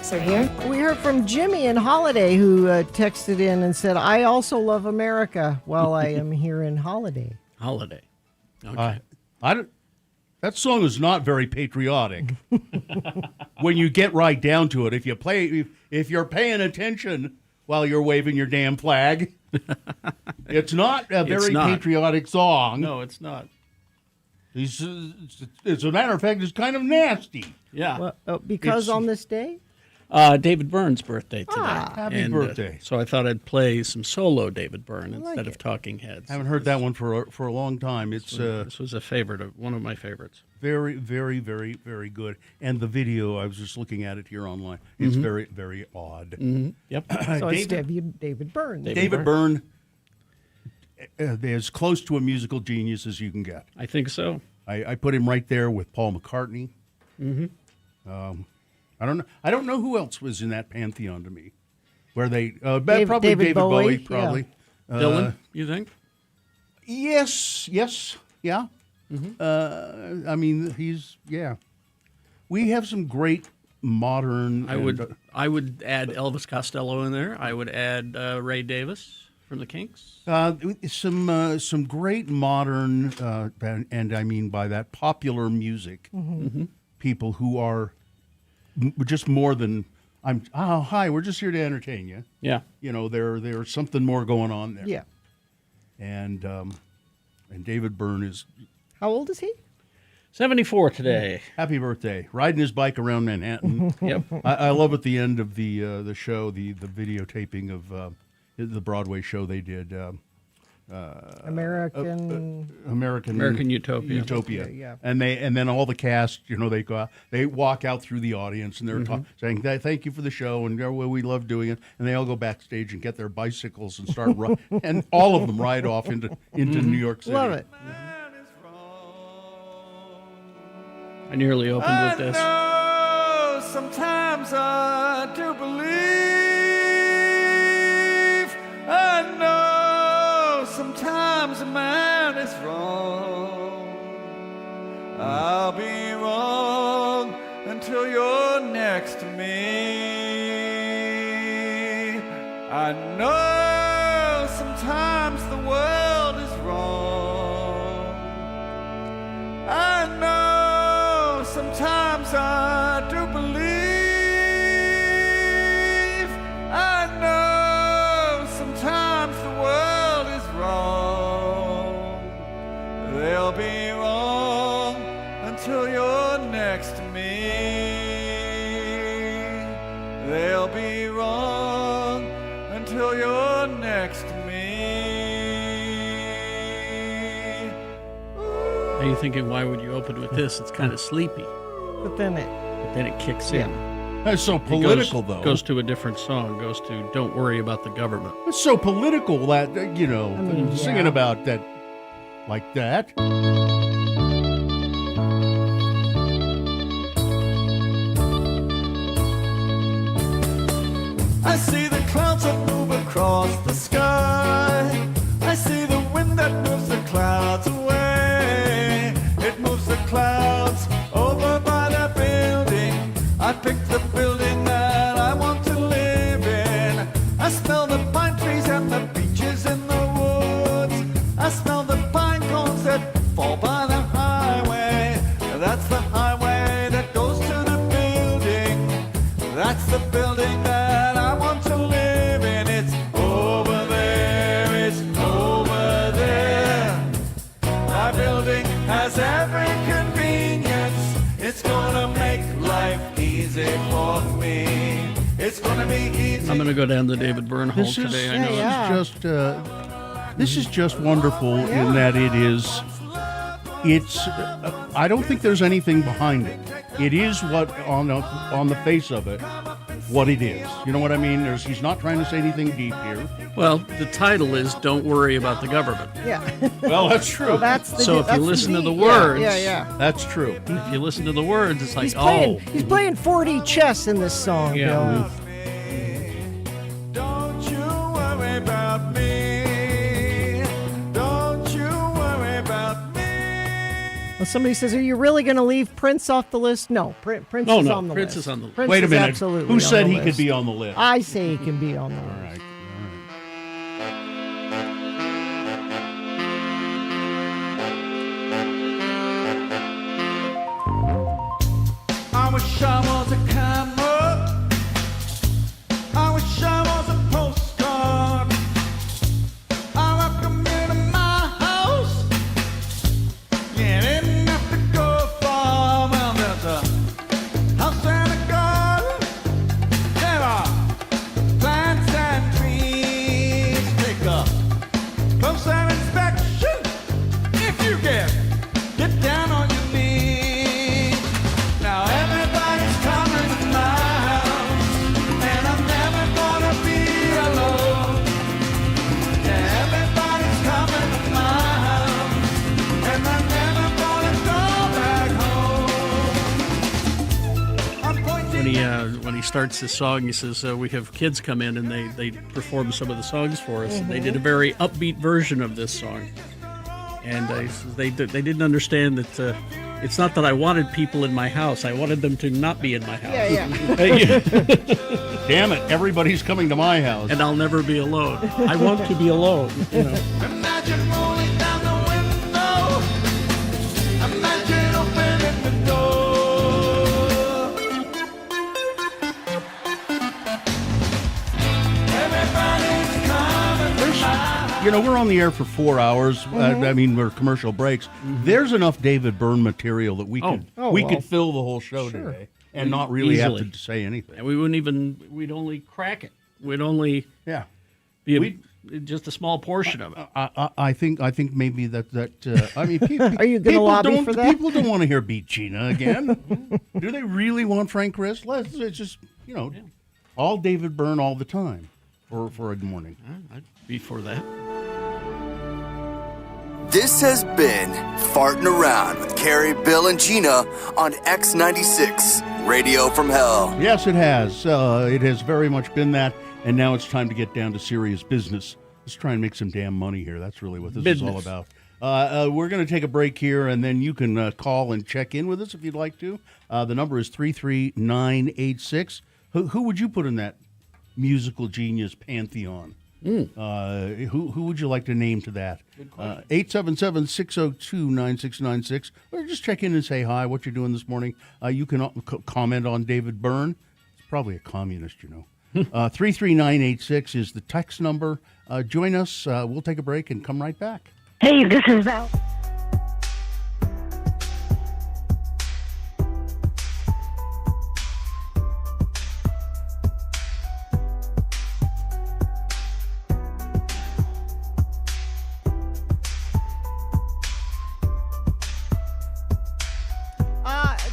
So here, We heard from Jimmy and Holiday, who texted in and said, I also love America while I am here in Holiday. Holiday. Okay. I don't. That song is not very patriotic. When you get right down to it, if you're paying attention while you're waving your damn flag, it's not a very patriotic song. No, it's not. As a matter of fact, it's kind of nasty. Yeah. Well, because on this day? David Byrne's birthday today. Happy birthday. So I thought I'd play some solo David Byrne instead of Talking Heads. I haven't heard that one for a long time. This was a favorite, one of my favorites. Very, very, very, very good. And the video, I was just looking at it here online. It's very, very odd. Mm-hmm. Yep. So it's David Byrne. David Byrne is close to a musical genius as you can get. I think so. I put him right there with Paul McCartney. Mm-hmm. I don't know who else was in that pantheon to me. Where they probably David Bowie probably. Yeah. Dylan, you think? Yes, yeah. Mm-hmm. I mean, we have some great modern. I would add Elvis Costello in there. I would add Ray Davis from the Kinks. Some great modern, and I mean by that popular music people who are just more than hi, we're just here to entertain you. Yeah. You know, there's something more going on there. Yeah. And David Byrne is. How old is he? 74 today. Happy birthday! Riding his bike around Manhattan. Yep. I love at the end of the show the videotaping of the Broadway show they did. American Utopia. Yeah. And then all the cast, they go out, they walk out through the audience and they're saying, "Thank you for the show," and we love doing it. And they all go backstage and get their bicycles and start and all of them ride off into New York City. Love it. I nearly opened with this. Sometimes I do believe. I know sometimes a man is wrong. I'll be wrong until you're next to me. I know sometimes the world is wrong. I know sometimes I do believe. I know sometimes the world is wrong. They'll be wrong until you're next to me. They'll be wrong until you're next to me. Are you thinking, why would you open with this? It's kind of sleepy. But then Then it kicks in. That's so political, though. Goes to a different song. Goes to "Don't Worry About the Government." It's so political that singing about that like that. I see the clouds that move across the sky. I see the wind that moves the clouds away. It moves the clouds over by the building. I pick the building that I want to live in. I smell the pine trees and the beeches in the woods. I smell the pine cones that fall by the highway. That's the highway that goes to the building. That's the building that I want to live in. It's over there, it's over there. My building has every convenience. It's gonna make life easy for me. It's gonna be easy. I'm going to go down the David Byrne hole today. I know. This is just wonderful in that it's I don't think there's anything behind it. It is what on the face of it, what it is. You know what I mean? He's not trying to say anything deep here. Well, the title is "Don't Worry About the Government." Yeah. Well, that's true. So if you listen to the words, yeah. That's true. If you listen to the words, it's like, He's playing 4D chess in this song, Yeah. Bill. Don't you worry about me. Don't you worry about me. Well, somebody says, "Are you really going to leave Prince off the list?" No, Prince No, is no, on the Prince list. is on the list. Prince Wait a is minute. absolutely Who on said the he list. could be on the list? I say he can be on the list. All right. I wish I was a camera. I wish I was a postcard. I welcome you to my house. You didn't have to go far. Well, there's a house and a garden. There are plants and trees. Take a closer inspection if you get down on your knees. Now everybody's coming to my house, and I'm never gonna be alone. Yeah, everybody's coming to my house, and I'm never gonna go back home. I'm pointing When he starts this song, he says, "We have kids come in and they perform some of the songs for us." And they did a very upbeat version of this song, and they didn't understand that. It's not that I wanted people in my house. I wanted them to not be in my house. Yeah. Damn it! Everybody's coming to my house. And I'll never be alone. I want to be alone. You know. Imagine rolling down the window. Imagine opening the door. Everybody's coming to my house. You know, we're on the air for 4 hours. I mean, we're commercial breaks. There's enough David Byrne material that we could well, could fill the whole show today and not really Easily. have to say anything. And we'd only crack it. We'd only Yeah. be just a small portion of it. I think maybe that I mean, people, Are you gonna people lobby don't- for that? People don't want to hear Beat Gina again. Do they really want Frank Chris? It's just all David Byrne all the time for a morning. I'd be for that. This has been Farting Around with Carrie, Bill, and Gina on X96, Radio from Hell. Yes, it has. It has very much been that, and now it's time to get down to serious business. Let's try and make some damn money here. That's really what this is all Business. about. We're going to take a break here, and then you can call and check in with us if you'd like to. The number is 33986. Who would you put in that musical genius pantheon? Who would you like to name to that? 877-602-9696. Or just check in and say hi, what you're doing this morning. You can comment on David Byrne. He's probably a communist, 33986 is the text number. Join us. We'll take a break and come right back. Hey, this is Val.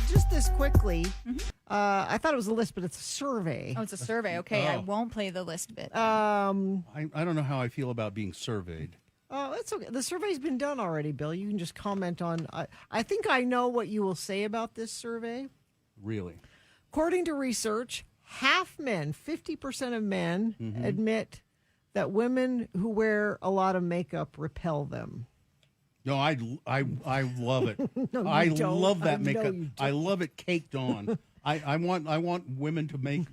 Just this quickly, I thought it was a list, but it's a survey. Oh, it's a survey. Okay, I won't play the list bit. I don't know how I feel about being surveyed. Oh, that's okay. The survey's been done already, Bill. You can just comment on. I think I know what you will say about this survey. Really? According to research, half men, 50% of men, admit that women who wear a lot of makeup repel them. No, I love it. No, you I don't. love that I know makeup. you I love it caked on. I want women to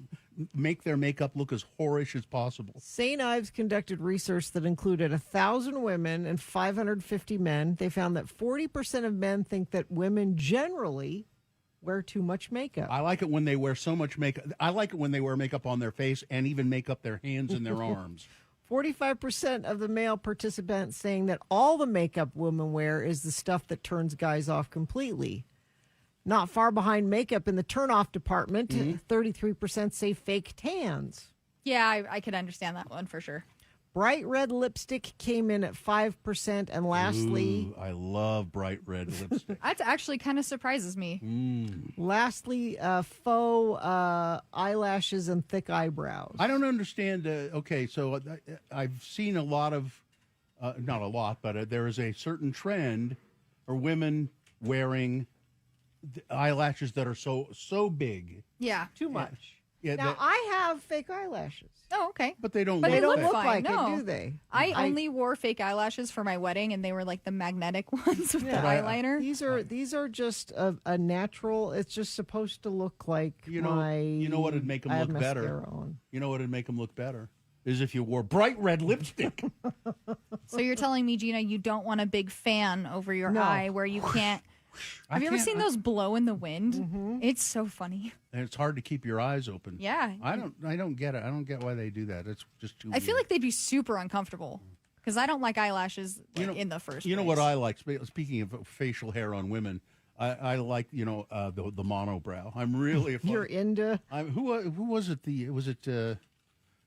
make their makeup look as whorish as possible. St. Ives conducted research that included 1,000 women and 550 men. They found that 40% of men think that women generally wear too much makeup. I like it when they wear so much makeup. I like it when they wear makeup on their face and even make up their hands and their arms. 45% of the male participants saying that all the makeup women wear is the stuff that turns guys off completely. Not far behind makeup in the turnoff department, 33% say fake tans. Yeah, I could understand that one for sure. Bright red lipstick came in at 5%. And lastly, Ooh, I love bright red lipstick. That actually kind of surprises me. faux eyelashes and thick eyebrows. I don't understand. Okay, so I've seen a lot of, not a lot, but there is a certain trend for women wearing eyelashes that are so big. Yeah. Too much. Yeah, Now, I have fake eyelashes. Oh, okay. but they don't. But They they look don't look look fine, like no. it, do they? I only wore fake eyelashes for my wedding, and they were like the magnetic ones with the Yeah. eyeliner. These are just a natural. It's just supposed to look like You know- my. you know what'd make 'em I have look better? mascara on. You know what'd make them look better is if you wore bright red lipstick. So you're telling me, Gina, you don't want a big fan over your No. eye where you can't. Have you ever seen those blow in the wind? Mm-hmm. It's so funny. And it's hard to keep your eyes open. Yeah. I don't get it. I don't get why they do that. It's just too I feel weird. like they'd be super uncomfortable because I don't like eyelashes in the first You know place. what I like? Speaking of facial hair on women, I like the monobrow. I'm really You're into. who was it? It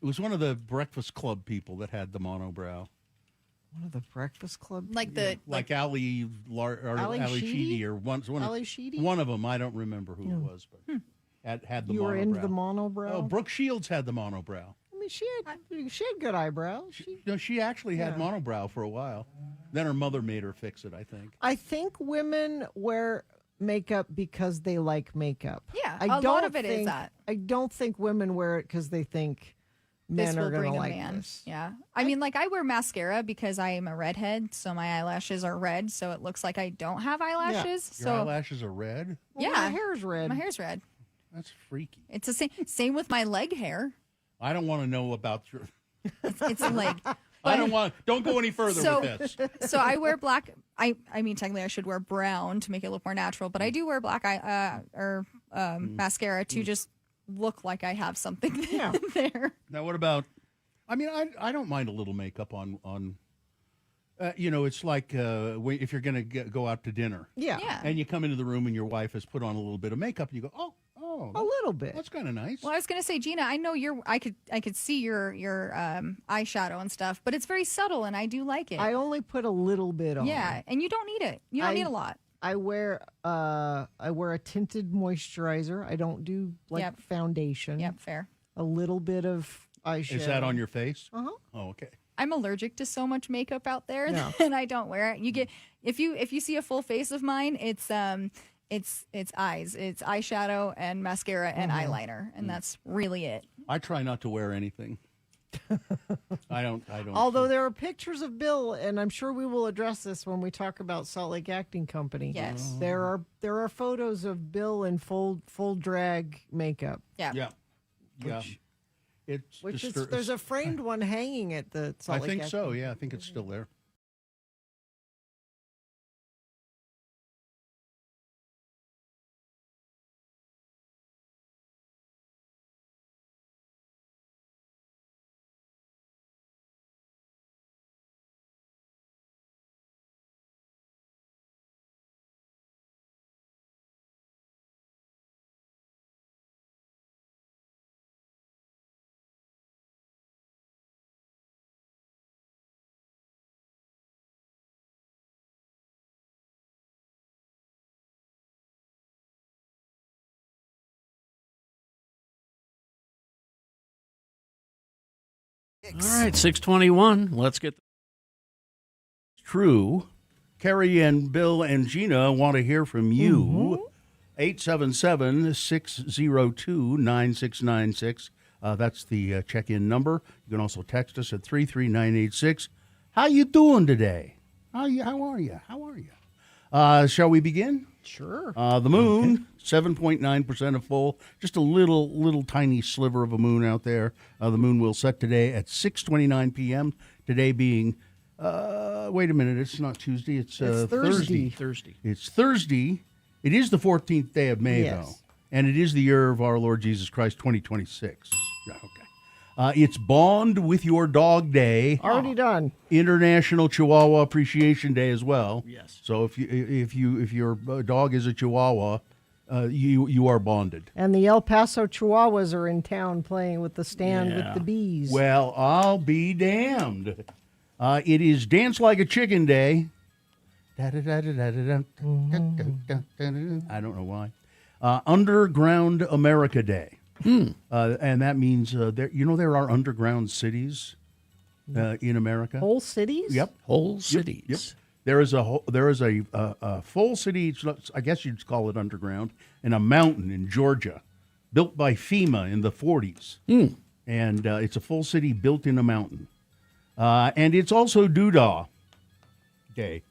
was one of the Breakfast Club people that had the monobrow, One of the Breakfast Club. Like the like Ali Ali Sheedy Sheedy? or one Ali Sheedy? one of them. I don't remember who it was, but had the You were monobrow. into the monobrow. Oh, Brooke Shields had the monobrow. I mean, she had good eyebrows. No, she actually had monobrow for a while. Then her mother made her fix it, I think. I think women wear makeup because they like makeup. Yeah, I a lot don't of it is think- that. I don't think women wear it because they think this men are will going bring to a like man. this. Yeah. I mean, like, I wear mascara because I am a redhead, so my eyelashes are red, so it looks like I don't have eyelashes. Your So eyelashes are red? Well, yeah, my hair's red. my hair's red. That's freaky. It's the same with my leg hair. I don't want to know about your. It's leg. I don't want. Don't go any further So- with this. So I wear black. I mean, technically, I should wear brown to make it look more natural, but I do wear black mascara to just look like I have something there. Now, what about? I mean, I don't mind a little makeup on. It's like if you're going to go out to dinner, Yeah. Yeah. and you come into the room and your wife has put on a little bit of makeup, and you go, oh, A little bit. that's kind of nice. Well, I was gonna say, Gina, I know I could see your eyeshadow and stuff, but it's very subtle, and I do like it. I only put a little bit on. Yeah, and you don't need it. You don't need a lot. I wear a tinted moisturizer. I don't do Yep. foundation. Yep, fair. A little bit of eyeshadow. Is that on your face? Uh-huh. Oh, okay. I'm allergic to so much makeup out there, Yeah. and I don't wear it. You get if you see a full face of mine, it's eyes, it's eyeshadow and mascara and eyeliner, and that's really it. I try not to wear anything. I don't. Although there are pictures of Bill, and I'm sure we will address this when we talk about Salt Lake Acting Company. Yes. There are photos of Bill in full drag makeup. Yeah. Yeah. It's Which is distur- there's a framed one hanging at the I Salt Lake think Acting. so. Yeah, I think it's still there. All right, 621. Let's get. True. Carrie and Bill and Gina want to hear from you. 877-602-9696. That's the check-in number. You can also text us at 33986. How you doing today? How are you? Shall we begin? Sure. The moon, 7.9% of full. Just a little tiny sliver of a moon out there. The moon will set today at 6:29 p.m. Today being, wait a minute, it's not Tuesday. It's Thursday. Thursday. It's Thursday. It is the 14th day of May, Yes. though. And it is the year of our Lord Jesus Christ, 2026. Yeah, okay. It's Bond with Your Dog Day. Already done. International Chihuahua Appreciation Day as well. Yes. So if your dog is a Chihuahua, you are bonded. And the El Paso Chihuahuas are in town playing with the stand Yeah. with the bees. Well, I'll be damned. It is Dance Like a Chicken Day. I don't know why. Underground America Day. And that means there are underground cities in America. Whole cities? Yep. Whole cities. Yep. There is a full city. I guess you'd call it underground, in a mountain in Georgia, built by FEMA in the 40s. And it's a full city built in a mountain. And it's also Doodah Day.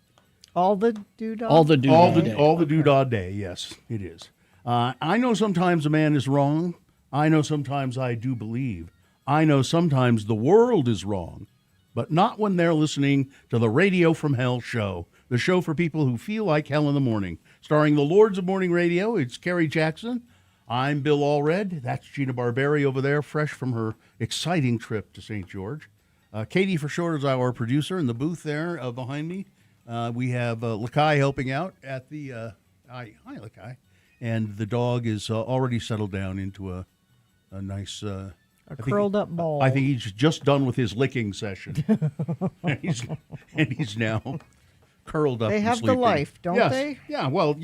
All the doodah? All the doodah. All the Doodah Day, yes, it is. I know sometimes a man is wrong. I know sometimes I do believe. I know sometimes the world is wrong, but not when they're listening to the Radio from Hell show, the show for people who feel like hell in the morning. Starring the Lords of Morning Radio, it's Kerry Jackson. I'm Bill Allred. That's Gina Barberi over there, fresh from her exciting trip to St. George. Katie for short is our producer in the booth there behind me. We have Lakai helping out at the hi Lakai, and the dog is already settled down into a nice curled up ball. I think he's just done with his licking session, and he's now curled up. They and have the sleeping. life, don't Yes. they? Yeah. Well,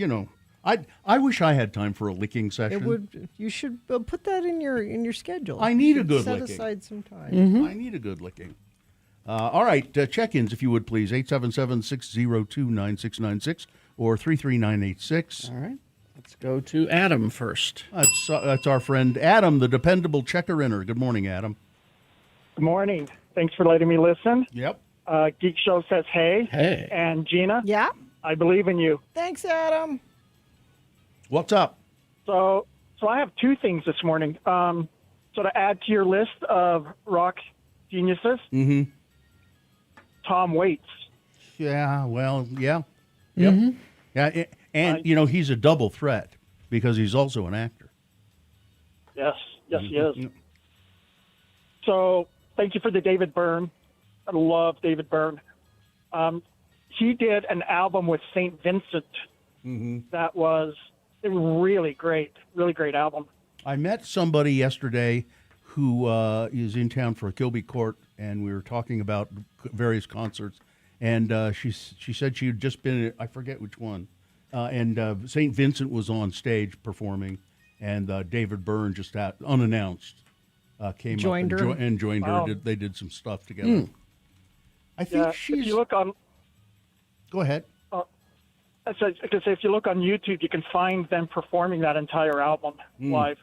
I wish I had time for a licking session. It would. You should put that in your schedule. I need You a good set licking. aside some time. I need a good licking. All right, check-ins, if you would, please. 877-602-9696 or 33986. All right. Let's go to Adam first. That's our friend Adam, the dependable checker-inner. Good morning, Adam. Good morning. Thanks for letting me listen. Yep. Geek Show says hey. Hey. And Gina, Yeah. I believe in you. Thanks, Adam. What's up? So I have two things this morning. So to add to your list of rock geniuses, Tom Waits. Yeah, well, yeah. Yep. Yeah, and, he's a double threat because he's also an actor. Yes, he is. So thank you for the David Byrne. I love David Byrne. He did an album with St. Vincent that was really great album. I met somebody yesterday who is in town for a Kilby Court, and we were talking about various concerts. And she said she had just been at, I forget which one, and St. Vincent was on stage performing, and David Byrne just unannounced came Joined up her? and joined Wow. her. They did some stuff together. I think Yeah, she's. if you look on, Go ahead. I said, because if you look on YouTube, you can find them performing that entire album live.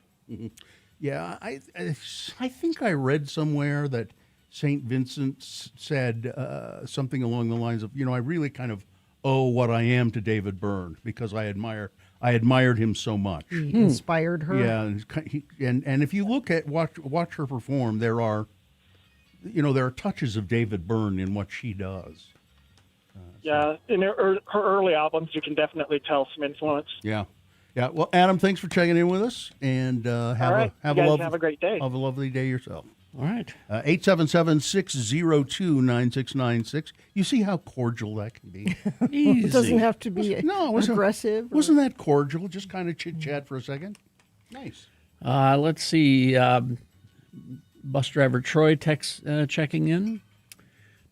Yeah, I think I read somewhere that St. Vincent said something along the lines of, I really kind of owe what I am to David Byrne because I admired him so much. He inspired her. Yeah, and if you watch her perform, there are touches of David Byrne in what she does. Yeah, in her early albums, you can definitely tell some influence. Yeah. Well, Adam, thanks for checking in with us, and All right. You guys have a great day. Have a lovely day yourself. All right. 877-602-9696. You see how cordial that can be? Easy. It doesn't have to be aggressive. Wasn't that cordial? Just kind of chit-chat for a second. Nice. Let's see. Bus driver Troy checking in.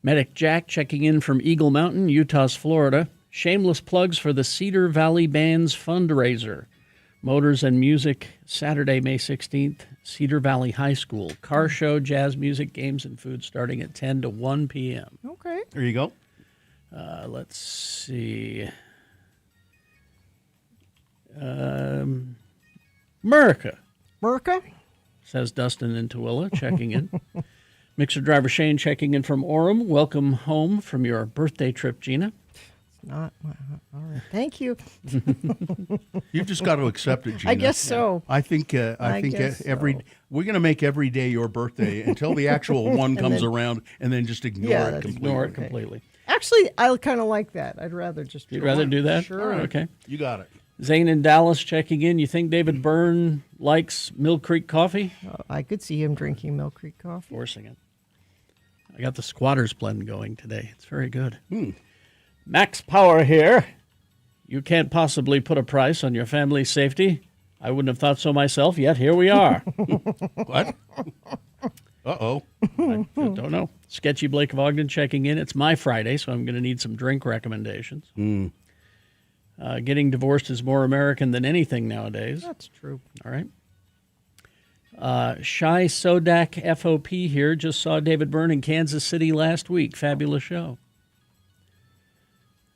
Medic Jack checking in from Eagle Mountain, Utah's Florida. Shameless plugs for the Cedar Valley Band's fundraiser. Motors and Music, Saturday, May 16th, Cedar Valley High School. Car show, jazz music, games, and food starting at 10 to 1 p.m. Okay. There you go. Let's see. America, Merca? says Dustin in Tooele, checking in. Mixer driver Shane checking in from Orem. Welcome home from your birthday trip, Gina. Not all right. Thank you. You've just got to accept it, Gina. I guess so. I think guess every so. we're going to make every day your birthday until the actual one comes around, and then just ignore Yeah, it that's- completely. Ignore it completely. Actually, I kind of like that. I'd rather just. You'd rather do that? Sure. Okay. You got it. Zane in Dallas checking in. You think David Byrne likes Mill Creek coffee? I could see him drinking Mill Creek coffee. Forcing it. I got the Squatters blend going today. It's very good. Max Power here. You can't possibly put a price on your family's safety. I wouldn't have thought so myself, yet here we are. What? Uh-oh. I don't know. Sketchy Blake of Ogden checking in. It's my Friday, so I'm going to need some drink recommendations. Getting divorced is more American than anything nowadays. That's true. All right. Shy Sodak FOP here. Just saw David Byrne in Kansas City last week. Fabulous show.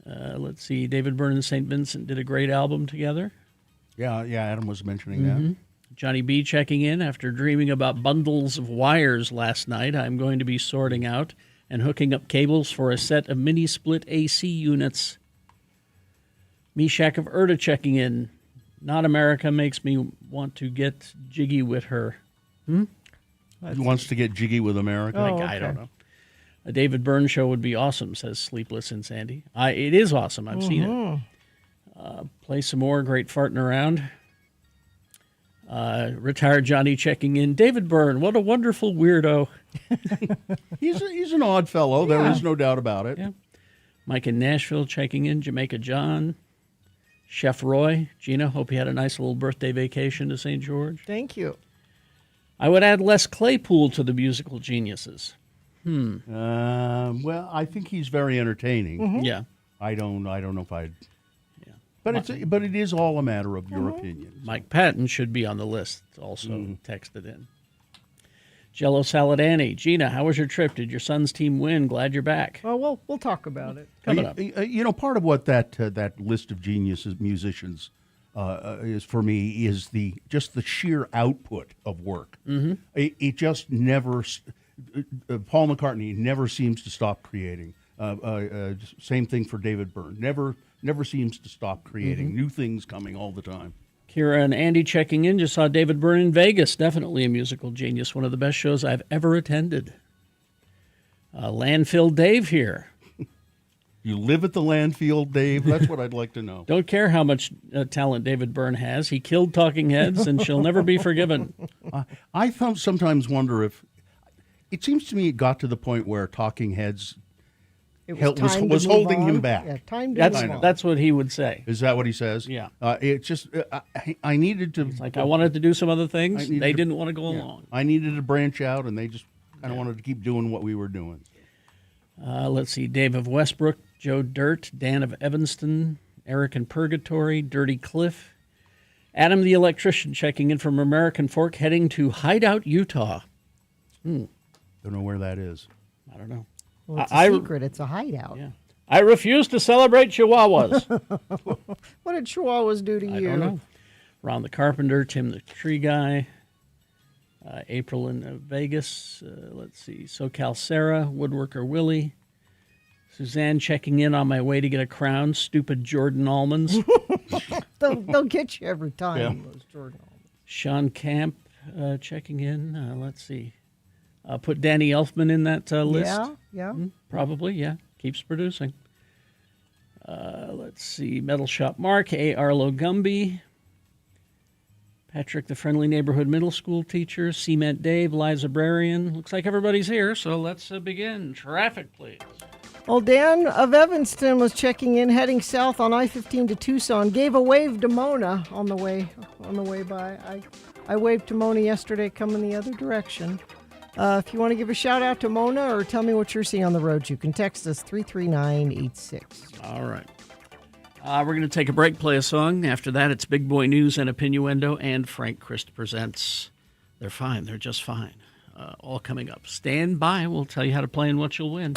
Let's see. David Byrne and St. Vincent did a great album together. Yeah, Adam was mentioning that. Johnny B checking in. After dreaming about bundles of wires last night, I'm going to be sorting out and hooking up cables for a set of mini split AC units. Meshach of Erda checking in. Not America makes me want to get jiggy with her. He wants to get jiggy with America. I don't know. A David Byrne show would be awesome, says Sleepless in Sandy. It is awesome. I've seen it. Play some more. Great farting around. Retired Johnny checking in. David Byrne, what a wonderful weirdo. He's an odd fellow. There is no doubt about it. Yeah. Mike in Nashville checking in. Jamaica John. Chef Roy. Gina, hope you had a nice little birthday vacation to St. George. Thank you. I would add Les Claypool to the musical geniuses. Well, I think he's very entertaining. Yeah. I don't know if I'd. Yeah. But it is all a matter of your opinion. Mike Patton should be on the list. Also texted in. Jello Saladani. Gina, how was your trip? Did your son's team win? Glad you're back. Oh, we'll talk about it. Coming up. Part of what that list of geniuses, musicians, is for me is just the sheer output of work. Mm-hmm. It just never. Paul McCartney never seems to stop creating. Same thing for David Byrne. Never seems to stop creating. New things coming all the time. Kira and Andy checking in. Just saw David Byrne in Vegas. Definitely a musical genius. One of the best shows I've ever attended. Landfill Dave here. You live at the landfill, Dave? That's what I'd like to know. Don't care how much talent David Byrne has. He killed Talking Heads, and she'll never be forgiven. I sometimes wonder if... It seems to me it got to the point where Talking Heads was holding him back. Yeah, time to move on. That's what he would say. Is that what he says? Yeah. It's just, I needed to... It's like, I wanted to do some other things. They didn't want to go along. I needed to branch out, and they just kind of wanted to keep doing what we were doing. Let's see. Dave of Westbrook, Joe Dirt, Dan of Evanston, Eric in Purgatory, Dirty Cliff, Adam the Electrician checking in from American Fork, heading to Hideout, Utah. Don't know where that is. I don't know. Well, it's a secret. It's a hideout. Yeah. I refuse to celebrate Chihuahuas. What did Chihuahuas do to you? I don't know. Ron the Carpenter, Tim the Tree Guy, April in Vegas. Let's see. SoCal Sarah, Woodworker Willie, Suzanne checking in on my way to get a crown. Stupid Jordan almonds. They'll get you every time. Yeah. Those Jordan almonds. Sean Camp checking in. Let's see. Put Danny Elfman in that list. Yeah. Probably, yeah. Keeps producing. Let's see. Metal Shop Mark, A. Arlo Gumby, Patrick, the Friendly Neighborhood Middle School teacher, Cement Dave, Liza Brarian. Looks like everybody's here, so let's begin. Traffic, please. Well, Dan of Evanston was checking in, heading south on I-15 to Tucson. Gave a wave to Mona on the way by. I waved to Mona yesterday, coming the other direction. If you want to give a shout out to Mona or tell me what you're seeing on the road, you can text us 33986. All right. We're going to take a break, play a song. After that, it's Big Boy News and Opinioendo, and Frank Christ presents They're Fine, They're Just Fine. All coming up. Stand by. We'll tell you how to play and what you'll win.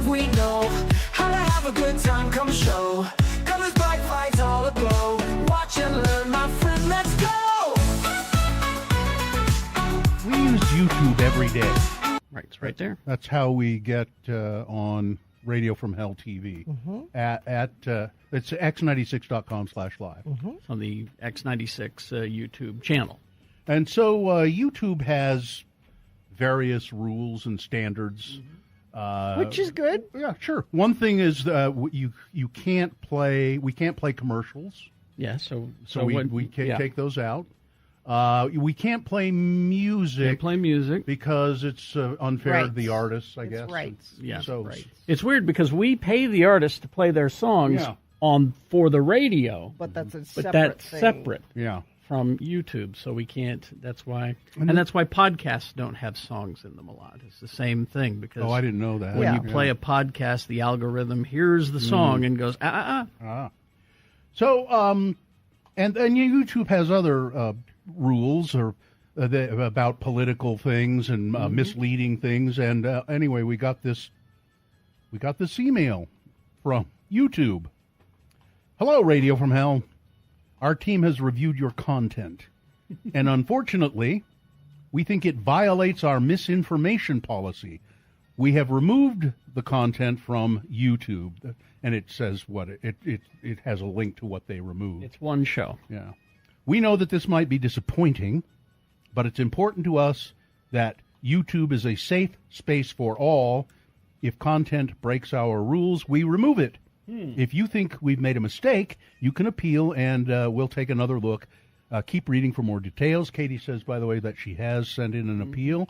We know how to have a good time, come show. Colors, bright lights, all aglow. Watch and learn, my friend, let's go. We use YouTube every day. Right, it's right there. That's how we get on Radio from Hell TV. It's x96.com/live. It's on the X96 YouTube channel. And so YouTube has various rules and standards. Which is good. Yeah, sure. One thing is you can't play. We can't play commercials. Yeah, so we can't take those out. We can't play music. Because it's unfair to the artists, I guess. Right. Yeah. So it's weird because we pay the artists to play their songs for the radio. But that's a but separate that's thing. separate. Yeah. From YouTube, so we can't. That's why, and that's why podcasts don't have songs in them a lot. It's the same thing because I didn't know that. When you play a podcast, the algorithm hears the song and goes So and then YouTube has other rules or about political things and misleading things. And anyway, we got this email from YouTube. Hello, Radio from Hell. Our team has reviewed your content, and unfortunately, we think it violates our misinformation policy. We have removed the content from YouTube, and it says what it has a link to what they removed. It's one show. Yeah. We know that this might be disappointing, but it's important to us that YouTube is a safe space for all. If content breaks our rules, we remove it. If you think we've made a mistake, you can appeal, and we'll take another look. Keep reading for more details. Katie says, by the way, that she has sent in an appeal.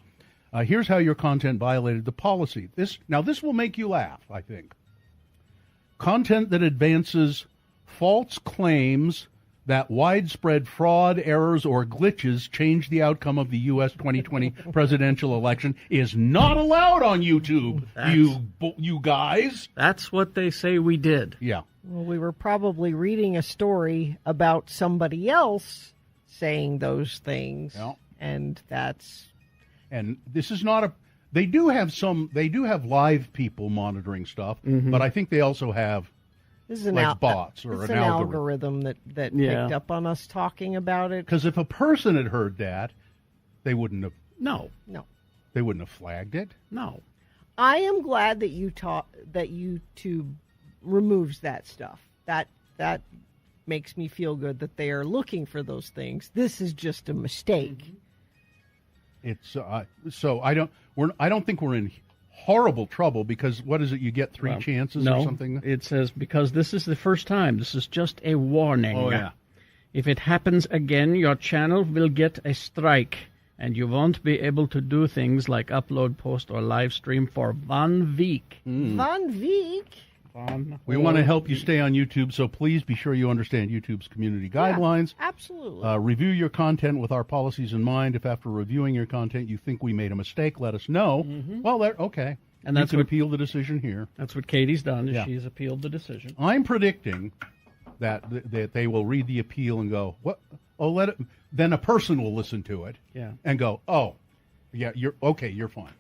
Here's how your content violated the policy. This will make you laugh, I think. Content that advances false claims that widespread fraud, errors, or glitches change the outcome of the U.S. 2020 presidential election is not allowed on YouTube, you guys. That's what they say we did. Yeah. Well, we were probably reading a story about somebody else saying those things, Yeah. and that's... And this is not a... They do have live people monitoring stuff, but I think they also have This is an like bots or it's an an algorithm. that Yeah. picked up on us talking about it. Because if a person had heard that, they wouldn't have No. flagged it. No. I am glad that that YouTube removes that stuff. That makes me feel good that they are looking for those things. This is just a mistake. It's so I don't think we're in horrible trouble because what is it? You get three chances no, or something. It says because this is the first time. This is just a warning. Oh yeah. If it happens again, your channel will get a strike, and you won't be able to do things like upload, post, or live stream for 1 week. Van Veek. We want to help you stay on YouTube, so please be sure you understand YouTube's community guidelines. Absolutely. Review your content with our policies in mind. If after reviewing your content you think we made a mistake, let us know. Well, okay. And you that's can what- appeal the decision here. That's what Katie's done. Is Yeah. she's appealed the decision. I'm predicting that they will read the appeal and go, "What? Oh, let it." Then a person will listen to it, Yeah. and go, "Oh, yeah, you're okay. You're fine."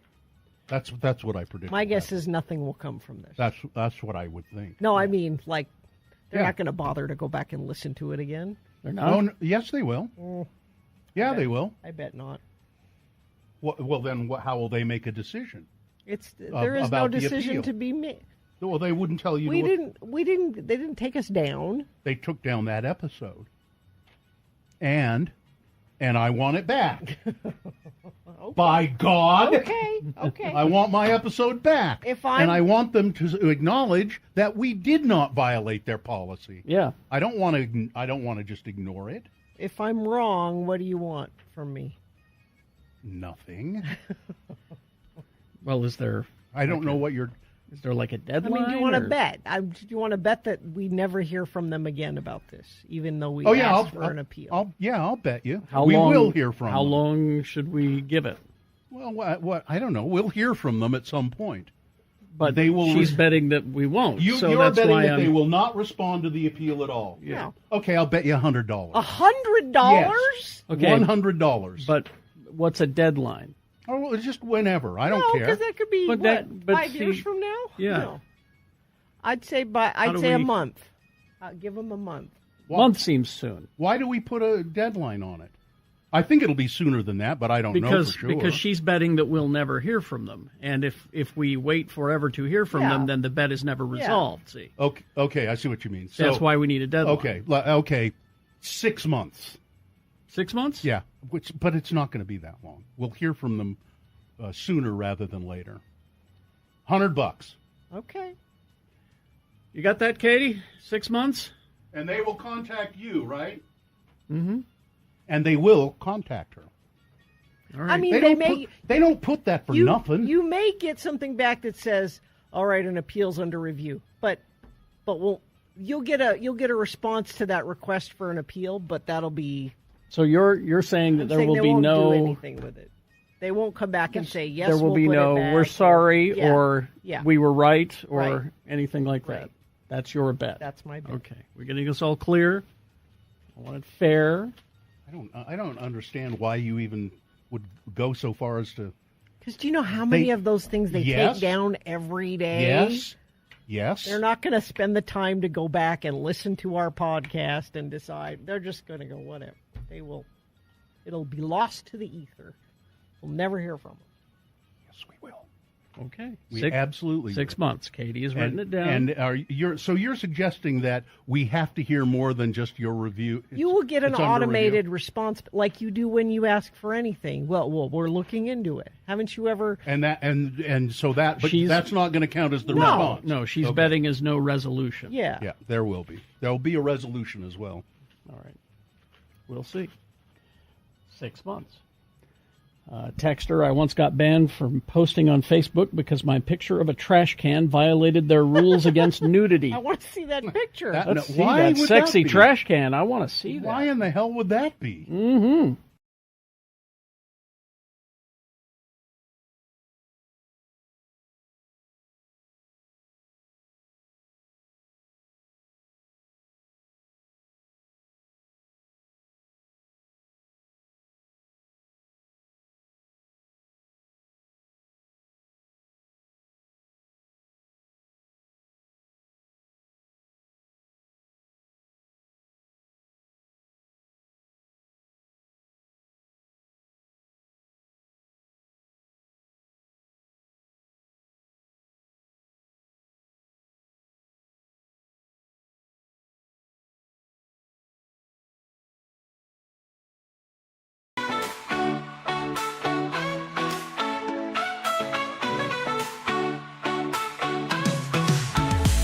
That's what I predict. My guess is nothing will come from this. That's what I would think. No, I mean, like, they're Yeah. not going to bother to go back and listen to it again. They're not. Oh, no, yes, they will. Yeah, they will. I bet not. Well, then, how will they make a decision? There is no about the decision appeal. to be made. Well, they wouldn't tell you. We to didn't. They didn't take us down. They took down that episode, and I want it back. By God. Okay. I want my episode back. And I want them to acknowledge that we did not violate their policy. Yeah. I don't want to just ignore it. If I'm wrong, what do you want from me? Nothing. Well, is there? I don't know what you're. Is there like a I deadline? mean, do you want to or- bet? Do you want to bet that we never hear from them again about this, even though we Oh yeah, asked for an appeal? I'll bet you. How we long, will hear from How them. long should we give it? Well, what? I don't know. We'll hear from them at some point. But They will she's re- betting that we won't. so You're that's betting why that they I'm. will not respond to the appeal at all. Yeah. Okay, I'll bet you $100. $100? Okay. $100. But what's a deadline? Oh, well, it's just whenever. I don't No, care. because that could be But that- but 5 years see- from now. Yeah. No. I'd say do a we- month. I'll give them a month. Month seems soon. Why do we put a deadline on it? I think it'll be sooner than that, but I don't know for sure. Because she's betting that we'll never hear from them, and if we wait forever to hear from Yeah. them, then the bet is never resolved. See, Okay, I see what you mean. So, that's why we need a deadline. Okay, 6 months. 6 months. Yeah, but it's not going to be that long. We'll hear from them sooner rather than later. $100, Okay. You got that, Katie? 6 months. and they will contact you, right? Mm-hmm. And they will contact her. All right. I mean, They don't put that for nothing. You may get something back that says, "All right, an appeal's under review," but you'll get a response to that request for an appeal, but that'll be. so you're saying that I'm there saying will they be won't no. do anything with it. They won't come back and say yes. there will we'll be put it no. back," We're sorry, Yeah. or Yeah. we were right, or Right. anything like that. Right. That's your bet. That's my bet. Okay, we're getting this all clear. I want it fair. I don't understand why you even would go so far as to. Because do you know how many They- of those things they Yes. take down every day? Yes. They're not going to spend the time to go back and listen to our podcast and decide. They're just going to go, whatever. They will. It'll be lost to the ether. We'll never hear from them. Yes, we will. Okay. We absolutely 6 will. months. Katie is writing it down. And you're suggesting that we have to hear more than just your review. You will get an It's under automated review. response like you do when you ask for anything. Well, we're looking into it. Haven't you ever? And so that, but She's- that's not going to count as the No. response. No, she's Okay. betting is no resolution. Yeah. Yeah, there will be. There will be a resolution as well. All right. We'll see. 6 months. Texter, I once got banned from posting on Facebook because my picture of a trash can violated their rules against nudity. I want to see that picture. That- Let's No, see why that would that sexy be? trash can. I want to see that. Why in the hell would that be? Mm-hmm.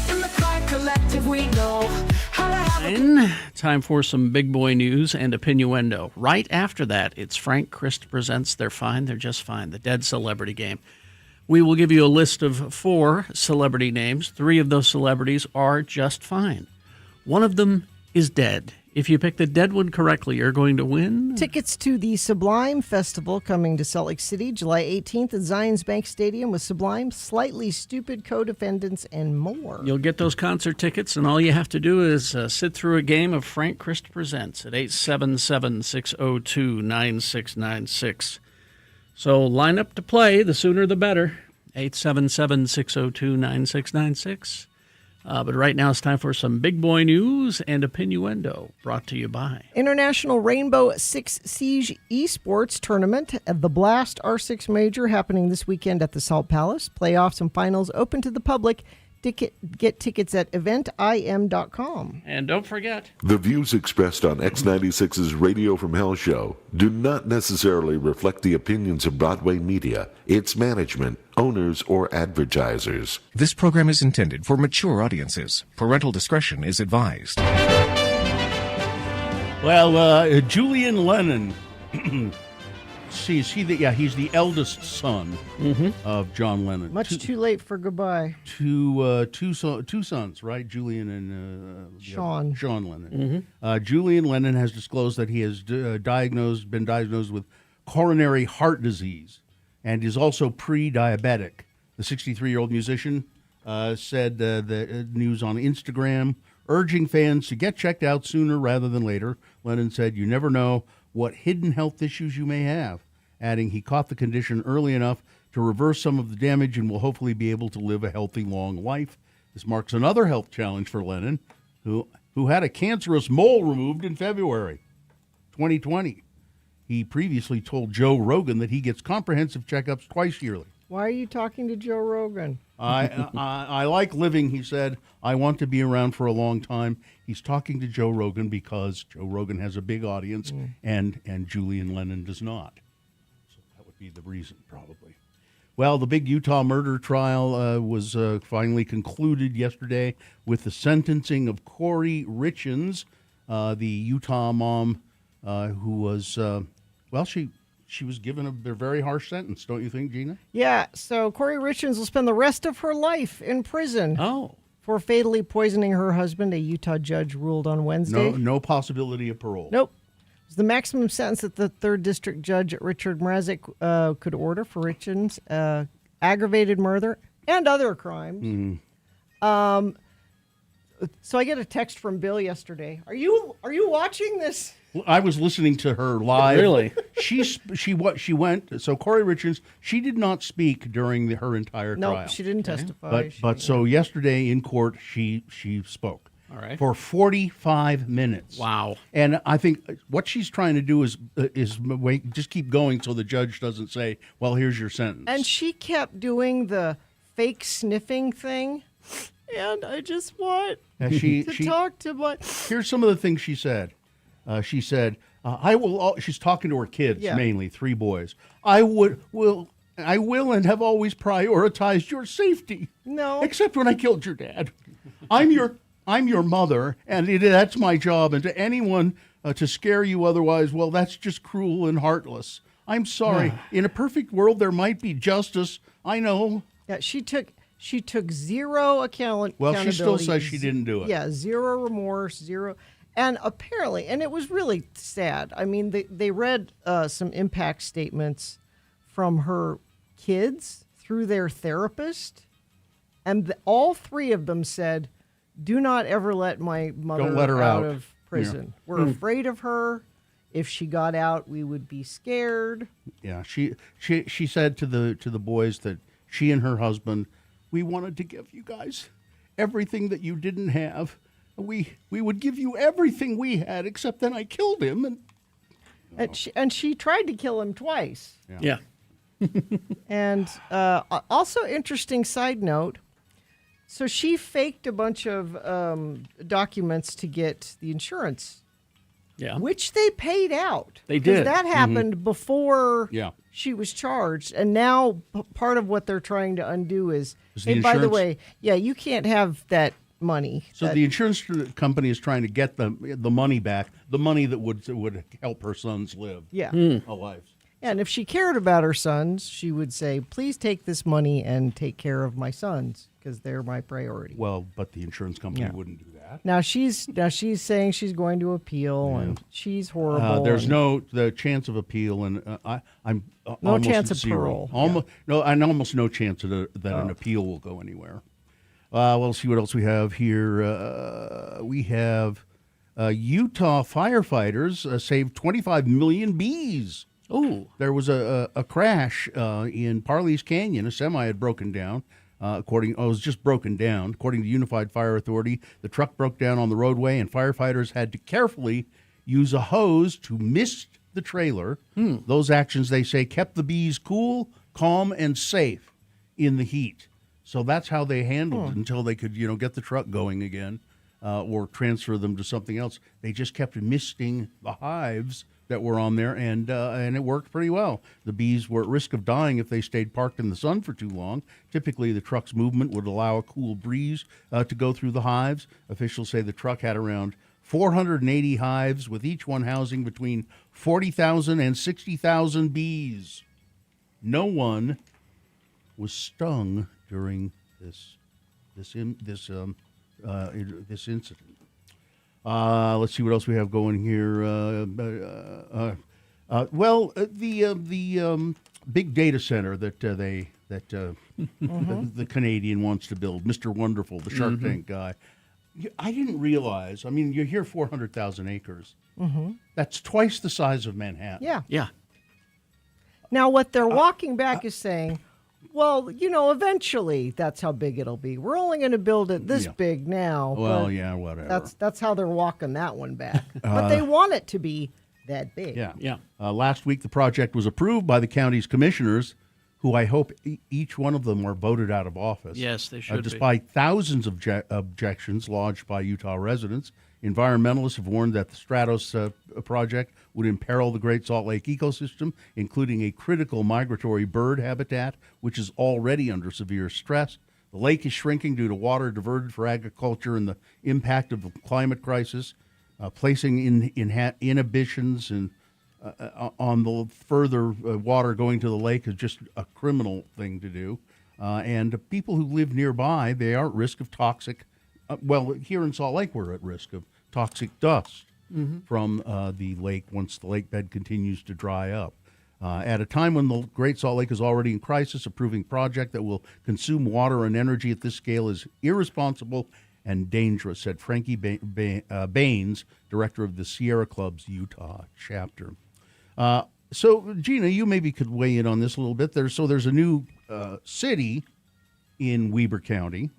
In the Clyde Collective, we know how to have Time for some big boy news and opinioendo. Right after that, it's Frank Christ presents They're Fine, They're Just Fine, the Dead Celebrity Game. We will give you a list of 4 celebrity names. 3 of those celebrities are just fine. One of them is dead. If you pick the dead one correctly, you're going to win. Tickets to the Sublime Festival coming to Salt Lake City July 18th at Zions Bank Stadium with Sublime, Slightly Stupid, Co-Defendants, and more. You'll get those concert tickets, and all you have to do is sit through a game of Frank Christ Presents at 877-602-9696. So line up to play. The sooner the better. 877-602-9696. But right now it's time for some big boy news and opinioendo brought to you by. International Rainbow Six Siege Esports Tournament, the Blast R6 Major, happening this weekend at the Salt Palace. Playoffs and finals open to the public. Get tickets at eventim.com. And don't forget, The views expressed on X96's Radio from Hell show do not necessarily reflect the opinions of Broadway Media, its management, owners, or advertisers. This program is intended for mature audiences. Parental discretion is advised. Well, Julian Lennon. He's the eldest son of John Lennon. Much too late for goodbye. Two sons, right? Julian and Sean. Sean Lennon. Julian Lennon has disclosed that he has been diagnosed with coronary heart disease, and is also pre-diabetic. The 63-year-old musician said the news on Instagram, urging fans to get checked out sooner rather than later. Lennon said, "You never know what hidden health issues you may have," adding he caught the condition early enough to reverse some of the damage and will hopefully be able to live a healthy, long life. This marks another health challenge for Lennon, who had a cancerous mole removed in February 2020. He previously told Joe Rogan that he gets comprehensive checkups twice yearly. Why are you talking to Joe Rogan? I like living, he said. I want to be around for a long time. He's talking to Joe Rogan because Joe Rogan has a big audience and Julian Lennon does not. So that would be the reason, probably. Well, the big Utah murder trial was finally concluded yesterday with the sentencing of Corey Richins, the Utah mom who was, she was given a very harsh sentence, don't you think, Gina? Yeah, so Corey Richards will spend the rest of her life in prison for fatally poisoning her husband, a Utah judge ruled on Wednesday. No possibility of parole. Nope. It's the maximum sentence that the 3rd District Judge Richard Mrazek could order for Richards, aggravated murder and other crimes. Mm-hmm. So I get a text from Bill yesterday. Are you watching this I was listening to her live. Really? She went. So Corey Richards, she did not speak during her entire No, trial. she didn't testify. But so yesterday in court, she spoke. All right. For 45 minutes. Wow. And I think what she's trying to do is wait, just keep going so the judge doesn't say, "Well, here's your sentence." And she kept doing the fake sniffing thing. And I just want she talk to my. Here's some of the things she said. She said, "I will." She's talking to her kids, Yeah. mainly 3 boys. I will and have always prioritized your safety. No. Except when I killed your dad. I'm your mother, and that's my job. And to anyone to scare you otherwise, well, that's just cruel and heartless. I'm sorry. In a perfect world, there might be justice. I know. Yeah, she took zero accountability. Well, she still says she didn't do it. Yeah, zero remorse, zero. And apparently, and it was really sad. I mean, they read some impact statements from her kids through their therapist, and all 3 of them said, "Do not ever let my mother Don't let her out. of prison. We're afraid of her. If she got out, we would be scared." Yeah, she said to the boys that she and her husband, we wanted to give you guys everything that you didn't have. We would give you everything we had, except then I killed him. And she tried to kill him twice. Yeah. And also, interesting side note. So she faked a bunch of documents to get the insurance, Yeah. which they paid out. They 'Cause did. That happened before Yeah. she was charged. And now part of what they're trying to undo is, Is the hey, by the insurance- way, yeah, you can't have that money. So That- the insurance company is trying to get the money back, the money that would help her sons live yeah. a life. And if she cared about her sons, she would say, please take this money and take care of my sons because they're my priority. Well, but the insurance company Yeah. wouldn't do that. Now she's saying she's going to appeal, and she's horrible. There's and- the chance of appeal, and I'm No almost chance of zero. parole. Almost almost no chance that an appeal will go anywhere. We'll see what else we have here. We have Utah firefighters saved 25 million bees. Oh. There was a crash in Parley's Canyon. A semi had broken down. It was just broken down. According to Unified Fire Authority, the truck broke down on the roadway, and firefighters had to carefully use a hose to mist the trailer. Those actions, they say, kept the bees cool, calm, and safe in the heat. So that's how they handled it until they could, get the truck going again or transfer them to something else. They just kept misting the hives that were on there, and it worked pretty well. The bees were at risk of dying if they stayed parked in the sun for too long. Typically, the truck's movement would allow a cool breeze to go through the hives. Officials say the truck had around 480 hives, with each one housing between 40,000 and 60,000 bees. No one was stung during this incident. Let's see what else we have going here. The big data center that the Canadian wants to build, Mr. Wonderful, the Shark Tank guy. I didn't realize. I mean, you hear 400,000 acres. That's twice the size of Manhattan. Yeah. Yeah. Now, what they're walking back is saying, well, eventually that's how big it'll be. We're only going to build it this big now. Well, but yeah, whatever. That's how they're walking that one back. But they want it to be that big. Yeah. Yeah. Last week, the project was approved by the county's commissioners, who I hope each one of them are voted out of office. Yes, they should be. Despite thousands of objections lodged by Utah residents, environmentalists have warned that the Stratos project would imperil the Great Salt Lake ecosystem, including a critical migratory bird habitat, which is already under severe stress. The lake is shrinking due to water diverted for agriculture and the impact of the climate crisis, placing inhibitions and on the further water going to the lake is just a criminal thing to do. And people who live nearby, they are at risk of toxic. Here in Salt Lake, we're at risk of toxic dust from the lake once the lake bed continues to dry up. At a time when the Great Salt Lake is already in crisis, approving a project that will consume water and energy at this scale is irresponsible and dangerous, said Frankie Baines, director of the Sierra Club's Utah chapter. So, Gina, you maybe could weigh in on this a little bit. There's a new city in Weber County,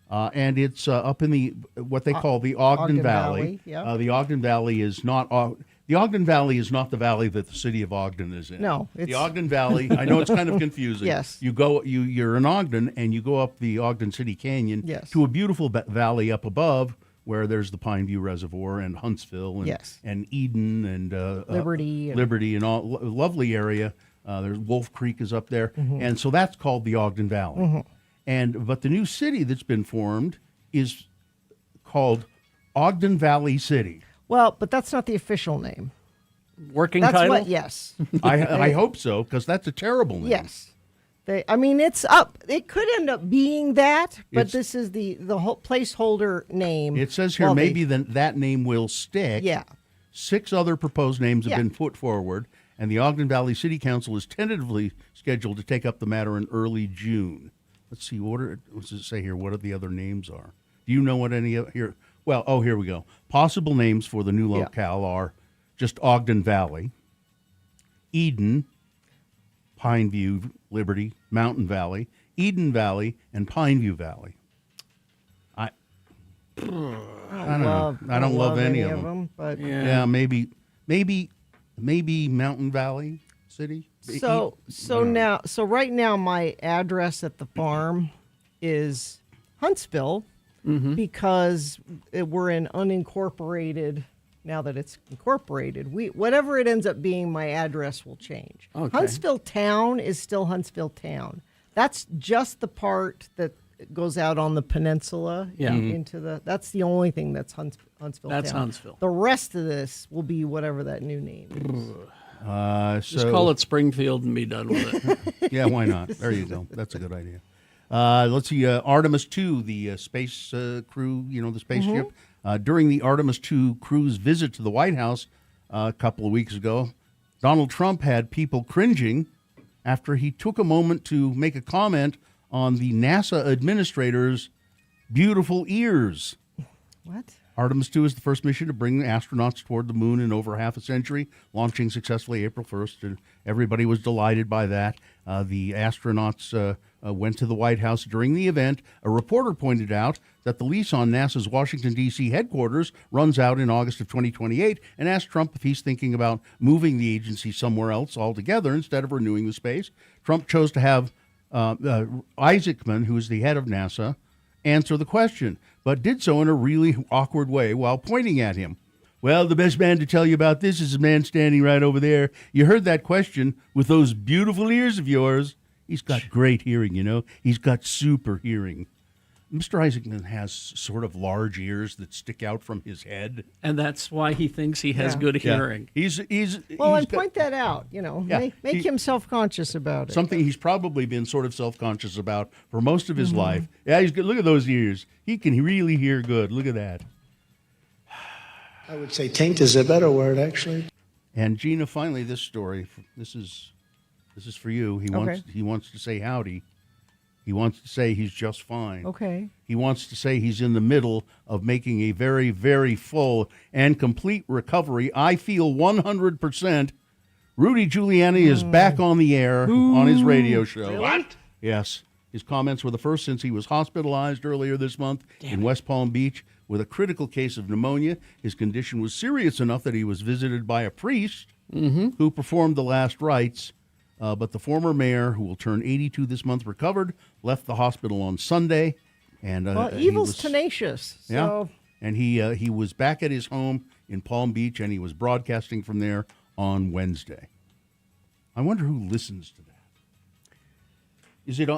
and it's up in what they call the Ogden Valley. yeah. The Ogden Valley is not the valley that the city of Ogden is in. No, the it's- Ogden Valley. I know it's kind of confusing. Yes. You're in Ogden, and you go up the Ogden City Canyon Yes. to a beautiful valley up above, where there's the Pineview Reservoir and Huntsville and, Yes. and Eden and Liberty and- Liberty and all lovely area. There's Wolf Creek is up there, and so that's called the Ogden Valley. But the new city that's been formed is called Ogden Valley City. Well, but that's not the official name. Working That's title? what. Yes. I hope so, because that's a terrible name. Yes. It's up. It could end up being that, but It's- this is the whole placeholder name. It says here while maybe that name will stick. Yeah. 6 other proposed names have Yeah. been put forward, and the Ogden Valley City Council is tentatively scheduled to take up the matter in early June. Let's see, what does it say here? What are the other names are? Do you know what any of here? Well, here we go. Possible names for the new locale are just Ogden Valley, Eden, Pineview, Liberty, Mountain Valley, Eden Valley, and Pineview Valley. I don't know. I don't love any of them. But Yeah, maybe Mountain Valley City. so right now my address at the farm is Huntsville because we're in unincorporated. Now that it's incorporated, whatever it ends up being, my address will change. Okay. Huntsville Town is still Huntsville Town. That's just the part that goes out on the peninsula Yeah. into the. That's the only thing that's Huntsville. That's Town. Huntsville. The rest of this will be whatever that new name is. Just call it Springfield and be done with it. Yeah, why not? There you go. That's a good idea. Let's see. Artemis 2, the space crew, the spaceship. During the Artemis 2 crew's visit to the White House a couple of weeks ago, Donald Trump had people cringing after he took a moment to make a comment on the NASA administrator's beautiful ears. What? Artemis 2 is the first mission to bring astronauts toward the moon in over half a century, launching successfully April 1st, and everybody was delighted by that. The astronauts went to the White House during the event. A reporter pointed out that the lease on NASA's Washington, D.C. headquarters runs out in August of 2028 and asked Trump if he's thinking about moving the agency somewhere else altogether instead of renewing the space. Trump chose to have Isaacman, who is the head of NASA, answer the question, but did so in a really awkward way while pointing at him. Well, the best man to tell you about this is a man standing right over there. You heard that question with those beautiful ears of yours. He's got great hearing, He's got super hearing. Mr. Isaacman has sort of large ears that stick out from his head. And that's why he thinks he has Yeah. good hearing. He's Point that out. Yeah, Make him self-conscious about it. something he's probably been sort of self-conscious about for most of his life. Yeah, he's good. Look at those ears. He can really hear good. Look at that. I would say taint is a better word, actually. And Gina, finally, this story. This is for you. He wants to say howdy. He wants to say he's just fine. Okay. He wants to say he's in the middle of making a very, very full and complete recovery. I feel 100%. Rudy Giuliani is back on the air on his radio show. Really? What? Yes. His comments were the first since he was hospitalized earlier this month in West Palm Beach with a critical case of pneumonia. His condition was serious enough that he was visited by a priest who performed the last rites. But the former mayor, who will turn 82 this month, recovered, left the hospital on Sunday. And evil's tenacious. Yeah. So And he was back at his home in Palm Beach, and he was broadcasting from there on Wednesday. I wonder who listens to that. Is it?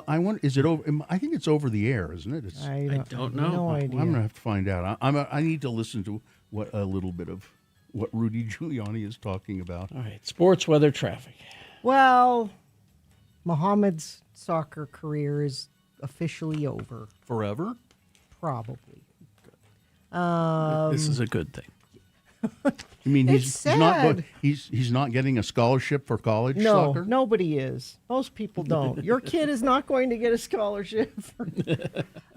Is it over? I think it's over the air, isn't it? I don't know. No Well, idea. I'm gonna have to find out. I need to listen to a little bit of what Rudy Giuliani is talking about. All right, sports, weather, traffic. Well, Muhammad's soccer career is officially over. Forever? Probably. This is a good thing. You mean It's he's not sad. he's not getting a scholarship for college No, soccer? nobody is. Most people don't. Your kid is not going to get a scholarship.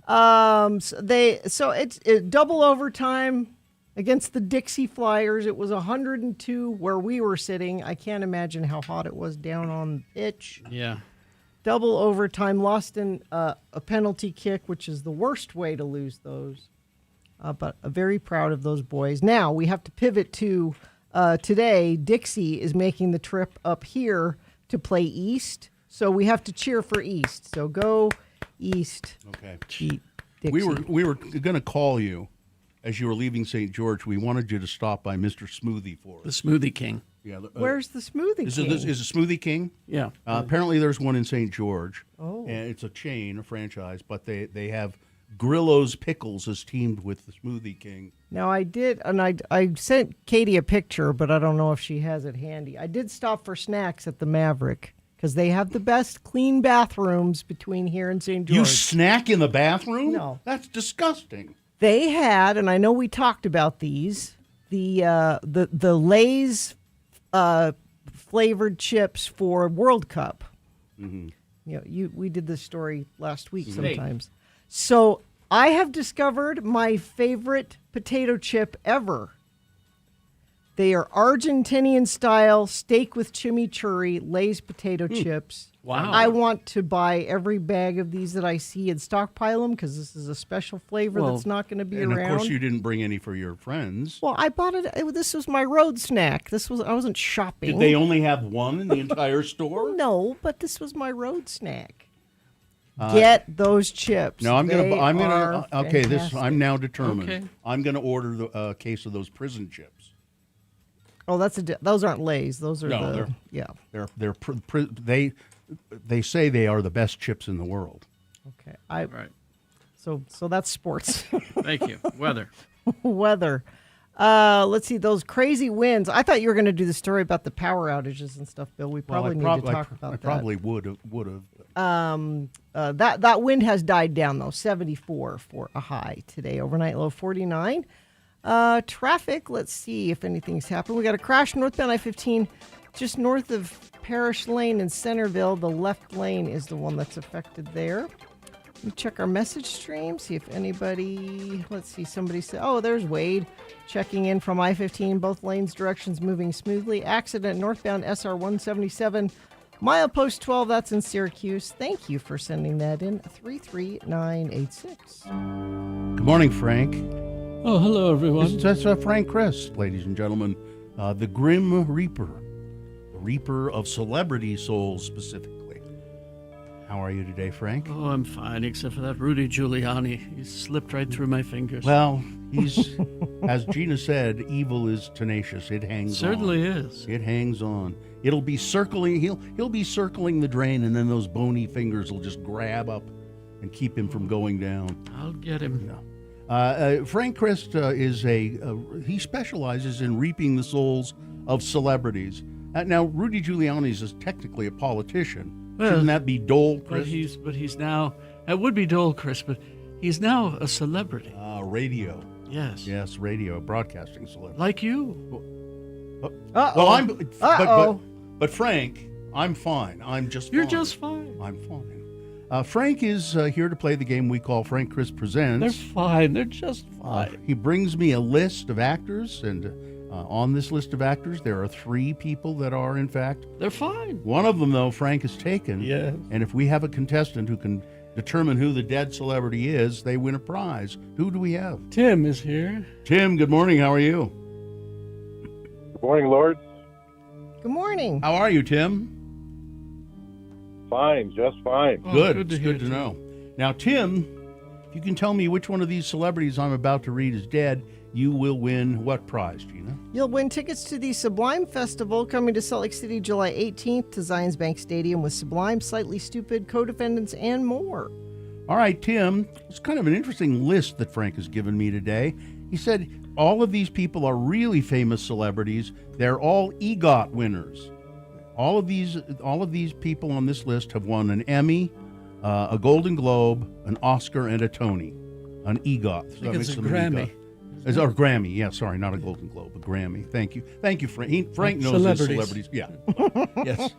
So it's double overtime against the Dixie Flyers. It was 102 where we were sitting. I can't imagine how hot it was down on the pitch. Yeah. Double overtime, lost in a penalty kick, which is the worst way to lose those. But very proud of those boys. Now we have to pivot to today. Dixie is making the trip up here to play East. So we have to cheer for East. So go East. Okay. Beat Dixie. We were going to call you as you were leaving St. George. We wanted you to stop by Mr. Smoothie for us. The Smoothie King. Yeah. Where's the Smoothie Is King? it Smoothie King? Yeah. Apparently there's one in St. George. Oh. And it's a chain, a franchise, but they have Grillo's Pickles as teamed with the Smoothie King. Now I did, and I sent Katie a picture, but I don't know if she has it handy. I did stop for snacks at the Maverick because they have the best clean bathrooms between here and St. George. You snack in the bathroom? No. That's disgusting. They had, and I know we talked about these, the Lay's flavored chips for World Cup. Mm-hmm. You know, we did this story last week sometimes. So I have discovered my favorite potato chip ever. They are Argentinian style steak with chimichurri Lay's potato chips. Wow. I want to buy every bag of these that I see and stockpile them because this is a special flavor that's not going to be and around. of course you didn't bring any for your friends. Well, I bought it. This was my road snack. I wasn't shopping. Did they only have one in the entire store? No, but this was my road snack. Get those chips. No, I'm They gonna. are Okay, fantastic. I'm now determined. Okay. I'm gonna order a case of those prison chips. Oh, those aren't Lay's. Those are No, yeah. They say they are the best chips in the world. Okay. Right. So that's sports. Thank you. Weather. Weather. Let's see those crazy winds. I thought you were going to do the story about the power outages and stuff, Bill. We probably need to talk about that. I probably would have. That wind has died down though. 74 for a high today. Overnight low 49. Traffic. Let's see if anything's happened. We got a crash northbound I-15 just north of Parish Lane in Centerville. The left lane is the one that's affected there. Let me check our message stream, see if anybody, let's see, somebody said, oh, there's Wade checking in from I-15, both lanes, directions moving smoothly. Accident northbound SR 177, milepost 12, that's in Syracuse. Thank you for sending that in, 33986. Good morning, Frank. Oh, hello, everyone. That's Frank Chris, ladies and gentlemen. The Grim Reaper. The Reaper of celebrity souls, specifically. How are you today, Frank? Oh, I'm fine, except for that Rudy Giuliani. He slipped right through my fingers. Well, he's, as Gina said, evil is tenacious. It hangs Certainly on. is. It hangs on. It'll be circling. He'll be circling the drain, and then those bony fingers will just grab up and keep him from going down. I'll get him. No. Frank Christ is he specializes in reaping the souls of celebrities. Now, Rudy Giuliani is technically a politician. Well, Shouldn't that be Dole Christ? But he's now, it would be Dole Chris, but he's now a celebrity. Radio. Yes. Yes, radio, broadcasting celebrity. Like you. Well, but Frank, I'm fine. I'm just fine. You're just fine. I'm fine. Frank is here to play the game we call Frank Chris Presents. They're fine. They're just fine. He brings me a list of actors, and on this list of actors, there are 3 people that are, in fact, They're fine. One of them, though, Frank has taken. Yes. And if we have a contestant who can determine who the dead celebrity is, they win a prize. Who do we have? Tim is here. Tim, good morning. How are you? Good morning, Lord. Good morning. How are you, Tim? Fine, just fine. Oh, Good. good to It's hear, good to Tim. know. Now, Tim, if you can tell me which one of these celebrities I'm about to read is dead, you will win what prize, Gina? You'll win tickets to the Sublime Festival coming to Salt Lake City July 18th to Zions Bank Stadium with Sublime, Slightly Stupid, Co-Defendants, and more. All right, Tim, it's kind of an interesting list that Frank has given me today. He said all of these people are really famous celebrities. They're all EGOT winners. All of these people on this list have won an Emmy, a Golden Globe, an Oscar, and a Tony. An EGOT. So I think it's a Grammy. Or Grammy, yeah, sorry, not a Golden Globe, a Grammy. Thank you, Frank. Frank knows his celebrities. Yeah. Yes.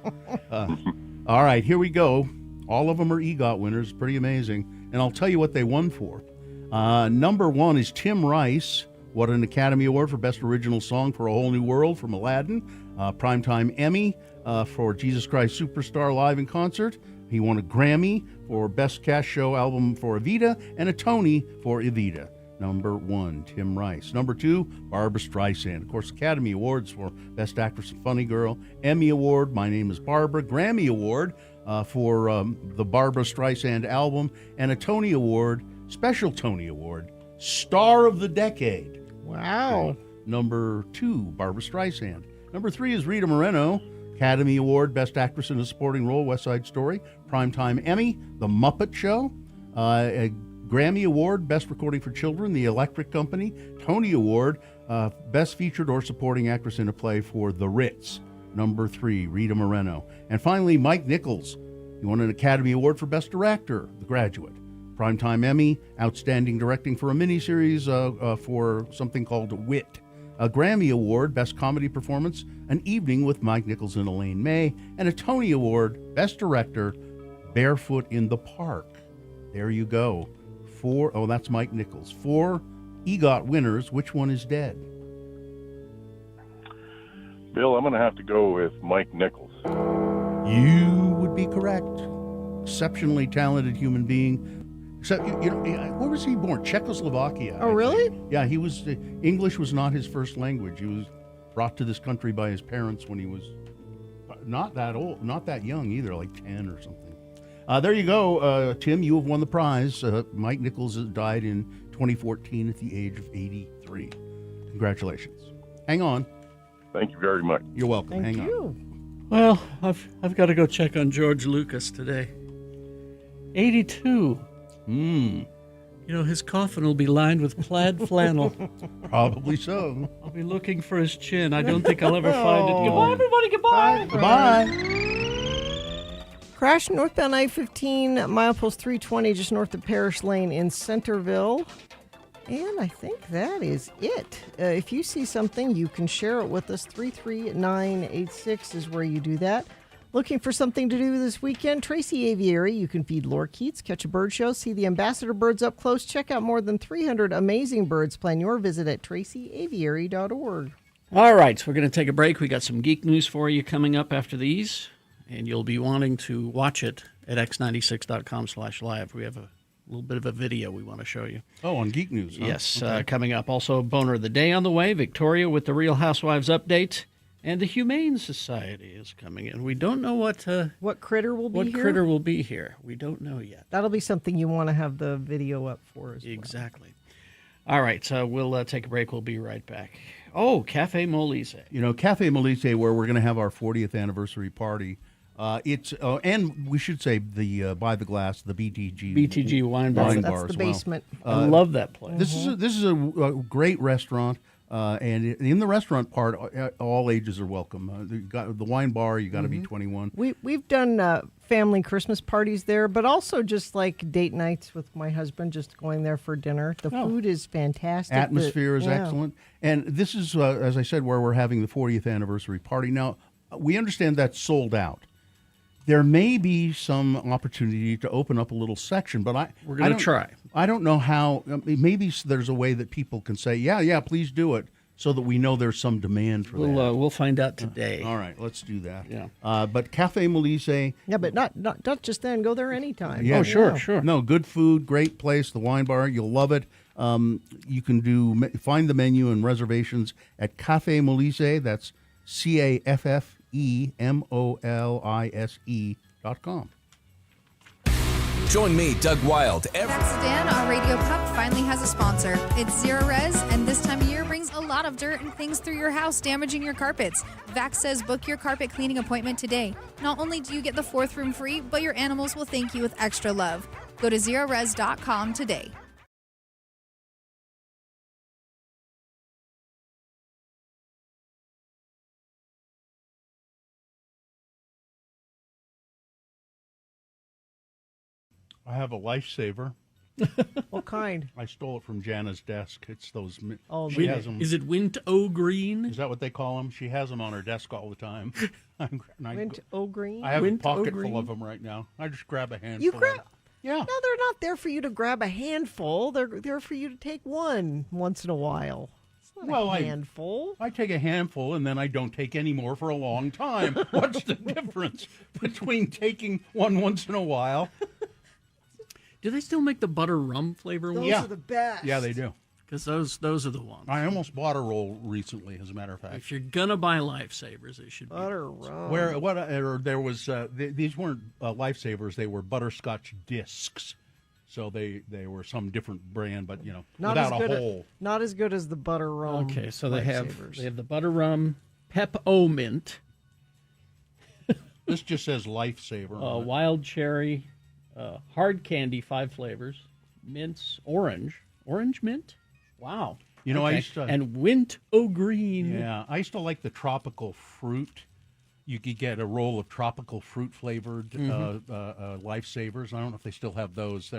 All right, here we go. All of them are EGOT winners. Pretty amazing. and I'll tell you what they won for. Number one is Tim Rice. What an Academy Award for Best Original Song for A Whole New World from Aladdin. Primetime Emmy for Jesus Christ Superstar Live in Concert. He won a Grammy for Best Cast Show Album for Evita and a Tony for Evita. Number one, Tim Rice. Number two, Barbra Streisand. Of course, Academy Awards for Best Actress and Funny Girl. Emmy Award, My Name is Barbara. Grammy Award for the Barbra Streisand album. And a Tony Award, Special Tony Award, Star of the Decade. Wow. Number two, Barbra Streisand. Number three is Rita Moreno. Academy Award, Best Actress in a Supporting Role, West Side Story. Primetime Emmy, The Muppet Show. A Grammy Award, Best Recording for Children, The Electric Company. Tony Award, Best Featured or Supporting Actress in a Play for The Ritz. Number three, Rita Moreno. And finally, Mike Nichols. He won an Academy Award for Best Director, The Graduate. Primetime Emmy, Outstanding Directing for a Miniseries for something called Wit. A Grammy Award, Best Comedy Performance, An Evening with Mike Nichols and Elaine May. And a Tony Award, Best Director, Barefoot in the Park. There you go. That's Mike Nichols. 4 EGOT winners. Which one is dead? Bill, I'm going to have to go with Mike Nichols. You would be correct. Exceptionally talented human being. Except, where was he born? Czechoslovakia. Oh, really? Yeah, he was. English was not his first language. He was brought to this country by his parents when he was not that old, not that young either, like 10 or something. There you go, Tim. You have won the prize. Mike Nichols died in 2014 at the age of 83. Congratulations. Hang on. Thank you very much. You're welcome. Thank Hang you. on. Well, I've got to go check on George Lucas today. 82. You know, his coffin will be lined with plaid flannel. Probably so. I'll be looking for his chin. I don't think I'll ever find it. Goodbye, everybody. Goodbye. Goodbye. Crash northbound I-15, milepost 320, just north of Parish Lane in Centerville. And I think that is it. If you see something, you can share it with us. 33986 is where you do that. Looking for something to do this weekend? Tracy Aviary. You can feed lorikeets, catch a bird show, see the ambassador birds up close, check out more than 300 amazing birds. Plan your visit at tracyaviary.org. All right, so we're going to take a break. We got some geek news for you coming up after these, and you'll be wanting to watch it at x96.com/live. We have a little bit of a video we want to show you. Oh, on Geek News. Huh? Yes, Okay. coming up. Also, Boner of the Day on the way. Victoria with the Real Housewives update. And the Humane Society is coming in. We don't know what critter will be here. What critter will be here? We don't know yet. That'll be something you want to have the video up for as Exactly. All right, so we'll take a break. We'll be right back. Oh, Cafe Molise. You know, Cafe Molise, where we're going to have our 40th anniversary party. It's and we should say the By the Glass, the BTG Wine Bar. That's as the well. basement. I love that place. This is a great restaurant. And in the restaurant part, all ages are welcome. You got the wine bar. You got to be 21. We've done family Christmas parties there, but also just like date nights with my husband, just going there for dinner. The food is fantastic. Atmosphere is excellent. And this is, as I said, where we're having the 40th anniversary party. Now, we understand that's sold out. There may be some opportunity to open up a little section, but we're going to try. I don't know how. Maybe there's a way that people can say, yeah, please do it, so that we know there's some demand for that. We'll find out today. All right, let's do that. Yeah. But Cafe Molise. Yeah, but not just then. Go there anytime. Yeah, sure. No, good food, great place. The wine bar, you'll love it. You can find the menu and reservations at Cafe Molise. That's CAFFEMOLISE.com. Join me, Doug Wild. That's Dan. Our Radio Pup finally has a sponsor. It's Zero Res, and this time of year brings a lot of dirt and things through your house, damaging your carpets. Vax says book your carpet cleaning appointment today. Not only do you get the 4th room free, but your animals will thank you with extra love. Go to ZeroRes.com today. I have a lifesaver. What kind? I stole it from Jana's desk. It's those. Oh, she has them. Is it Wint-O Green? Is that what they call them? She has them on her desk all the time. Wint-O Green? I have a Wint-O pocket Green? full of them right now. I just grab a handful. You grab? Yeah. No, they're not there for you to grab a handful. They're there for you to take one once in a while. It's not a handful. I take a handful and then I don't take any more for a long time. What's the difference between taking one once in a while? Do they still make the butter rum flavor ones? Those are the best. Yeah, they do. Because those are the ones. I almost bought a roll recently, as a matter of fact. If you're gonna buy Lifesavers, it should be Butter rum. There was these weren't Lifesavers; they were butterscotch discs. So they were some different brand, but Not without as good a hole. Not as good as the butter rum. Okay, so they Lifesavers. have the butter rum, pep-o-mint, This just says Lifesaver. on it. wild cherry, hard candy, 5 flavors, mints, orange mint. Wow. I Okay. used to. And Wint-o-green. Yeah, I used to like the tropical fruit. You could get a roll of tropical fruit flavored Lifesavers. I don't know if they still have those.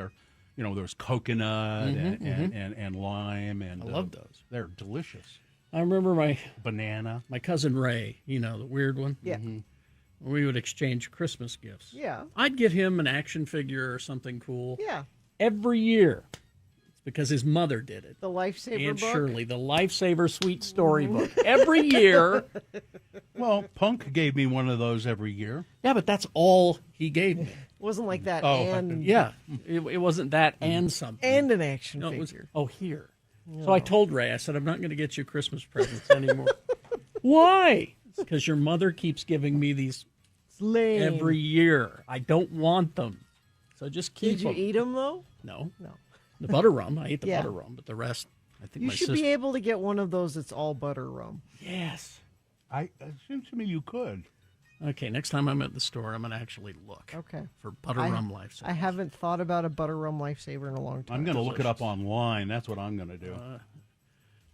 There's coconut and lime, and I love those. They're delicious. I remember my Banana. cousin Ray, the weird one. Yeah. We would exchange Christmas gifts. Yeah. I'd get him an action figure or something cool Yeah. every year. It's because his mother did it. The Lifesaver Aunt book. Shirley, the Lifesaver Sweet Storybook. Every year. Well, Punk gave me one of those every year. Yeah, but that's all he gave me. Wasn't like that. Oh, and Yeah, it wasn't that and something. and an action No, it was, figure. here. So I told Ray, I said, I'm not going to get you Christmas presents anymore. Why? Because your mother keeps giving me these It's lame. every year. I don't want them. So just keep Did you them. eat them though? No. No. The butter rum. I ate the Yeah. butter rum, but the rest, I think You my should sister. be able to get one of those that's all butter rum. Yes. It seems to me you could. Okay, next time I'm at the store, I'm going to actually look Okay. for butter rum Lifesavers. I haven't thought about a butter rum Lifesaver in a long time. I'm going to look it up online. That's what I'm going to do.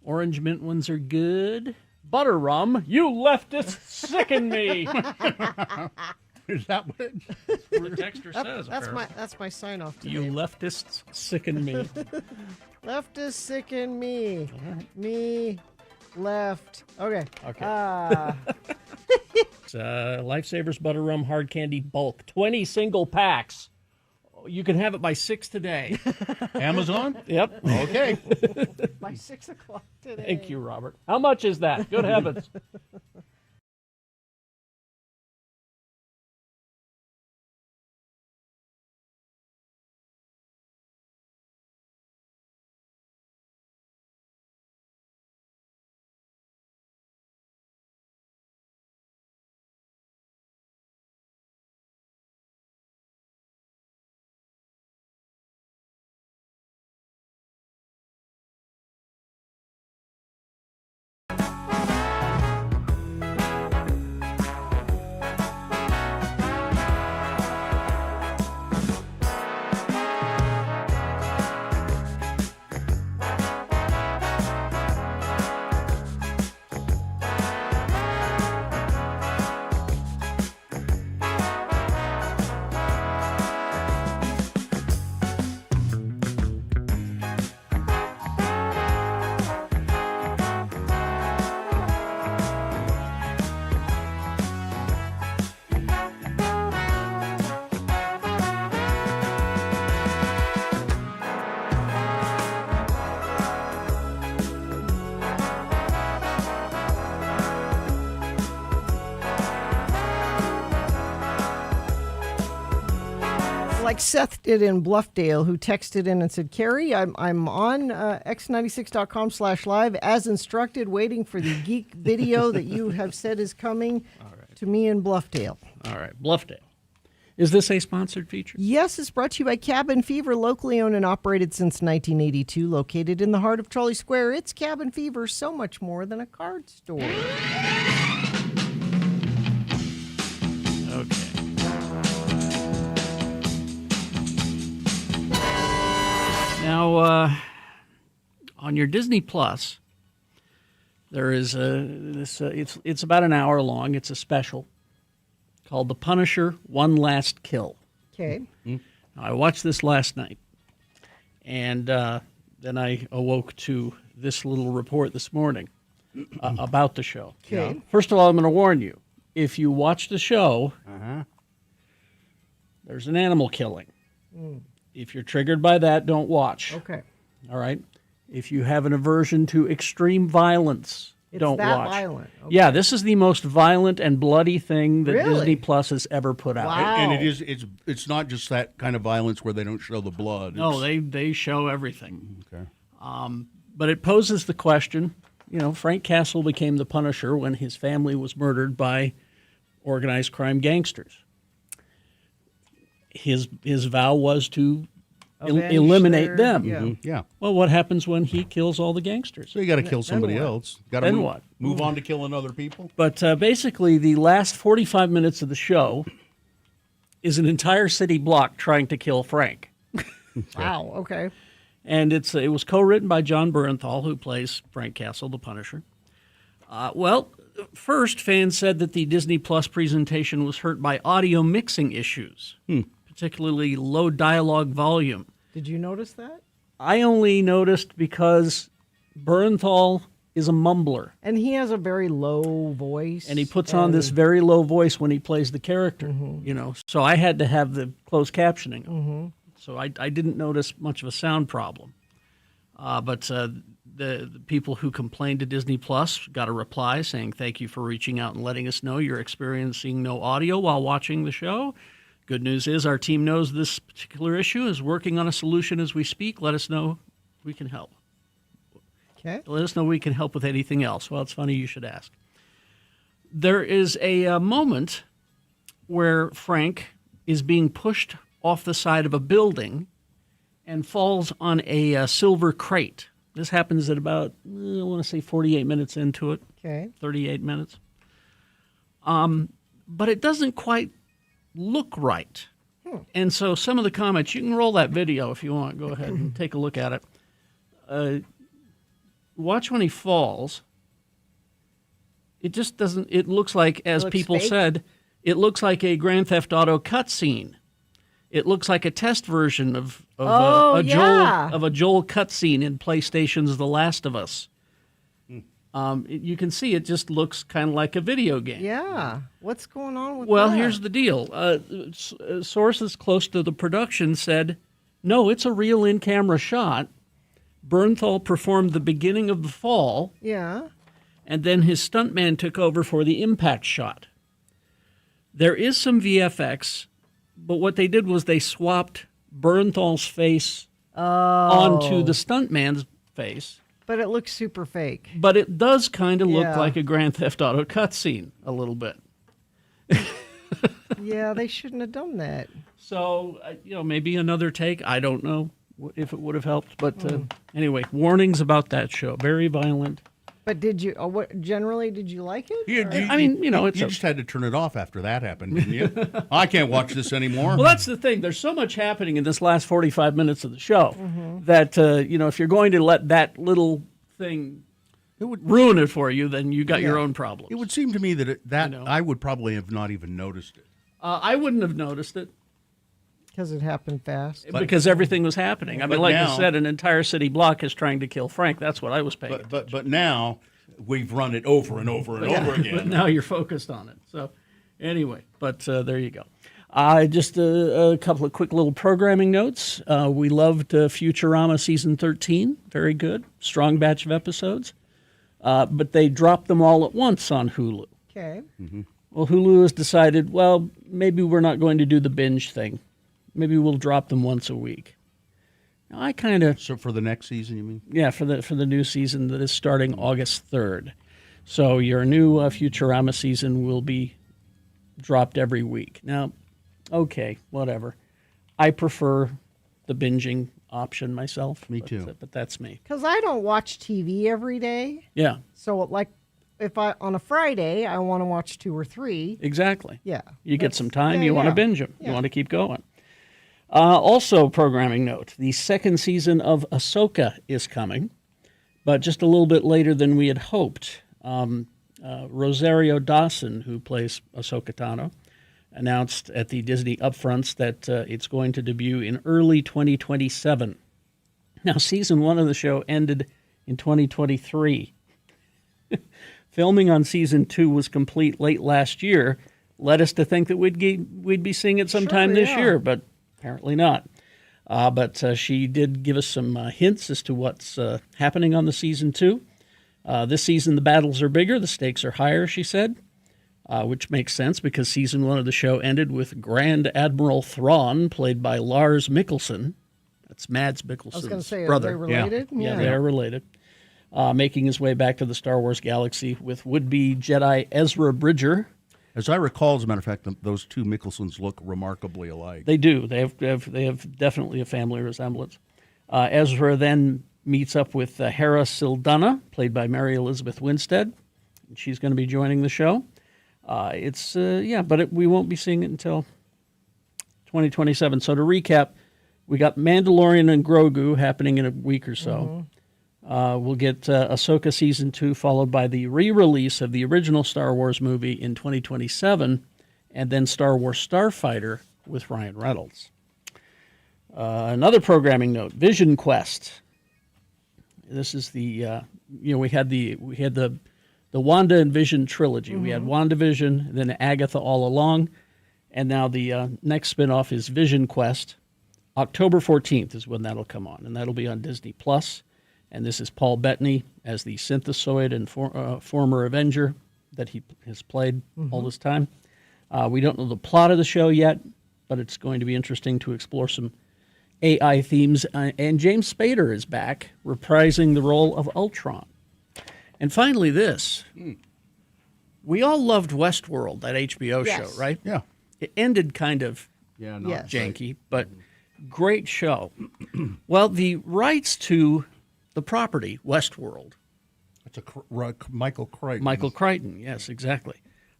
Orange mint ones are good. Butter rum, you leftists sicken me. Is that what it The texter says. That's my sign off today. You leftists sicken me. Leftists sicken me. Me left. Okay. Okay. It's, Lifesavers Butter Rum Hard Candy Bulk, 20 single packs. You can have it by 6 today. Amazon? Yep. Okay. By 6 o'clock today. Thank you, Robert. How much is that? Good heavens. Like Seth did in Bluffdale, who texted in and said, Carrie, I'm on x96.com/live as instructed, waiting for the geek video that you have said is coming to me in Bluffdale. All right, Bluffdale. Is this a sponsored feature? Yes, it's brought to you by Cabin Fever, locally owned and operated since 1982, located in the heart of Trolley Square. It's Cabin Fever, so much more than a card store. Okay. Now, on your Disney Plus, there is it's about an hour long. It's a special called The Punisher: One Last Kill. Okay. Now, I watched this last night, and then I awoke to this little report this morning about the show. Okay. First of all, I'm going to warn you: if you watch the show, there's an animal killing. If you're triggered by that, don't watch. Okay. All right. If you have an aversion to extreme violence, don't that watch. Violent. Okay. Yeah, this is the most violent and bloody thing that Really? Disney Plus has ever put out. Wow. And it's not just that kind of violence where they don't show the blood. No, they show everything. Okay. But it poses the question, Frank Castle became the Punisher when his family was murdered by organized crime gangsters. His vow was to eliminate them. Yeah. Yeah. Well, what happens when he kills all the gangsters? So you got to kill somebody what? else. Got to Then move, what? move on to killing other people. But basically, the last 45 minutes of the show is an entire city block trying to kill Frank. Wow. Okay. And it was co-written by John Bernthal, who plays Frank Castle, the Punisher. First, fans said that the Disney Plus presentation was hurt by audio mixing issues, particularly low dialogue volume. Did you notice that? I only noticed because Bernthal is a mumbler, And he has a very low voice. and he puts on this very low voice when he plays the character, So I had to have the closed captioning. So I didn't notice much of a sound problem. But the people who complained to Disney Plus got a reply saying, "Thank you for reaching out and letting us know you're experiencing no audio while watching the show. Good news is our team knows this particular issue, is working on a solution as we speak. Let us know we can help. Okay. Let us know we can help with anything else." Well, it's funny you should ask. There is a moment where Frank is being pushed off the side of a building and falls on a silver crate. This happens at about, I want to say 48 minutes into it, Okay. 38 minutes. But it doesn't quite look right. And so some of the comments, you can roll that video if you want. Go ahead and take a look at it. Watch when he falls. It just doesn't, it looks like, as looks people fake? said, it looks like a Grand Theft Auto cutscene. It looks like a test version of a Joel cutscene in PlayStation's The Last of Us. You can see it just looks kind of like a video game. Yeah. What's going on with Well, that? here's the deal. Sources close to the production said, no, it's a real in-camera shot. Bernthal performed the beginning of the fall, Yeah. and then his stuntman took over for the impact shot. There is some VFX, but what they did was they swapped Bernthal's face onto the stuntman's face. But it looks super fake. But it does kind of look Yeah. like a Grand Theft Auto cutscene a little bit. Yeah, they shouldn't have done that. So, maybe another take. I don't know if it would have helped. But anyway, warnings about that show. Very violent. But did you? Generally, did you like it? You just had to turn it off after that happened, didn't you? I can't watch this anymore. Well, that's the thing. There's so much happening in this last 45 minutes of the show that, if you're going to let that little thing ruin it for you, then you got your own problems. It would seem to me that I would probably have not even noticed it. I wouldn't have noticed it. Because it happened fast. Because everything was happening. I mean, But like now- I said, an entire city block is trying to kill Frank. That's what I was paying. But now we've run it over and over and over again. But now you're focused on it. So anyway, but there you go. Just a couple of quick little programming notes. We loved Futurama Season 13. Very good. Strong batch of episodes. But they dropped them all at once on Hulu. Okay. Well, Hulu has decided, maybe we're not going to do the binge thing. Maybe we'll drop them once a week. Now, I kind of... So for the next season, you mean? Yeah, for the new season that is starting August 3rd. So your new Futurama season will be dropped every week. Now, okay, whatever. I prefer the binging option myself. Me too. But that's me. Because I don't watch TV every day. Yeah, So, like, if on a Friday, I want to watch 2 or 3. exactly. Yeah. You get some time, yeah, you want to yeah. binge them. Yeah. You want to keep going. Also, programming note, the second season of Ahsoka is coming, but just a little bit later than we had hoped. Rosario Dawson, who plays Ahsoka Tano, announced at the Disney Upfronts that it's going to debut in early 2027. Now, season 1 of the show ended in 2023. Filming on season 2 was complete late last year, led us to think that we'd be seeing it sometime this year, but apparently not. But she did give us some hints as to what's happening on the season 2. This season, the battles are bigger, the stakes are higher, she said, which makes sense because season 1 of the show ended with Grand Admiral Thrawn, played by Lars Mikkelsen. That's Mads Mikkelsen's I was going to say, brother. are they related? Yeah, they are related. Making his way back to the Star Wars galaxy with would-be Jedi Ezra Bridger. As I recall, as a matter of fact, those two Mickelsons look remarkably alike. They do. They have definitely a family resemblance. Ezra then meets up with Hera Sildana, played by Mary Elizabeth Winstead. She's going to be joining the show. We won't be seeing it until 2027. So to recap, we got Mandalorian and Grogu happening in a week or so. We'll get Ahsoka Season 2, followed by the re-release of the original Star Wars movie in 2027, and then Star Wars Starfighter with Ryan Reynolds. Another programming note, Vision Quest. This is the, we had the Wanda and Vision trilogy. We had WandaVision, then Agatha All Along, and now the next spinoff is Vision Quest. October 14th is when that'll come on, and that'll be on Disney+. And this is Paul Bettany as the synthesoid and former Avenger that he has played all this time. We don't know the plot of the show yet, but it's going to be interesting to explore some AI themes. And James Spader is back, reprising the role of Ultron. And finally this. We all loved Westworld, that HBO show, right? Yeah. It ended kind of janky, but great show. Well, the rights to the property, Westworld. That's Michael Crichton. Michael Crichton, yes, exactly.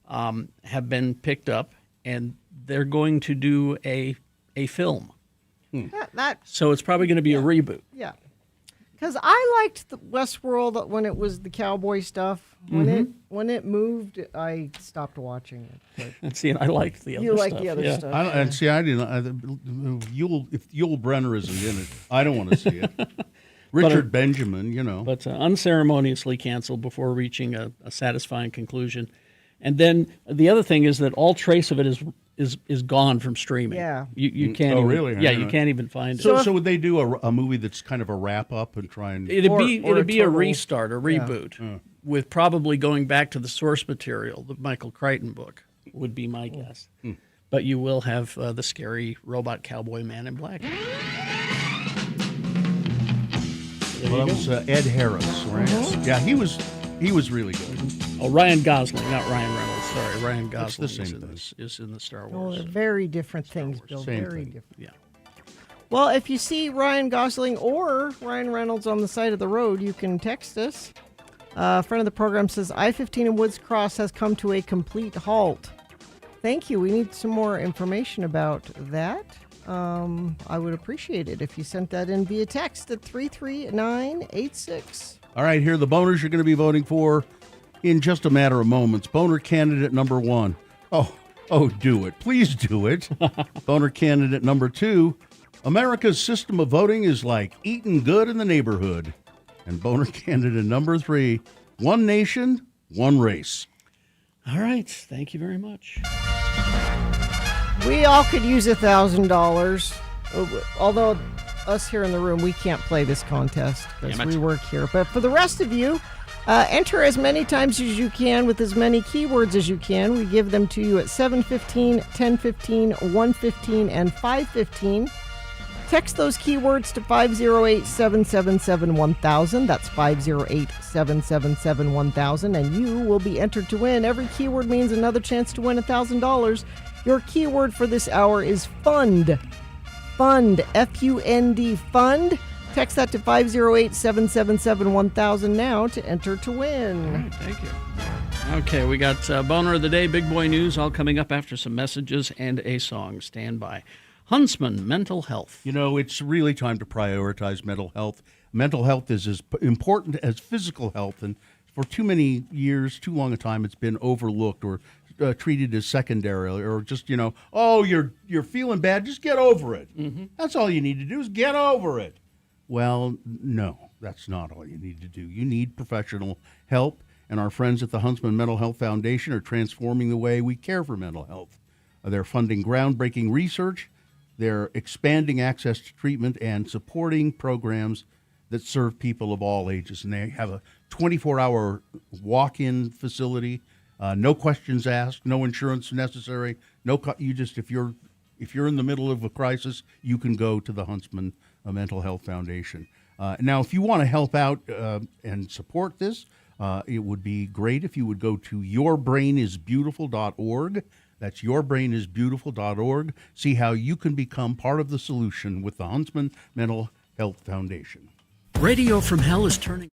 Have been picked up, and they're going to do a film. So it's probably going to be a reboot. Yeah. Because I liked the Westworld when it was the cowboy stuff. When it moved, I stopped watching it. But And see, and I liked the other you stuff. like the other yeah. stuff. I didn't. If Yul Brenner isn't in it, I don't want to see it. Richard Benjamin, But unceremoniously canceled before reaching a satisfying conclusion. And then the other thing is that all trace of it is gone from streaming. Yeah. You can't. Oh, even, really? Yeah, you can't even find it. So would they do a movie that's kind of a wrap up and try and? It'd Or be a total- restart, a reboot, with probably going back to the source material, the Michael Crichton book, would be my guess. But you will have the scary robot cowboy man in black. Well, that was Ed Harris, right? Yeah, he was really good. Oh, Ryan Gosling, not Ryan Reynolds. Sorry, Ryan That's Gosling the same thing. is in the Star Oh, Wars. they're very different things, Bill. Same Very thing. different. Yeah. Well, if you see Ryan Gosling or Ryan Reynolds on the side of the road, you can text us. A friend of the program says I-15 in Woods Cross has come to a complete halt. Thank you. We need some more information about that. I would appreciate it if you sent that in via text at 33986. All right, here are the boners you're going to be voting for in just a matter of moments. Boner candidate number 1. Oh, do it. Please do it. Boner candidate number 2. America's system of voting is like eating good in the neighborhood. And boner candidate number 3. One nation, one race. All right. Thank you very much. We all could use $1,000. Although us here in the room, we can't play this contest because Damn it. we work here. But for the rest of you, enter as many times as you can with as many keywords as you can. We give them to you at 7:15, 10:15, 1:15, and 5:15. Text those keywords to 508-777-1000. That's 508-777-1000, and you will be entered to win. Every keyword means another chance to win $1,000. Your keyword for this hour is fund. Fund, F-U-N-D, fund. Text that to 508-777-1000 now to enter to win. All right, thank you. Okay, we got Boner of the Day, Big Boy News, all coming up after some messages and a song. Stand by. Huntsman, mental health. It's really time to prioritize mental health. Mental health is as important as physical health, and for too many years, too long a time, it's been overlooked or treated as secondary, or just, oh, you're feeling bad, just get over it. That's all you need to do is get over it. Well, no, that's not all you need to do. You need professional help, and our friends at the Huntsman Mental Health Foundation are transforming the way we care for mental health. They're funding groundbreaking research They're expanding access to treatment and supporting programs that serve people of all ages. And they have a 24-hour walk-in facility, no questions asked, no insurance necessary. If you're in the middle of a crisis, you can go to the Huntsman Mental Health Foundation. Now, if you want to help out and support this, it would be great if you would go to yourbrainisbeautiful.org. That's yourbrainisbeautiful.org. See how you can become part of the solution with the Huntsman Mental Health Foundation. Radio from Hell is turning.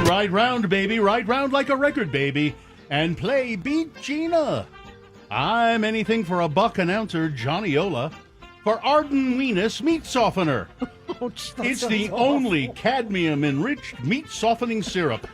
Ride round, baby, ride round like a record, baby, and play Beat Gina. I'm anything for a buck announcer, Johnny Ola, for Arden Weenus Meat Softener. It's the only cadmium-enriched meat-softening syrup.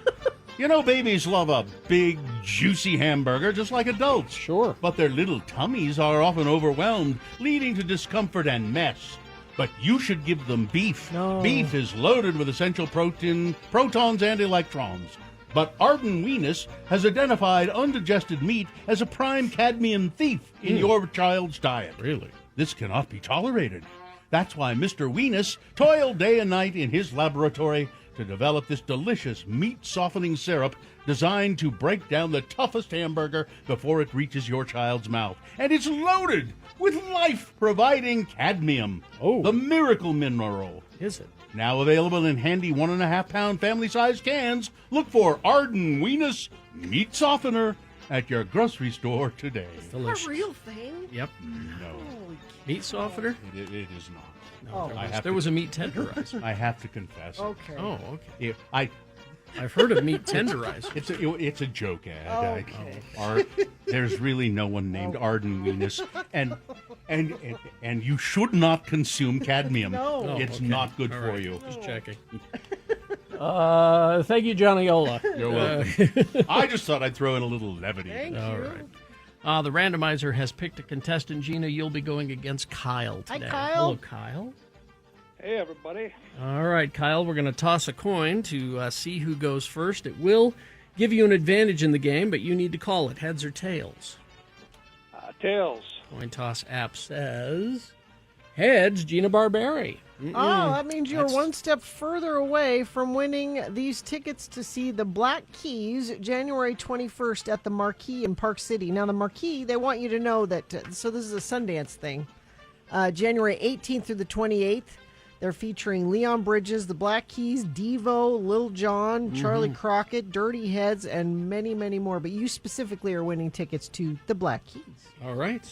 You know, babies love a big, juicy hamburger just like adults. Sure. But their little tummies are often overwhelmed, leading to discomfort and mess. But you should give them beef. No. Beef is loaded with essential protons, and electrons. But Arden Weenus has identified undigested meat as a prime cadmium thief in your child's diet. Really? This cannot be tolerated. That's why Mr. Weenus toiled day and night in his laboratory to develop this delicious meat-softening syrup designed to break down the toughest hamburger before it reaches your child's mouth. And it's loaded with life-providing cadmium, the miracle mineral. Is it? Now available in handy 1.5-pound family-sized cans. Look for Arden Weenus Meat Softener at your grocery store today. Delicious. A real thing? Yep. No, Meat softener? it is not. No, I there was a meat tenderizer. I have to confess. Okay. Oh, okay. I've heard of meat tenderizer. It's a joke ad. Okay. There's really no one named Arden Weenus, and you should not consume cadmium. No. It's Okay. not good All for right. you. Just checking. Thank you, Johnny Ola. You're welcome. I just thought I'd throw in a little levity. Thank All you. right. The randomizer has picked a contestant. Gina, you'll be going against Kyle Hi, today. Kyle. Hello, Kyle. Hey, everybody. All right, Kyle, we're going to toss a coin to see who goes first. It will give you an advantage in the game, but you need to call it heads or tails. Tails. Coin toss app says heads, Gina Barberi. Oh, that means you're one step further away from winning these tickets to see the Black Keys January 21st at the Marquee in Park City. Now, the Marquee, they want you to know that, so this is a Sundance thing. January 18th through the 28th, they're featuring Leon Bridges, the Black Keys, Devo, Lil Jon, Charlie Crockett, Dirty Heads, and many, many more. But you specifically are winning tickets to the Black Keys. All right.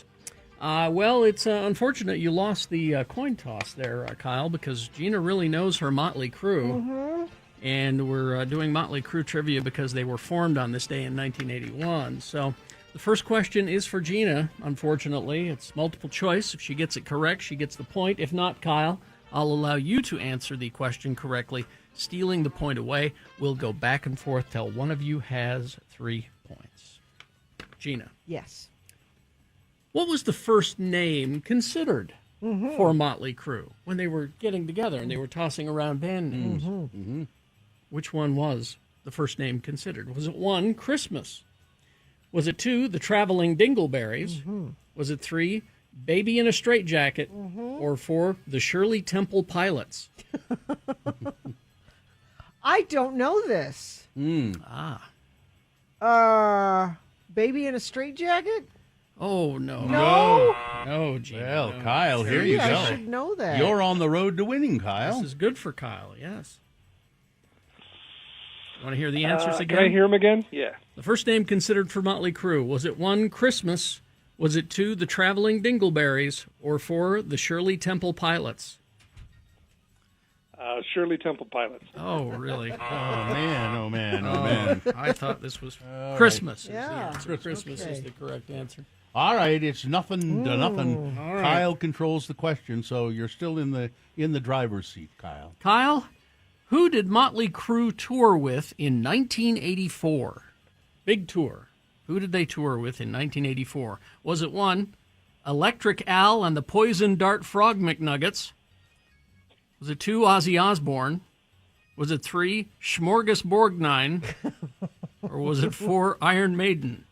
Well, it's unfortunate you lost the coin toss there, Kyle, because Gina really knows her Motley Crue. And we're doing Motley Crue trivia because they were formed on this day in 1981. So the first question is for Gina, unfortunately. It's multiple choice. If she gets it correct, she gets the point. If not, Kyle, I'll allow you to answer the question correctly, stealing the point away. We'll go back and forth till one of you has 3 points. Gina. Yes. What was the first name considered for Motley Crue when they were getting together and they were tossing around band names? Which one was the first name considered? Was it 1, Christmas? Was it 2, the Traveling Dingleberries? Was it 3, Baby in a Straitjacket? Or 4, the Shirley Temple Pilots? I don't know this. Baby in a Straitjacket? Oh, no. No, Gina. Well, no. Kyle, here you I go. should know that. You're on the road to winning, Kyle. This is good for Kyle, yes. Want to hear the answers again? Can I hear him again? Yeah. The first name considered for Motley Crue, was it 1, Christmas? Was it 2, the Traveling Dingleberries? Or 4, the Shirley Temple Pilots? Shirley Temple Pilots. Oh, really? Oh, man. I thought this was Christmas. Is Yeah. the answer. Christmas is the correct answer. All right, it's nothing to nothing. All right. Kyle controls the question, so you're still in the driver's seat, Kyle. Kyle, who did Motley Crue tour with in 1984? Big tour. Who did they tour with in 1984? Was it 1, Electric Al and the Poison Dart Frog McNuggets? Was it 2, Ozzy Osbourne? Was it 3, Smorgasborgnine? Or was it 4, Iron Maiden?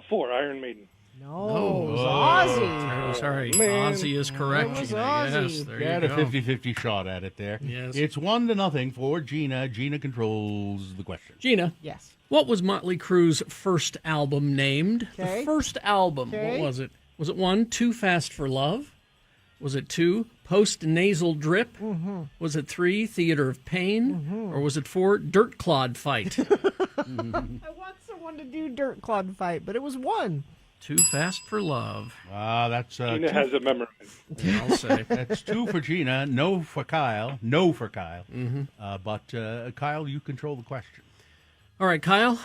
4, Iron Maiden. No, it was Ozzy. Sorry, Man. Ozzy is correct. It was Gina. Ozzy. Yes, there You had you a go. 50-50 shot at it there. Yes. It's 1-0 for Gina. Gina controls the question. Gina, Yes. what was Motley Crue's first album named? Okay. The first album, Okay. what was it? Was it 1, Too Fast for Love? Was it 2, Post-Nasal Drip? Mm-hmm. Was it 3, Theater of Pain? Or was it 4, Dirt Clod Fight? I want someone to do Dirt Clod Fight, but it was 1. Too Fast for Love. That's Gina has a memory. I'll say. That's 2 for Gina, no for Kyle. No for Kyle. But Kyle, you control the question. All right, Kyle.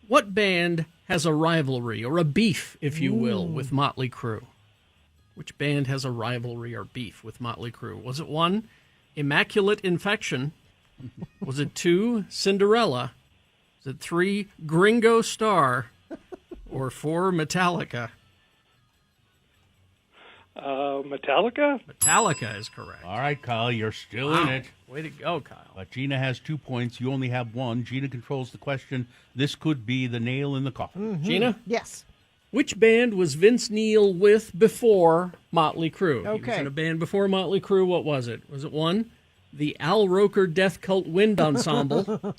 What band has a rivalry, or a beef, if you will, with Motley Crue? Which band has a rivalry or beef with Motley Crue? Was it 1, Immaculate Infection? Was it 2, Cinderella? Was it 3, Gringo Star? Or 4, Metallica? Metallica? Metallica is correct. All right, Kyle, you're still Wow. in it. Way to go, Kyle. But Gina has 2 points. You only have 1. Gina controls the question. This could be the nail in the coffin. Gina? Yes. Which band was Vince Neil with before Motley Crue? He was Okay. in a band before Motley Crue. What was it? Was it 1, the Al Roker Death Cult Wind Ensemble?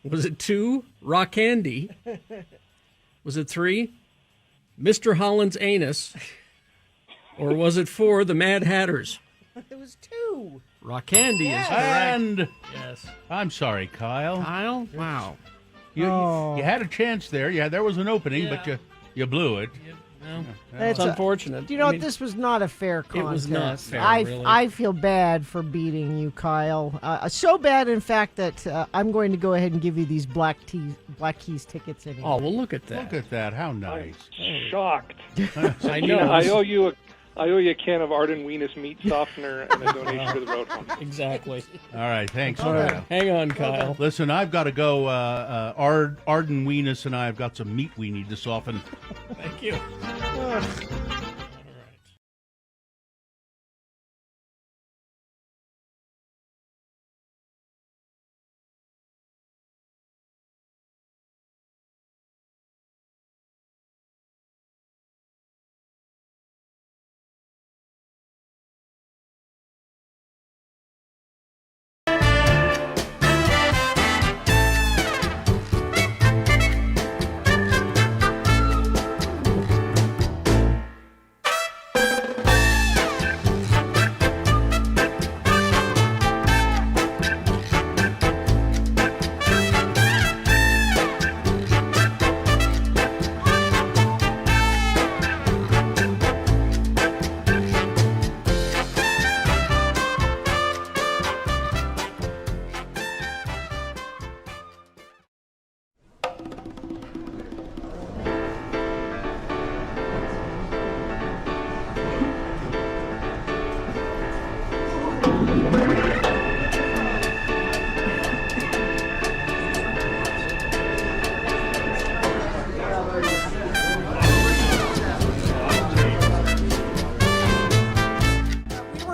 Was it 2, Rock Andy? Was it 3, Mr. Holland's Anus? Or was it 4, the Mad Hatters? It was 2. Rock Candy is correct. And Yes. I'm sorry, Kyle. Kyle? Wow. You had a chance there. Yeah, there was an opening, but you blew it. Well, It's it's unfortunate. You know, I mean, this was not a fair contest. It was not fair, really. I feel bad for beating you, Kyle. So bad, in fact, that I'm going to go ahead and give you these Black Keys tickets anyway. Oh, well, look at that. Look at that. How nice. Shocked. I Gina, know. I owe you a can of Arden Weenus meat softener and a donation to the Road Home. Exactly. All right, thanks. All right. Hang on, Kyle. Listen, I've got to go. Arden Weenus and I have got some meat we need to soften. Thank you.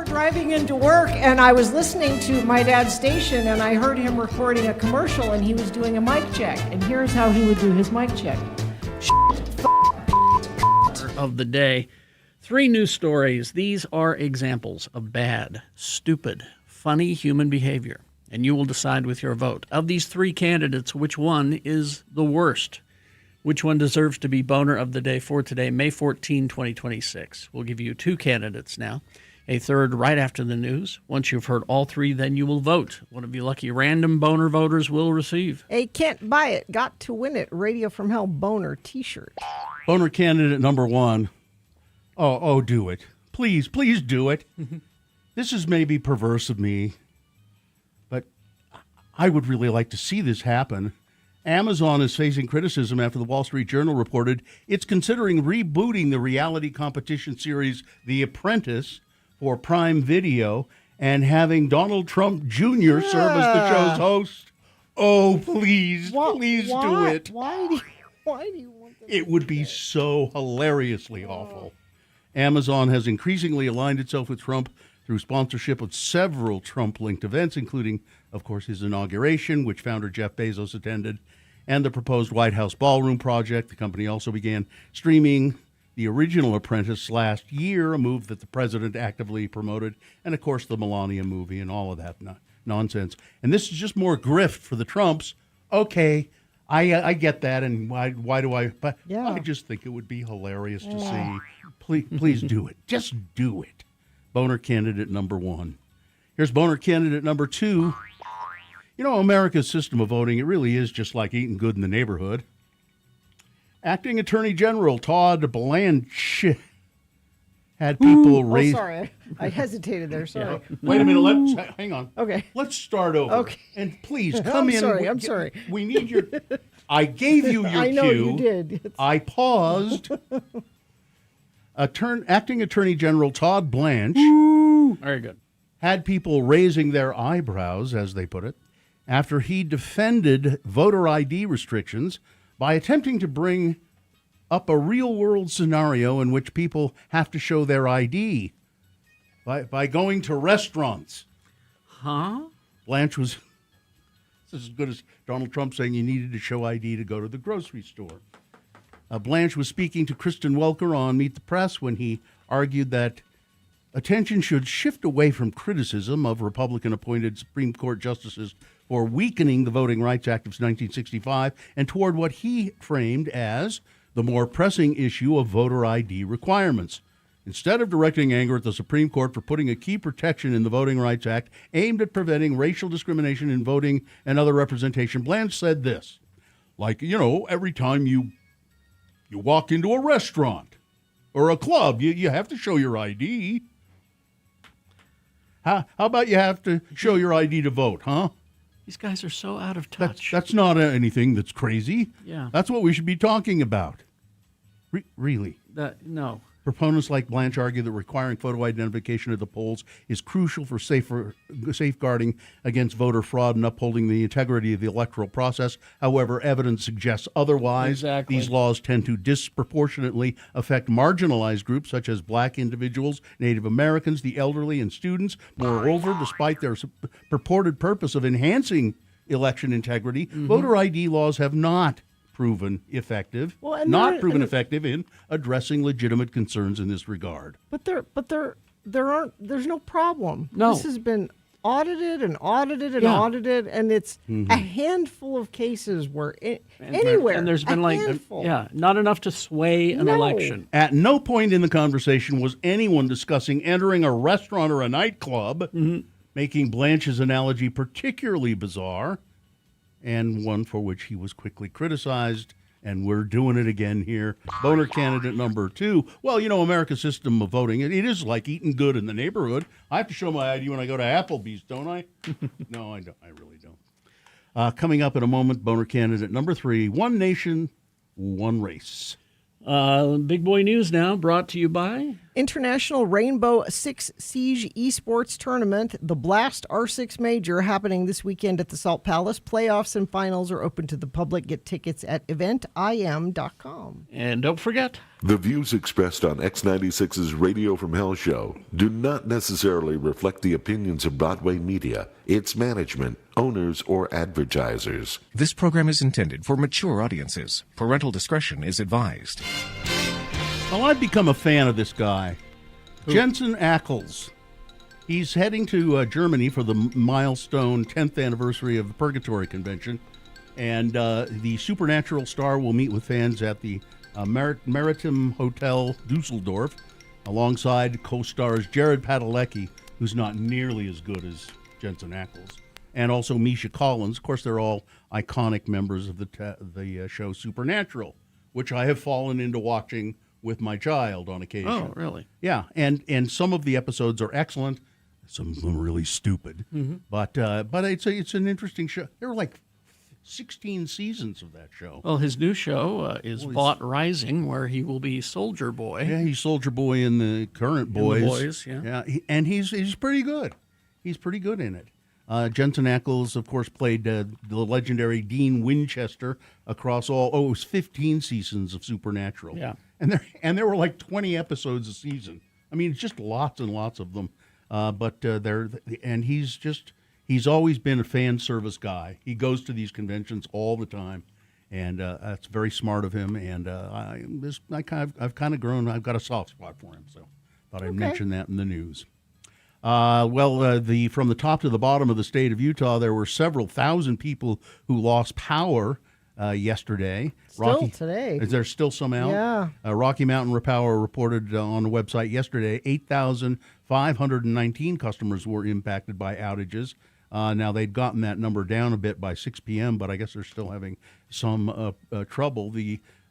Driving into work, and I was listening to my dad's station, and I heard him recording a commercial, and he was doing a mic check. And here's how he would do his mic check. Of the day. 3 news stories. These are examples of bad, stupid, funny human behavior. And you will decide with your vote. Of these 3 candidates, which one is the worst? Which one deserves to be boner of the day for today, May 14, 2026? We'll give you 2 candidates now. A third right after the news. Once you've heard all 3, then you will vote. One of you lucky random boner voters will receive A can't buy it, got to win it. Radio from Hell boner T-shirt. Boner candidate number 1. Oh, do it. Please do it. This is maybe perverse of me, but I would really like to see this happen. Amazon is facing criticism after the Wall Street Journal reported it's considering rebooting the reality competition series The Apprentice for Prime Video and having Donald Trump Jr. serve as the show's host. Oh, please, please do it. Why do you want them It would be so hilariously awful. Amazon has increasingly aligned itself with Trump through sponsorship of several Trump-linked events, including, of course, his inauguration, which founder Jeff Bezos attended, and the proposed White House Ballroom project. The company also began streaming The Original Apprentice last year, a move that the president actively promoted, and, of course, the Melania movie and all of that nonsense. And this is just more grift for the Trumps. Okay, I get that, and why do I? But I just think it would be hilarious to see. Please do it. Just do it. Boner candidate number 1. Here's boner candidate number 2. You know, America's system of voting, it really is just like eating good in the neighborhood. Acting Attorney General Todd Blanche had people raise... Oh, sorry. I hesitated there. Sorry. Yeah. Wait a minute. Hang on. Okay. Let's start over. Okay. And please come in. I'm sorry. We need your... I gave you your cue. I know you did. I paused. Acting Attorney General Todd Blanche... Very good. Had people raising their eyebrows, as they put it, after he defended voter ID restrictions by attempting to bring up a real-world scenario in which people have to show their ID by going to restaurants. Huh? Blanche was as good as Donald Trump saying you needed to show ID to go to the grocery store. Blanche was speaking to Kristen Welker on Meet the Press when he argued that attention should shift away from criticism of Republican-appointed Supreme Court justices for weakening the Voting Rights Act of 1965 and toward what he framed as the more pressing issue of voter ID requirements. Instead of directing anger at the Supreme Court for putting a key protection in the Voting Rights Act aimed at preventing racial discrimination in voting and other representation, Blanche said this, like, every time you walk into a restaurant or a club, you have to show your ID. How about you have to show your ID to vote, huh? These guys are so out of touch. That's not anything that's crazy. Yeah. That's what we should be talking about. Really. No. Proponents like Blanche argue that requiring photo identification at the polls is crucial for safeguarding against voter fraud and upholding the integrity of the electoral process. However, evidence suggests otherwise. Exactly. These laws tend to disproportionately affect marginalized groups such as black individuals, Native Americans, the elderly, and students. Moreover, despite their purported purpose of enhancing election integrity, voter ID laws have not proven effective, effective in addressing legitimate concerns in this regard. But there's no problem. No. This has been audited and audited, and it's a handful of cases where anywhere. And there's been not enough to sway an election. At no point in the conversation was anyone discussing entering a restaurant or a nightclub, making Blanche's analogy particularly bizarre, and one for which he was quickly criticized, and we're doing it again here. Boner candidate number 2. Well, America's system of voting, it is like eating good in the neighborhood. I have to show my ID when I go to Applebee's, don't I? No, I don't. I really don't. Coming up in a moment, boner candidate number 3, One Nation, One Race. Big boy news now, brought to you by International Rainbow Six Siege Esports Tournament, the Blast R6 Major, happening this weekend at the Salt Palace. Playoffs and finals are open to the public. Get tickets at eventim.com. And don't forget, the views expressed on X96's Radio from Hell show do not necessarily reflect the opinions of Broadway Media, its management, owners, or advertisers. This program is intended for mature audiences. Parental discretion is advised. Well, I've become a fan of this guy, Jensen Ackles. He's heading to Germany for the milestone 10th anniversary of the Purgatory Convention, and the Supernatural star will meet with fans at the Maritime Hotel Dusseldorf, alongside co-stars Jared Padalecki, who's not nearly as good as Jensen Ackles, and also Misha Collins. Of course, they're all iconic members of the show Supernatural, which I have fallen into watching with my child on occasion. Oh, really? Yeah, and some of the episodes are excellent, some of them are really stupid, but it's an interesting show. There were like 16 seasons of that show. Well, his new show is Vought Rising, where he will be Soldier Boy. Yeah, he's Soldier Boy in the current Boys. In the Boys, yeah. And he's pretty good. He's pretty good in it. Jensen Ackles, of course, played the legendary Dean Winchester across it was 15 seasons of Supernatural. Yeah. And there were like 20 episodes a season. I mean, it's just lots and lots of them. He's always been a fan service guy. He goes to these conventions all the time, and that's very smart of him. And I've kind of grown. I've got a soft spot for him, so thought I'd mention that in the news. From the top to the bottom of the state of Utah, there were several thousand people who lost power yesterday. Still today. Is there still some out? Yeah. Rocky Mountain Power reported on the website yesterday 8,519 customers were impacted by outages. Now, they'd gotten that number down a bit by 6 p.m., but I guess they're still having some trouble.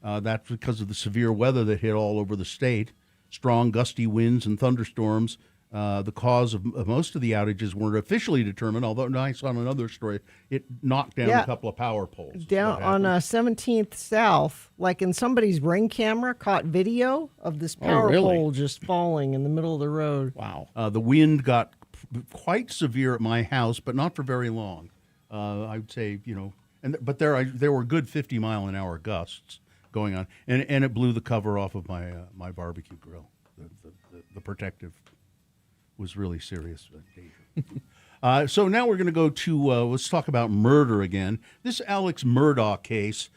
That's because of the severe weather that hit all over the state. Strong, gusty winds and thunderstorms. The cause of most of the outages weren't officially determined, although I saw in another story it knocked down a couple of power poles. Down on 17th South, like in somebody's ring camera, caught video of this power pole just falling in the middle of the road. Wow. The wind got quite severe at my house, but not for very long. I would say, but there were good 50-mile-an-hour gusts going on, and it blew the cover off of my barbecue grill. The protective was really serious danger. So now we're going to go to, let's talk about murder again. This Alex Murdaugh case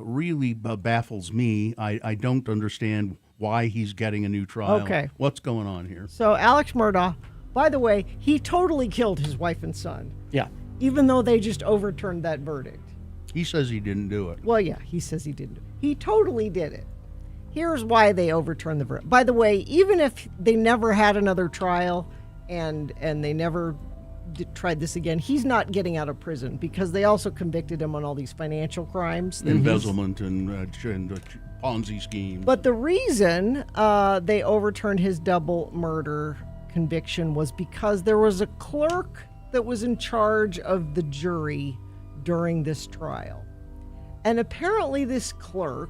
really baffles me. I don't understand why he's getting a new trial. Okay. What's going on here? So Alex Murdaugh, by the way, he totally killed his wife and son. Yeah. Even though they just overturned that verdict. He says he didn't do it. Well, yeah, he says he didn't. He totally did it. Here's why they overturned the verdict. By the way, even if they never had another trial and they never tried this again, he's not getting out of prison because they also convicted him on all these financial crimes. Embezzlement and Ponzi schemes. But the reason they overturned his double murder conviction was because there was a clerk that was in charge of the jury during this trial. And apparently this clerk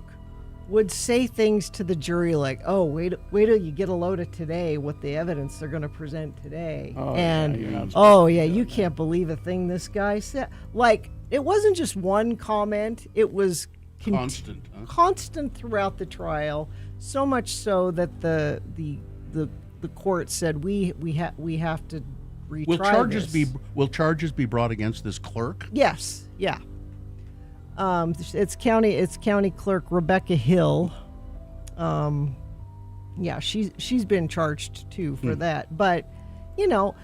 would say things to the jury like, oh, wait till you get a load of today, what the evidence they're going to present today. You can't believe a thing this guy said. Like, it wasn't just one comment. It was constant throughout the trial, so much so that the court said we have to retry this. Will charges be brought against this clerk? Yes, yeah. It's county clerk Rebecca Hill. She's been charged too for that. But he will.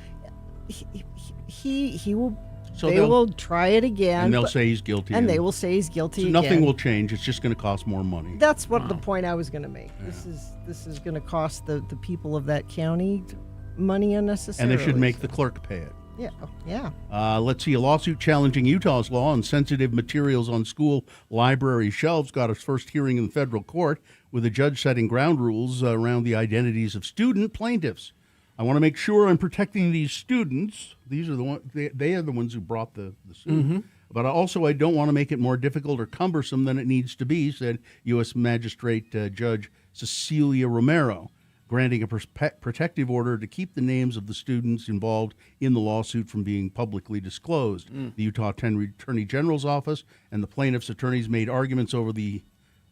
So they will try it again, and they'll say he's guilty. And they will say he's guilty. So again. Nothing will change. It's just going to cost more money. That's what the point I was going to make. Yeah. This is going to cost the people of that county money unnecessarily. And they should make the clerk pay it. Yeah. Let's see. A lawsuit challenging Utah's law on sensitive materials on school library shelves got its first hearing in the federal court, with a judge setting ground rules around the identities of student plaintiffs. I want to make sure I'm protecting these students. These are the ones. They are the ones who brought the suit. Mm-hmm. But I don't want to make it more difficult or cumbersome than it needs to be, said U.S. Magistrate Judge Cecilia Romero, granting a protective order to keep the names of the students involved in the lawsuit from being publicly disclosed. The Utah Attorney General's office and the plaintiffs' attorneys made arguments over the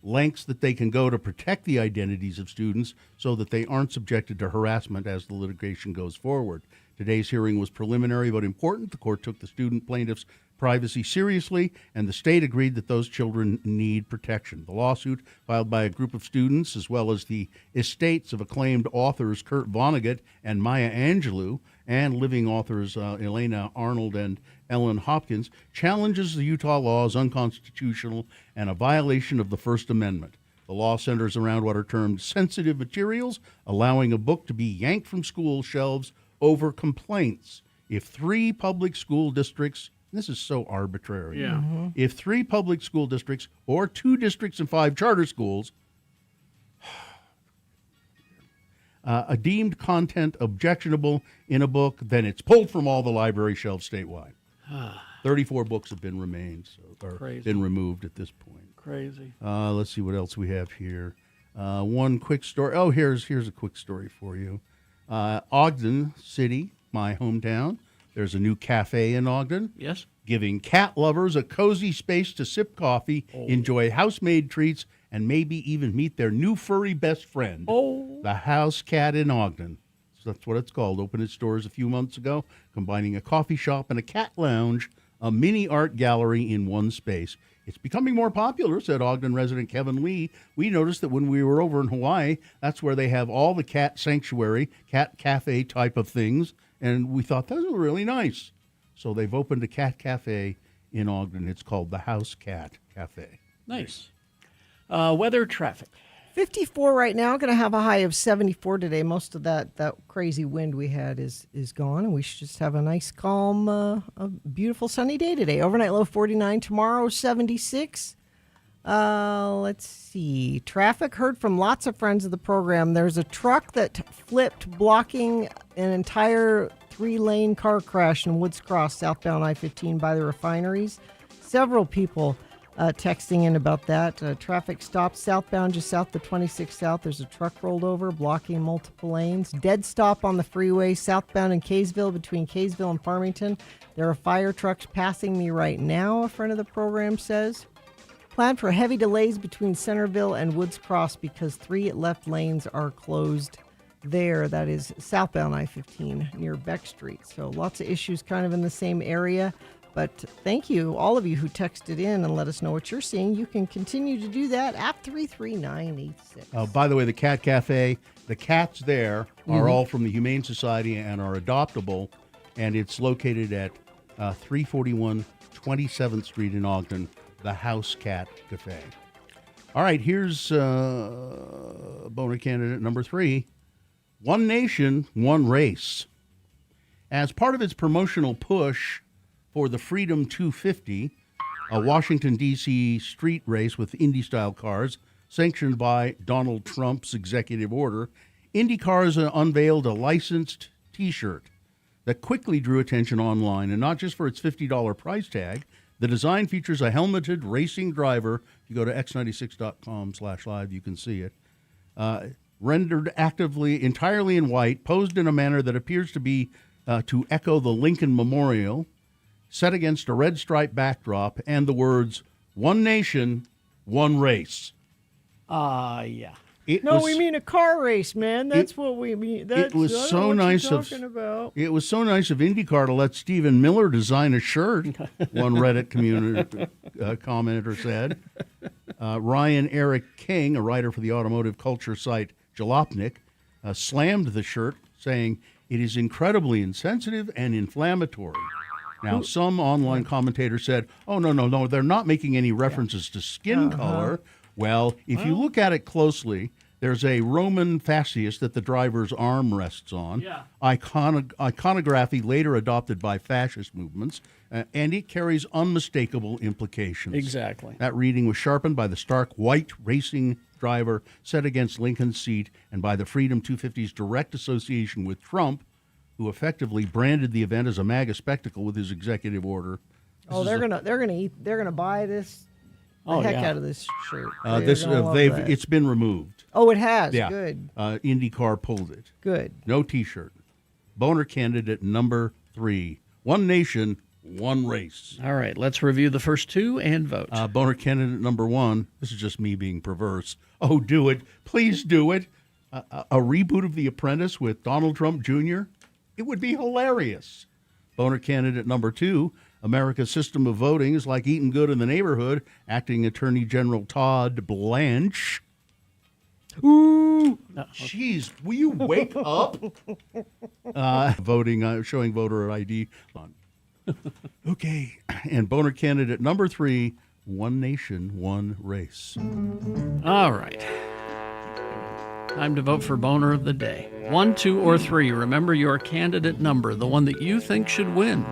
lengths that they can go to protect the identities of students so that they aren't subjected to harassment as the litigation goes forward. Today's hearing was preliminary but important. The court took the student plaintiffs' privacy seriously, and the state agreed that those children need protection. The lawsuit, filed by a group of students as well as the estates of acclaimed authors Kurt Vonnegut and Maya Angelou, and living authors Elena Arnold and Ellen Hopkins, challenges the Utah law as unconstitutional and a violation of the First Amendment. The law centers around what are termed sensitive materials, allowing a book to be yanked from school shelves over complaints. If 3 public school districts, this is so arbitrary. Yeah. Mm-hmm. If 3 public school districts or 2 districts and 5 charter schools are deemed content objectionable in a book, then it's pulled from all the library shelves statewide. 34 books have been removed at this point. Crazy. Let's see what else we have here. One quick story. Oh, here's a quick story for you. Ogden City, my hometown, There's a new cafe in Ogden. Yes. Giving cat lovers a cozy space to sip coffee, enjoy house-made treats, and maybe even meet their new furry best friend, the House Cat in Ogden. So that's what it's called. Opened its doors a few months ago, combining a coffee shop and a cat lounge, a mini art gallery in one space. It's becoming more popular, said Ogden resident Kevin Lee. We noticed that when we were over in Hawaii, that's where they have all the cat sanctuary, cat cafe type of things, and we thought those were really nice. So they've opened a cat cafe in Ogden. It's called the House Cat Cafe. Nice. Weather, traffic. 54 right now. Going to have a high of 74 today. Most of that crazy wind we had is gone, and we should just have a nice, calm, a beautiful sunny day today. Overnight low 49. Tomorrow 76. Let's see. Traffic. Heard from lots of friends of the program. There's a truck that flipped, blocking an entire 3-lane car crash in Woods Cross, southbound I-15 by the refineries. Several people texting in about that. Traffic stopped southbound just south of 26 South. There's a truck rolled over, blocking multiple lanes. Dead stop on the freeway southbound in Kaysville between Kaysville and Farmington. There are fire trucks passing me right now, a friend of the program says. Plan for heavy delays between Centerville and Woods Cross because 3 left lanes are closed there. That is southbound I-15 near Beck Street. So lots of issues kind of in the same area. But thank you, all of you who texted in and let us know what you're seeing. You can continue to do that at 33986. By the way, the Cat Cafe, the cats there are all from the Humane Society and are adoptable, and it's located at 341 27th Street in Ogden, the House Cat Cafe. All right, here's boner candidate number 3. One Nation, One Race. As part of its promotional push for the Freedom 250, a Washington, D.C. street race with Indy-style cars, sanctioned by Donald Trump's executive order, Indy Cars unveiled a licensed T-shirt that quickly drew attention online, and not just for its $50 price tag. The design features a helmeted racing driver. If you go to x96.com/live, you can see it. Rendered entirely in white, posed in a manner that appears to be to echo the Lincoln Memorial, set against a red stripe backdrop, and the words, "One Nation, One Race." Yeah. We mean a car race, man. That's what we mean. It was so nice of IndyCar to let Stephen Miller design a shirt, one Reddit community commenter said. Ryan Eric King, a writer for the automotive culture site Jalopnik, slammed the shirt, saying, "It is incredibly insensitive and inflammatory." Now, some online commentators said, "Oh, no, they're not making any references to skin color." Well, if you look at it closely, there's a Roman fasciist that the driver's arm rests on. Yeah. Iconography later adopted by fascist movements, and it carries unmistakable implications. Exactly. That reading was sharpened by the stark white racing driver set against Lincoln's seat and by the Freedom 250's direct association with Trump, who effectively branded the event as a MAGA spectacle with his executive order. They're gonna buy this heck out of this shirt. It's been removed. Oh, it has. Yeah. Good. IndyCar pulled it. Good. No T-shirt. Boner candidate number 3. One Nation, One Race. All right, let's review the first 2 and vote. Boner candidate number 1. This is just me being perverse. Oh, do it. Please do it. A reboot of The Apprentice with Donald Trump Jr. It would be hilarious. Boner candidate number 2. America's system of voting is like eating good in the neighborhood. Acting Attorney General Todd Blanche. Ooh, jeez, will you wake up? Voting, showing voter ID. Okay, and boner candidate number 3, One Nation, One Race. All right. Time to vote for boner of the day. 1, 2, or 3. Remember your candidate number, the one that you think should win.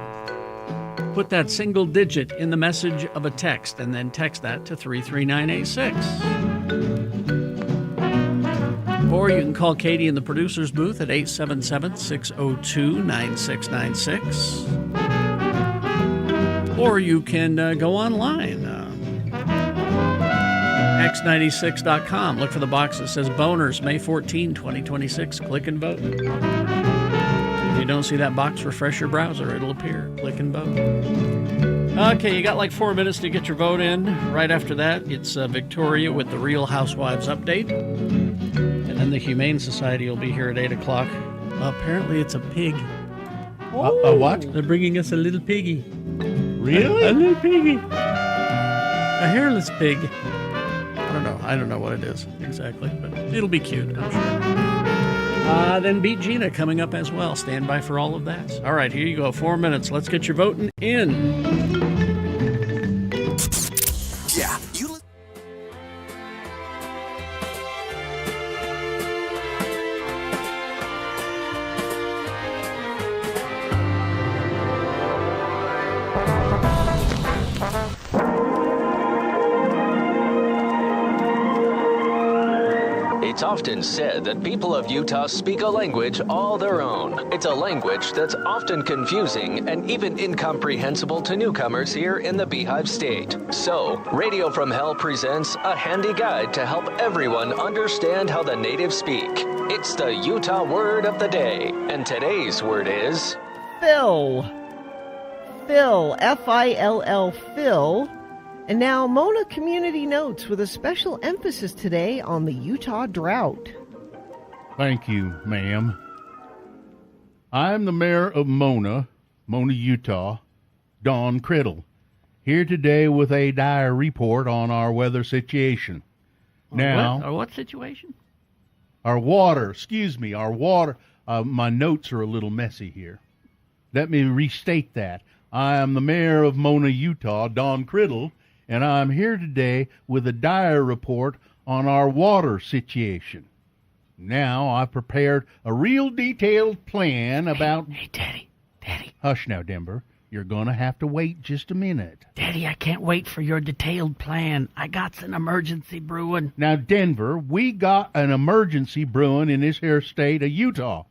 Put that single digit in the message of a text and then text that to 33986. Or you can call Katie in the producer's booth at 877-602-9696. Or you can go online, x96.com. Look for the box that says Boners, May 14, 2026. Click and vote. you don't see that box, refresh your browser. It'll appear. Click and vote. Okay, you got like 4 minutes to get your vote in. Right after that, it's Victoria with the Real Housewives update. And then the Humane Society will be here at 8 o'clock. Apparently, it's a pig. A what? They're bringing us a little piggy. Really? A little piggy. A hairless pig. I don't know what it is exactly, but it'll be cute, I'm sure. Then Beat Gina coming up as well. Stand by for all of that. All right, here you go. 4 minutes. Let's get your voting in. Yeah, It's often said that people of Utah speak a language all their own. It's a language that's often confusing and even incomprehensible to newcomers here in the Beehive State. So, Radio from Hell presents a handy guide to help everyone understand how the natives speak. It's the Utah word of the day, and today's word is... Fill. Fill. F-I-L-L. Fill. And now, Mona Community Notes with a special emphasis today on the Utah drought. Thank you, ma'am. I'm the mayor of Mona, Utah, Don Criddle, here today with a dire report on our weather situation. Now, what situation? our water, my notes are a little messy here. Let me restate that. I am the mayor of Mona, Utah, Don Criddle, and I'm here today with a dire report on our water situation. Now, I've prepared a real detailed plan about... Hey, Daddy. Hush now, Denver. You're going to have to wait just a minute. Daddy, I can't wait for your detailed plan. I got an emergency brewing. Now, Denver, we got an emergency brewing in this here state of Utah.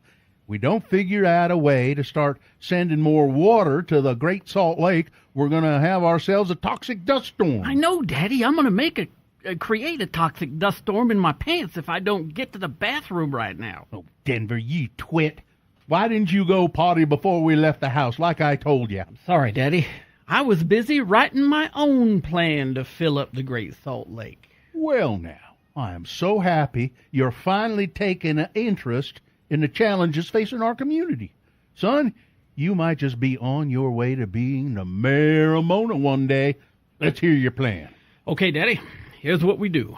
We don't figure out a way to start sending more water to the Great Salt Lake, we're going to have ourselves a toxic dust storm. I know, Daddy. I'm going to create a toxic dust storm in my pants if I don't get to the bathroom right now. Oh, Denver, you twit. Why didn't you go potty before we left the house like I told you? Sorry, Daddy. I was busy writing my own plan to fill up the Great Salt Lake. Well, now, I am so happy you're finally taking an interest in the challenges facing our community. Son, you might just be on your way to being the mayor of Mona one day. Let's hear your plan. Okay, Daddy, here's what we do.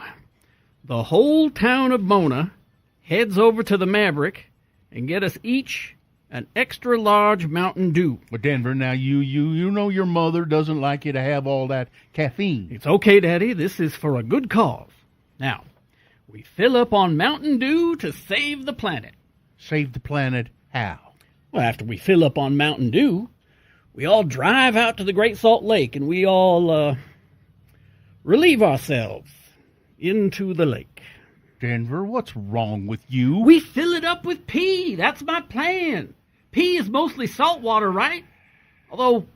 The whole town of Mona heads over to the Maverick and get us each an extra large Mountain Dew. But Denver, now you know your mother doesn't like you to have all that caffeine. It's okay, Daddy. This is for a good cause. Now, we fill up on Mountain Dew to save the planet. Save the planet how? Well, after we fill up on Mountain Dew, we all drive out to the Great Salt Lake and we all relieve ourselves into the lake. Denver, what's wrong with you? We fill it up with pee. That's my plan. Pee is mostly salt water, right? Although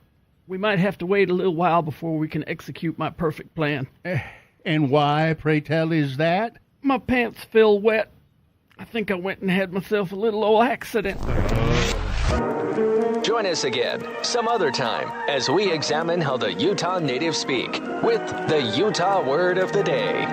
we might have to wait a little while before we can execute my perfect plan. And why, pray tell, is that? My pants feel wet. I think I went and had myself a little old accident. Join us again some other time as we examine how the Utah natives speak with the Utah Word of the Day.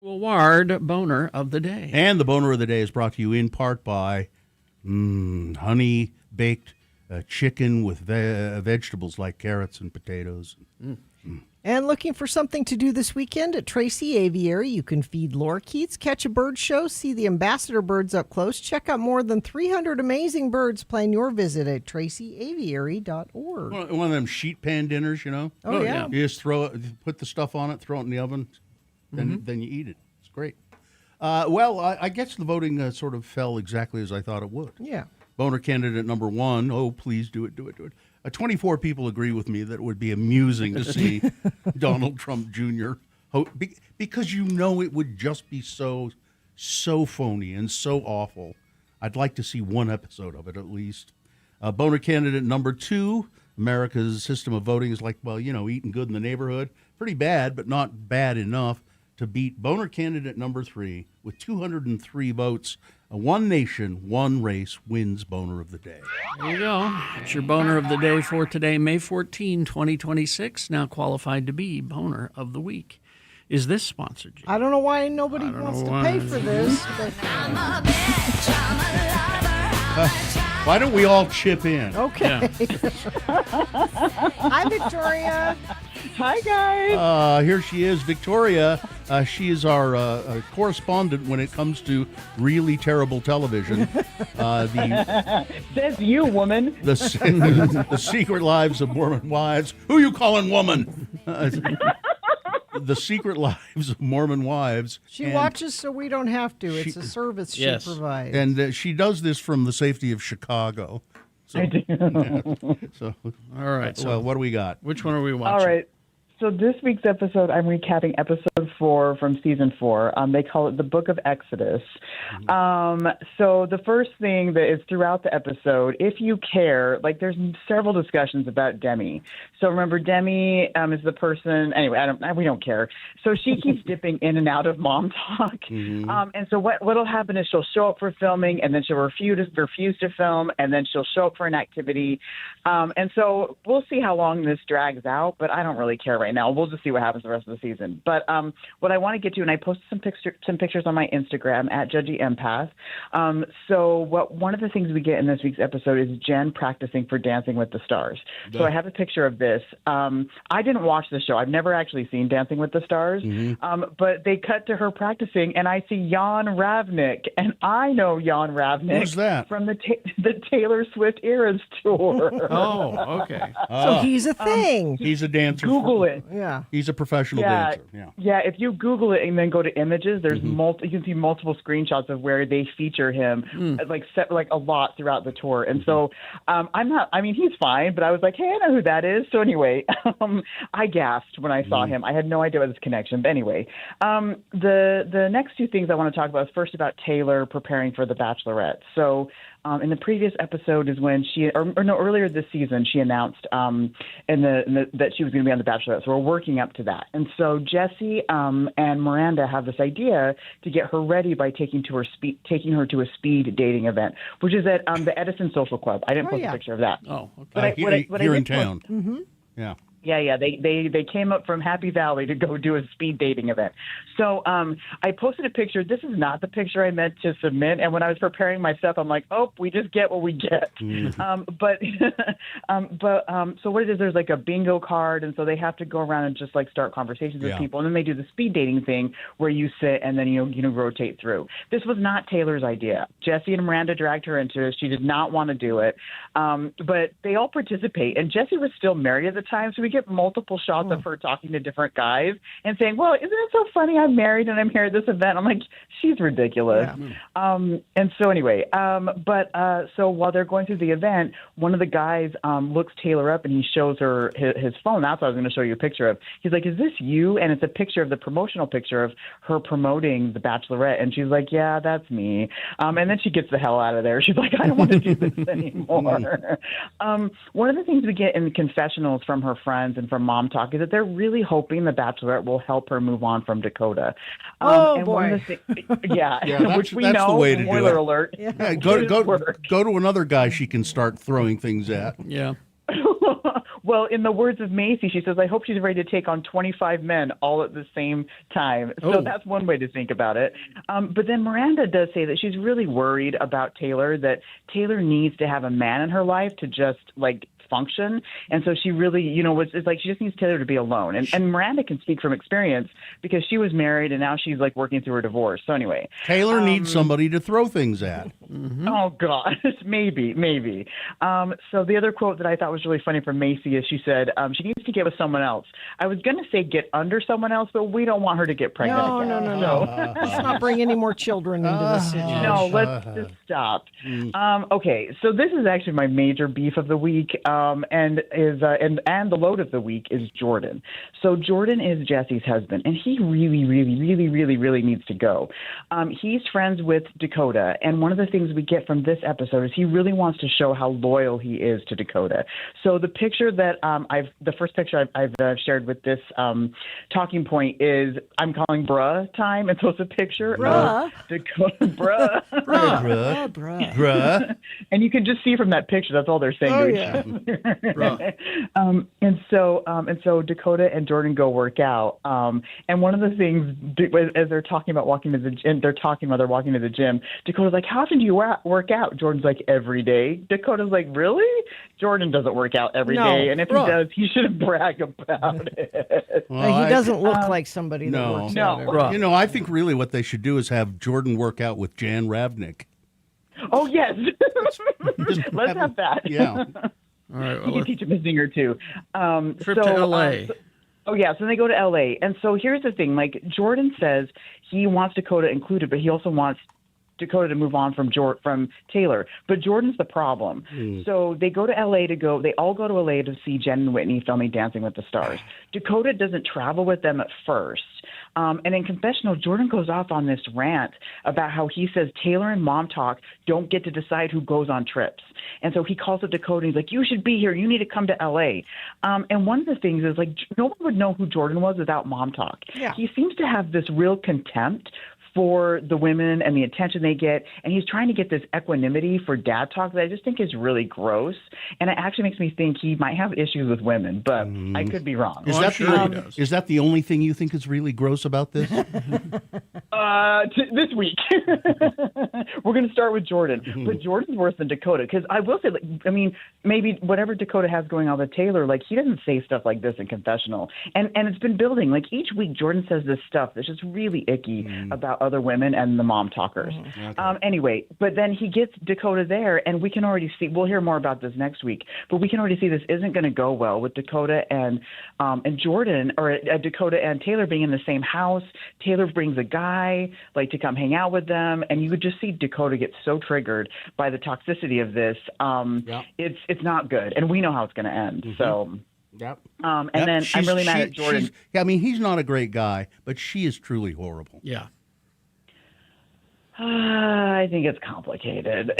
Ward Boner of the Day. And the Boner of the Day is brought to you in part by honey-baked chicken with vegetables like carrots and potatoes. And looking for something to do this weekend at Tracy Aviary, you can feed lorikeets, catch a bird show, see the ambassador birds up close, check out more than 300 amazing birds. Plan your visit at tracyaviary.org. One of them sheet pan dinners, you know? Oh, yeah. You just put the stuff on it, throw it in the oven, then you eat it. It's great. I guess the voting sort of fell exactly as I thought it would. Yeah. Boner candidate number 1, oh, please do it. 24 people agree with me that it would be amusing to see Donald Trump Jr. Because you know it would just be so phony and so awful. I'd like to see one episode of it at least. Boner candidate number 2, America's system of voting is like, eating good in the neighborhood. Pretty bad, but not bad enough to beat Boner candidate number 3 with 203 votes. One nation, one race wins Boner of the Day. There you go. It's your Boner of the Day for today, May 14, 2026. Now qualified to be Boner of the Week. Is this sponsored, Jim? I don't know why nobody wants to pay for this. But... why don't we all chip in? Okay. Hi, Victoria. Hi, guys. Here she is, Victoria. She is our correspondent when it comes to really terrible television. Says you, woman. The Secret Lives of Mormon Wives. Who you calling woman? The Secret Lives of Mormon Wives. She watches so we don't have to. It's a service she provides. And she does this from the safety of Chicago. So, I do. So, all right. So, what do we got? Which one are we watching? All right. So this week's episode, I'm recapping episode 4 from season 4. They call it the Book of Exodus. So the first thing that is throughout the episode, if you care, there's several discussions about Demi. So remember, Demi is the person. Anyway, we don't care. So she keeps dipping in and out of mom talk. And so what'll happen is she'll show up for filming, and then she'll refuse to film, and then she'll show up for an activity. And so we'll see how long this drags out. But I don't really care right now. We'll just see what happens the rest of the season. But what I want to get to, and I posted some pictures on my Instagram at Judgy Empath. So one of the things we get in this week's episode is Jen practicing for Dancing with the Stars. So I have a picture of this. I didn't watch the show. I've never actually seen Dancing with the Stars. But they cut to her practicing, and I see Jan Ravnik, and I know Jan Ravnik. Who's that? From the Taylor Swift Eras tour. Oh, okay. So he's a thing. He's a dancer. Google it. Yeah. He's a professional dancer. Yeah. If you Google it and then go to images, there's you can see multiple screenshots of where they feature him a lot throughout the tour. And so he's fine, but I was like, hey, I know who that is. So anyway, I gasped when I saw him. I had no idea what his connection. But anyway, the next two things I want to talk about is first about Taylor preparing for The Bachelorette. So in the previous episode is when earlier this season, she announced that she was going to be on The Bachelorette. So we're working up to that. And so Jesse and Miranda have this idea to get her ready by taking her to a speed dating event, which is at the Edison Social Club. I didn't post a picture of that. Oh, okay. Here in town. Yeah. Yeah. They came up from Happy Valley to go do a speed dating event. So I posted a picture. This is not the picture I meant to submit. And when I was preparing my stuff, I'm like, oh, we just get what we get. So what it is, there's a bingo card. And so they have to go around and just start conversations with people. And then they do the speed dating thing where you sit and then, rotate through. This was not Taylor's idea. Jesse and Miranda dragged her into it. She did not want to do it. But they all participate. And Jesse was still married at the time. So we get multiple shots of her talking to different guys and saying, well, isn't it so funny I'm married and I'm here at this event? I'm like, she's ridiculous. And so anyway, so while they're going through the event, one of the guys looks Taylor up and he shows her his phone. That's what I was going to show you a picture of. He's like, is this you? And it's a picture of the promotional picture of her promoting The Bachelorette. And she's like, yeah, that's me. And then she gets the hell out of there. She's like, I don't want to do this anymore. One of the things we get in the confessionals from her friends and from Mom Talk is that they're really hoping The Bachelorette will help her move on from Dakota. Boy. Which we that's know. The way to Spoiler do it. alert. Yeah, go to another guy she can start throwing things at. Yeah. Well, in the words of Macy, she says, I hope she's ready to take on 25 men all at the same time. So that's one way to think about it. But then Miranda does say that she's really worried about Taylor, that Taylor needs to have a man in her life to just, like, function. And so she really, it's like she just needs Taylor to be alone. And Miranda can speak from experience because she was married and now she's like working through her divorce. So anyway. Taylor needs somebody to throw things at. Oh, God. maybe. So the other quote that I thought was really funny from Macy is she said she needs to get with someone else. I was going to say get under someone else, but we don't want her to get pregnant again. No. Let's not bring any more children into this situation. No, let's just stop. Okay, so this is actually my major beef of the week. And the load of the week is Jordan. So Jordan is Jesse's husband, and he really needs to go. He's friends with Dakota, and one of the things we get from this episode is he really wants to show how loyal he is to Dakota. So the picture that the first picture I've shared with this talking point is I'm calling bruh time, and so it's a picture of Dakota, bruh, and you can just see from that picture that's all they're saying to each other. And so Dakota and Jordan go work out. And one of the things as they're talking about walking to the gym, they're walking to the gym. Dakota's like, "How often do you work out?" Jordan's like, "Every day." Dakota's like, "Really?" Jordan doesn't work out every day, and if he does, he should brag about it. Well, he doesn't look like somebody that works out every day. I think really what they should do is have Jordan work out with Jan Ravnik. Oh yes, let's have that. Yeah. All right, you can teach him a thing or two. Trip to L.A. So they go to L.A. And so here's the thing. Like, Jordan says he wants Dakota included, but he also wants Dakota to move on from Taylor. But Jordan's the problem. So they go to L.A. they all go to L.A. to see Jen and Whitney filming Dancing with the Stars. Dakota doesn't travel with them at first. And in confessional, Jordan goes off on this rant about how he says Taylor and Mom Talk don't get to decide who goes on trips. And so he calls up Dakota. He's like, "You should be here. You need to come to L.A." And one of the things is, like, no one would know who Jordan was without Mom Talk. Yeah. He seems to have this real contempt for the women and the attention they get. And he's trying to get this equanimity for dad talk that I just think is really gross. And it actually makes me think he might have issues with women, but I could be wrong. Is that the only thing you think is really gross about this? This week. We're going to start with Jordan. But Jordan's worse than Dakota. Because I will say, maybe whatever Dakota has going on with Taylor, like, he doesn't say stuff like this in confessional. And it's been building. Like, each week Jordan says this stuff that's just really icky about other women and the mom talkers. Okay. Anyway, but then he gets Dakota there, and we can already see, we'll hear more about this next week, but we can already see this isn't going to go well with Dakota and Jordan, or Dakota and Taylor being in the same house. Taylor brings a guy, like, to come hang out with them, and you would just see Dakota get so triggered by the toxicity of this. It's not good, and we know how it's going to end. So then I'm really mad at Jordan. He's not a great guy, but she is truly horrible. Yeah. I think it's complicated.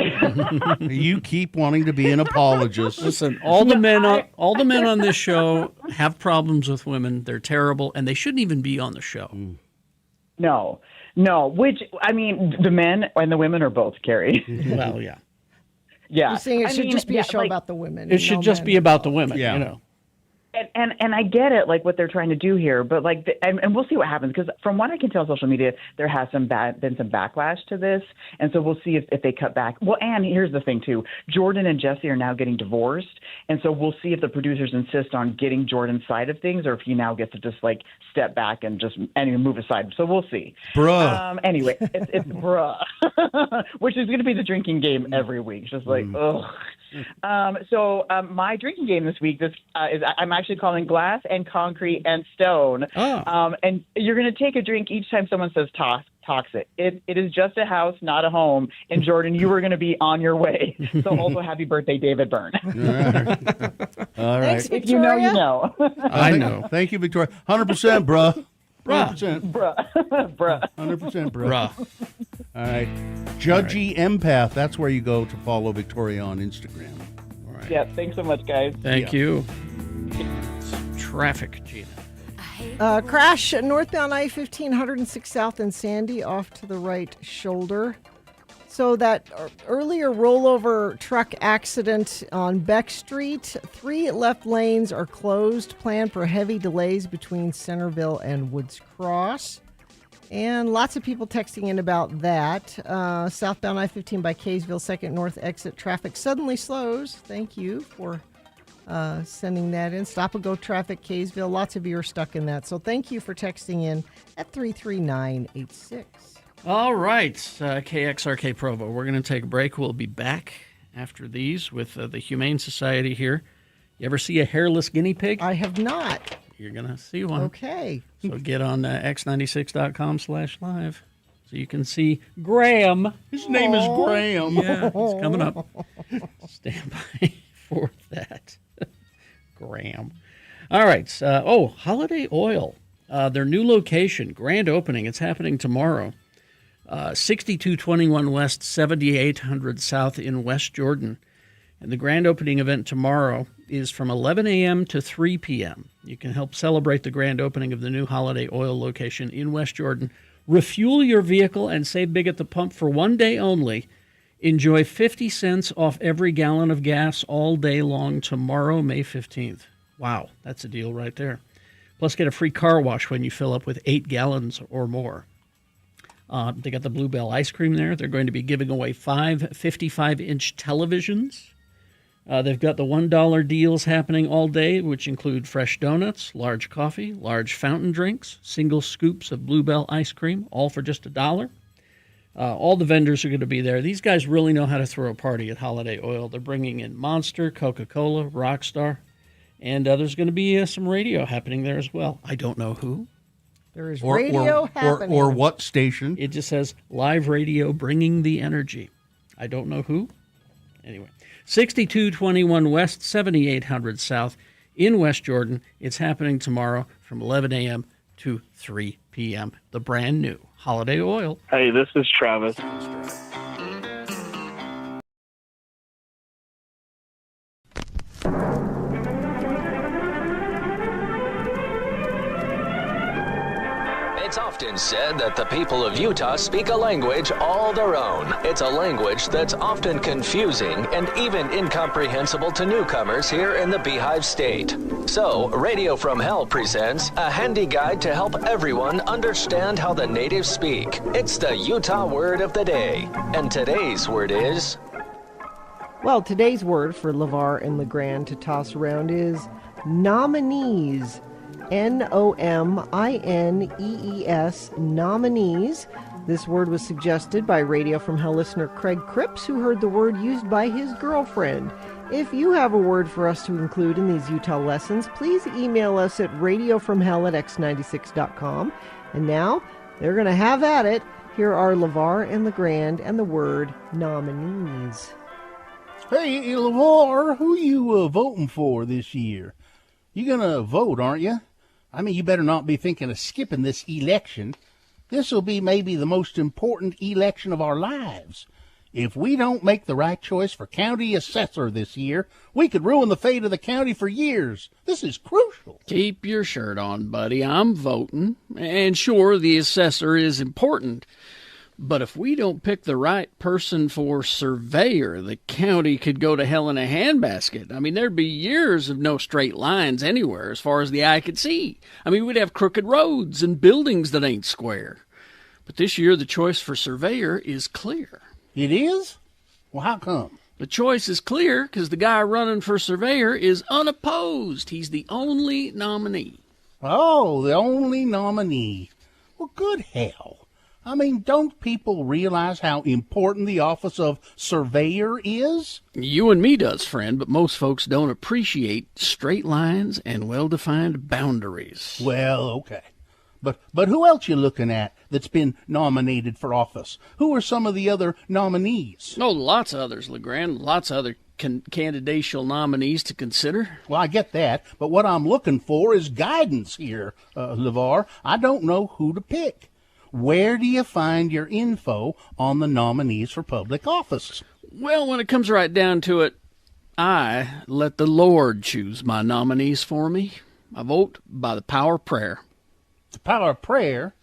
You keep wanting to be an apologist. Listen, all the men on this show have problems with women. They're terrible, and they shouldn't even be on the show. No. Which, the men and the women are both, Carrie. Well, yeah. You're saying it should just be a show about the women. It should just be about the women. Yeah. And I get it, like, what they're trying to do here, but and we'll see what happens, because from what I can tell on social media, there has been some backlash to this, and so we'll see if they cut back. Well, and here's the thing too: Jordan and Jesse are now getting divorced, and so we'll see if the producers insist on getting Jordan's side of things, or if he now gets to just, like, step back and just move aside. So we'll see. Bruh. Anyway, it's bruh, which is going to be the drinking game every week. Just like, ugh. So my drinking game this week is I'm actually calling Glass and Concrete and Stone. And you're going to take a drink each time someone says toxic. It is just a house, not a home. And Jordan, you were going to be on your way. So also happy birthday, David Byrne. All right. Thanks, if you know, you know. I know. Thank you, Victoria. 100%, bruh. 100%. Bruh. 100%, bruh. All right. Judgy Empath. That's where you go to follow Victoria on Instagram. All right. Yeah, thanks so much, guys. Thank you. Traffic, Gina. Crash at northbound I-15, 106 South in Sandy, off to the right shoulder. So that earlier rollover truck accident on Beck Street, 3 left lanes are closed. Plan for heavy delays between Centerville and Woods Cross. And lots of people texting in about that. Southbound I-15 by Kaysville, 2nd North exit traffic suddenly slows. Thank you for sending that in. Stop and go traffic, Kaysville. Lots of you are stuck in that. So thank you for texting in at 33986. All right, KXRK Provo. We're going to take a break. We'll be back after these with the Humane Society here. You ever see a hairless guinea pig? I have not. You're going to see one. Okay. So get on x96.com/live so you can see Graham. His name is Graham. Yeah, it's coming up. Stand by for that. Graham. All right. Holiday Oil. Their new location, grand opening. It's happening tomorrow. 6221 West, 7800 South in West Jordan. And the grand opening event tomorrow is from 11 a.m. to 3 p.m. You can help celebrate the grand opening of the new Holiday Oil location in West Jordan. Refuel your vehicle and save big at the pump for one day only. Enjoy 50 cents off every gallon of gas all day long tomorrow, May 15th. Wow, that's a deal right there. Plus, get a free car wash when you fill up with 8 gallons or more. They got the Bluebell ice cream there. They're going to be giving away 5 55-inch televisions. They've got the $1 deals happening all day, which include fresh donuts, large coffee, large fountain drinks, single scoops of Bluebell ice cream, all for just $1. All the vendors are going to be there. These guys really know how to throw a party at Holiday Oil. They're bringing in Monster, Coca-Cola, Rockstar, and there's going to be some radio happening there as well. I don't know who. There is radio happening. Or what station? It just says live radio bringing the energy. I don't know who. Anyway, 6221 West, 7800 South in West Jordan. It's happening tomorrow from 11 a.m. to 3 p.m. The brand new Holiday Oil. Hey, this is Travis. It's often said that the people of Utah speak a language all their own. It's a language that's often confusing and even incomprehensible to newcomers here in the Beehive State. So, Radio from Hell presents a handy guide to help everyone understand how the natives speak. It's the Utah word of the day. And today's word is... Well, today's word for LeVar and LeGrand to toss around is nominees. Nominees, nominees. This word was suggested by Radio from Hell listener Craig Cripps, who heard the word used by his girlfriend. If you have a word for us to include in these Utah lessons, please email us at radiofromhell@x96.com. And now, they're going to have at it. Here are LeVar and LeGrand and the word nominees. Hey, LeVar, who you voting for this year? You going to vote, aren't you? I mean, you better not be thinking of skipping this election. This will be maybe the most important election of our lives. If we don't make the right choice for county assessor this year, we could ruin the fate of the county for years. This is crucial. Keep your shirt on, buddy. I'm voting. And sure, the assessor is important. But if we don't pick the right person for surveyor, the county could go to hell in a handbasket. I mean, there'd be years of no straight lines anywhere as far as the eye could see. I mean, we'd have crooked roads and buildings that ain't square. But this year, the choice for surveyor is clear. It is? Well, how come? The choice is clear because the guy running for surveyor is unopposed. He's the only nominee. Oh, the only nominee. Well, good hell. I mean, don't people realize how important the office of surveyor is? You and me does, friend, but most folks don't appreciate straight lines and well-defined boundaries. Well, okay. But who else you looking at that's been nominated for office? Who are some of the other nominees? Oh, lots of others, LeGrand. Lots of other candidacial nominees to consider. Well, I get that, but what I'm looking for is guidance here, LeVar. I don't know who to pick. Where do you find your info on the nominees for public office? Well, when it comes right down to it, I let the Lord choose my nominees for me. I vote by the power of prayer. The power of prayer?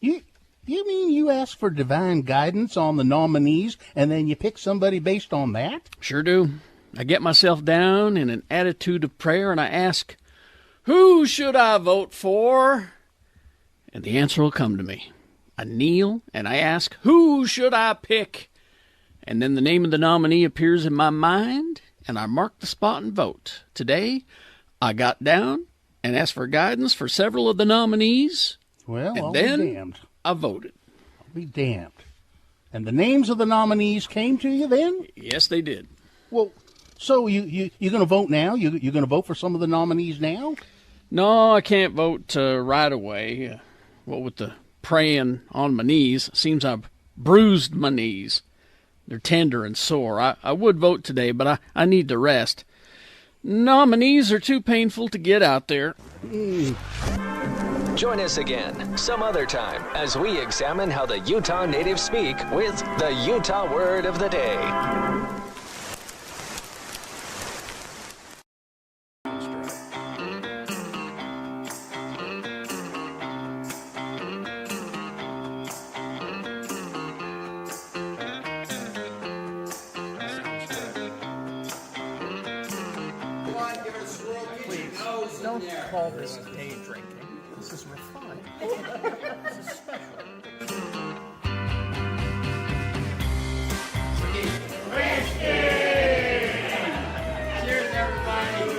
You You mean you ask for divine guidance on the nominees and then you pick somebody based on that? Sure do. I get myself down in an attitude of prayer and I ask, who should I vote for? And the answer will come to me. I kneel and I ask, who should I pick? And then the name of the nominee appears in my mind and I mark the spot and vote. Today, I got down and asked for guidance for several of the nominees. Well, and I'll then be damned. I voted. I'll be damned. And the names of the nominees came to you then? Yes, they did. Well, so you're going to vote now? You're going to vote for some of the nominees now? No, I can't vote right away. What with the praying on my knees, seems I've bruised my knees. They're tender and sore. I would vote today, but I need to rest. Nominees are too painful to get out there. Join us again some other time as we examine how the Utah natives speak with the Utah Word of the Day. Don't call this day drinking. This is refined. This is special. Cheers, everybody.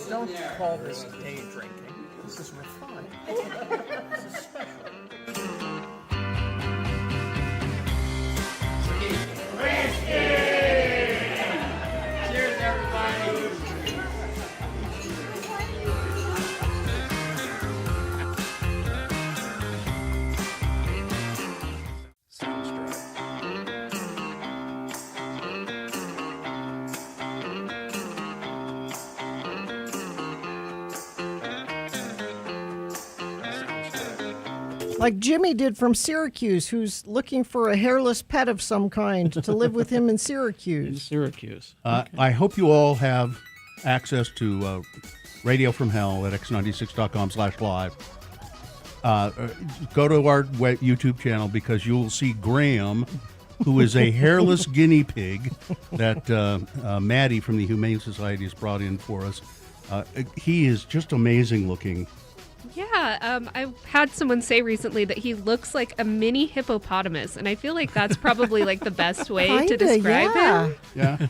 Don't call this day drinking. This is refined. This is special. Cheers, everybody. Like Jimmy did from Syracuse, who's looking for a hairless pet of some kind to live with him in Syracuse. In Syracuse. I hope you all have access to Radio from Hell at x96.com/live. Go to our YouTube channel because you'll see Graham, who is a hairless guinea pig that Maddie from the Humane Society has brought in for us. He is just amazing looking. Yeah, I had someone say recently that he looks like a mini hippopotamus, and I feel like that's probably like the best way to describe him. Yeah,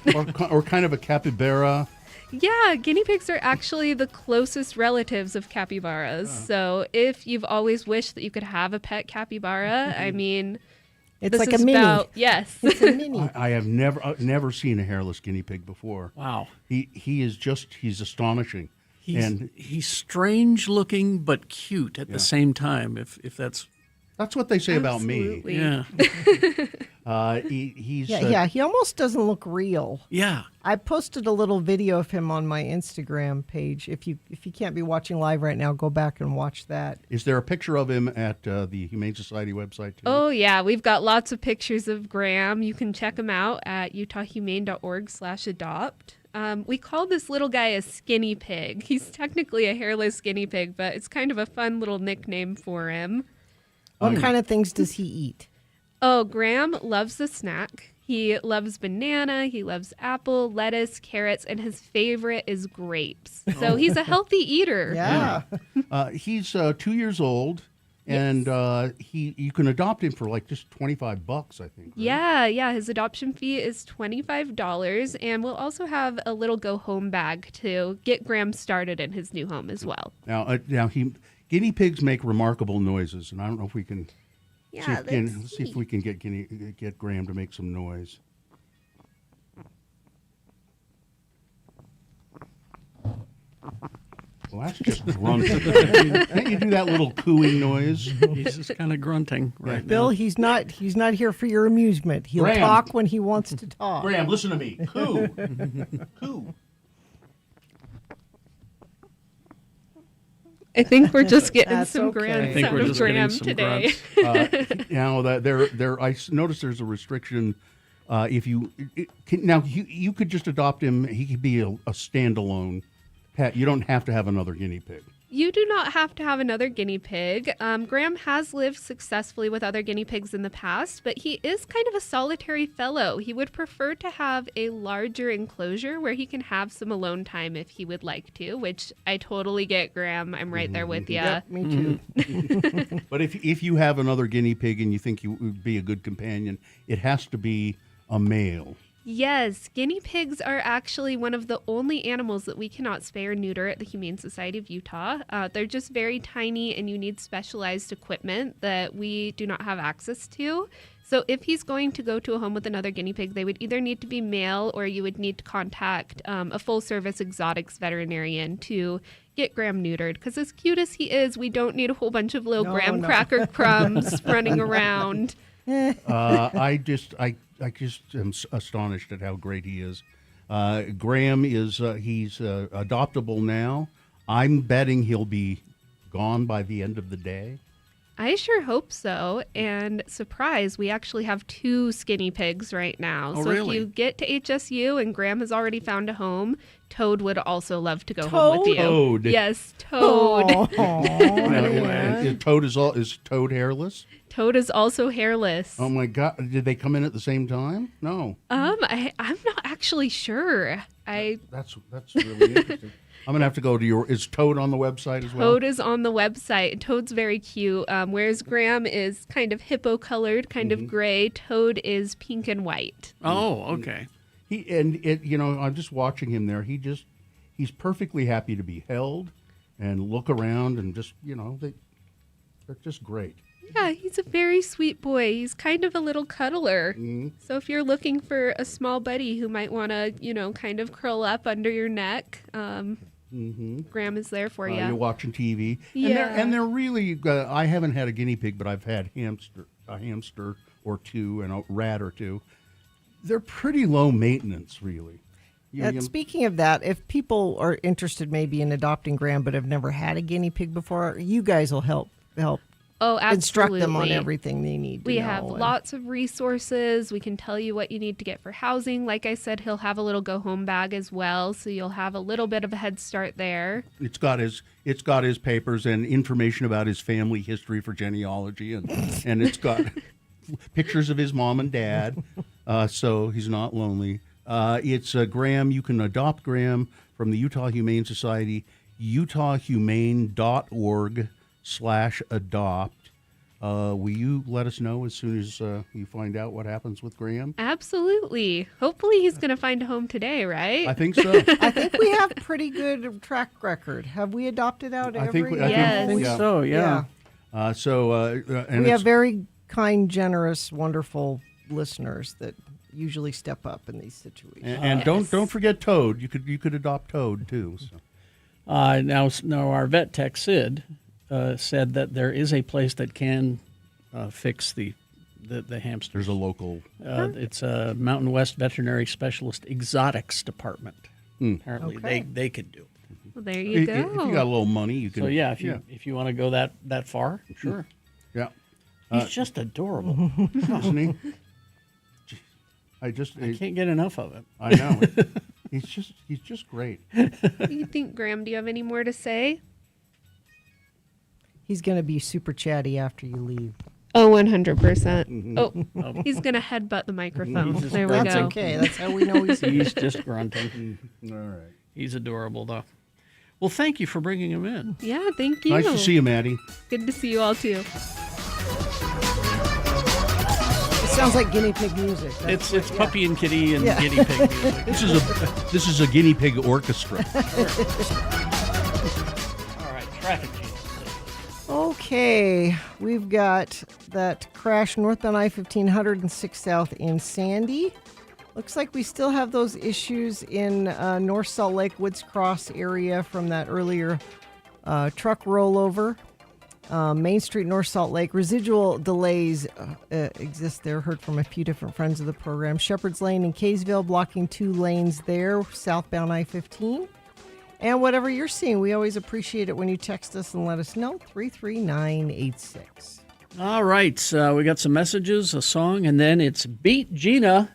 or kind of a capybara. Yeah, guinea pigs are actually the closest relatives of capybaras. So if you've always wished that you could have a pet capybara, I mean, it's this like is a mini. Yes, it's a mini. I have never seen a hairless guinea pig before. Wow, he's astonishing. He's strange looking but cute at the same time. If that's what they say about me. Yeah. He's he almost doesn't look real. Yeah. I posted a little video of him on my Instagram page. If you can't be watching live right now, go back and watch that. Is there a picture of him at the Humane Society website too? Oh, yeah. We've got lots of pictures of Graham. You can check him out at utahhumane.org/adopt. We call this little guy a skinny pig. He's technically a hairless guinea pig, but it's kind of a fun little nickname for him. What kind of things does he eat? Oh, Graham loves the snack. He loves banana, he loves apple, lettuce, carrots, and his favorite is grapes. So he's a healthy eater. Yeah. He's 2 years old, and you can adopt him for like just $25, I think. Right? Yeah. His adoption fee is $25, and we'll also have a little go home bag to get Graham started in his new home as well. Now guinea pigs make remarkable noises, and I don't know if we can. Yeah, let's see if we can get Graham to make some noise. Well, that's just grunting. Can't you do that little cooing noise? He's just kind of grunting right Bill, now. he's not here for your amusement. He'll Graham. talk when he wants to talk. Graham, listen to me. Coo. Coo. I think we're just getting That's some okay. grand I think sound we're of just getting Graham some today. Now that I noticed there's a restriction. If you you could just adopt him. He could be a standalone pet. You don't have to have another guinea pig. You do not have to have another guinea pig. Graham has lived successfully with other guinea pigs in the past, but he is kind of a solitary fellow. He would prefer to have a larger enclosure where he can have some alone time if he would like to, which I totally get, Graham. I'm right there with you. Yep, me too. But if you have another guinea pig and you think you would be a good companion, it has to be a male. Yes, guinea pigs are actually one of the only animals that we cannot spay or neuter at the Humane Society of Utah. They're just very tiny and you need specialized equipment that we do not have access to. So if he's going to go to a home with another guinea pig, they would either need to be male or you would need to contact a full-service exotics veterinarian to get Graham neutered. Because as cute as he is, we don't need a whole bunch of little graham cracker crumbs running around. I just am astonished at how great he is. Graham is he's adoptable now. I'm betting he'll be gone by the end of the day. I sure hope so. And surprise, we actually have 2 skinny pigs right now. Oh, so really? if you get to HSU and Graham has already found a home, Toad would also love to go home with you. Toad? Yes, Toad. Toad is Toad hairless? Toad is also hairless. Oh my God! Did they come in at the same time? No. I'm not actually sure. That's really interesting. I'm gonna have to go to your. Is Toad on the website as well? Toad is on the website. Toad's very cute. Whereas Graham is kind of hippo colored, kind of gray. Toad is pink and white. Oh, okay. I'm just watching him there. He's perfectly happy to be held and look around and just they're just great. Yeah, he's a very sweet boy. He's kind of a little cuddler. So if you're looking for a small buddy who might want to, kind of curl up under your neck, Graham is there for you. You're watching TV. Yeah. And they're really, I haven't had a guinea pig, but I've had a hamster or two and a rat or two. They're pretty low maintenance, really. Speaking of that, if people are interested maybe in adopting Graham but have never had a guinea pig before, you guys will help Oh, absolutely. instruct them on everything they need to We know. have lots of resources. We can tell you what you need to get for housing. Like I said, he'll have a little go-home bag as well, so you'll have a little bit of a head start there. It's got his papers and information about his family history for genealogy, and it's got pictures of his mom and dad, so he's not lonely. It's Graham. You can adopt Graham from the Utah Humane Society, utahhumane.org/adopt. Will you let us know as soon as you find out what happens with Graham? Absolutely. Hopefully he's going to find a home today, right? I think so. I think we have pretty good track record. Have we adopted out every? Yes. I think so, yeah. And We have very kind, generous, wonderful listeners that usually step up in these situations. and don't forget Toad. You could adopt Toad too. So. Now our vet tech Sid said that there is a place that can fix the hamsters. There's a local. It's a Mountain West Veterinary Specialist Exotics Department. Apparently, they could do it. Well, there you go. If you got a little money, you can. So yeah, if you want to go that far, sure. Yeah. He's just adorable. Isn't he? I can't get enough of it. I know. He's just great. You think, Graham, do you have any more to say? He's going to be super chatty after you leave. Oh, 100%. Oh, he's going to headbutt the microphone. There we go. That's okay. That's how we know he's He's just grunting. All right. He's adorable, though. Well, thank you for bringing him in. Yeah, thank you. Nice to see you, Maddie. Good to see you all, too. It sounds like guinea pig music. It's puppy and kitty and guinea pig music. This is a guinea pig orchestra. All right, traffic jams. Okay, we've got that crash northbound I-1500 and 6 South in Sandy. Looks like we still have those issues in North Salt Lake, Woods Cross area from that earlier truck rollover. Main Street, North Salt Lake. Residual delays exist there. Heard from a few different friends of the program. Shepherd's Lane in Kaysville blocking 2 lanes there, southbound I-15. And whatever you're seeing, we always appreciate it when you text us and let us know. 33986. All right. We got some messages, a song, and then it's Beat Gina.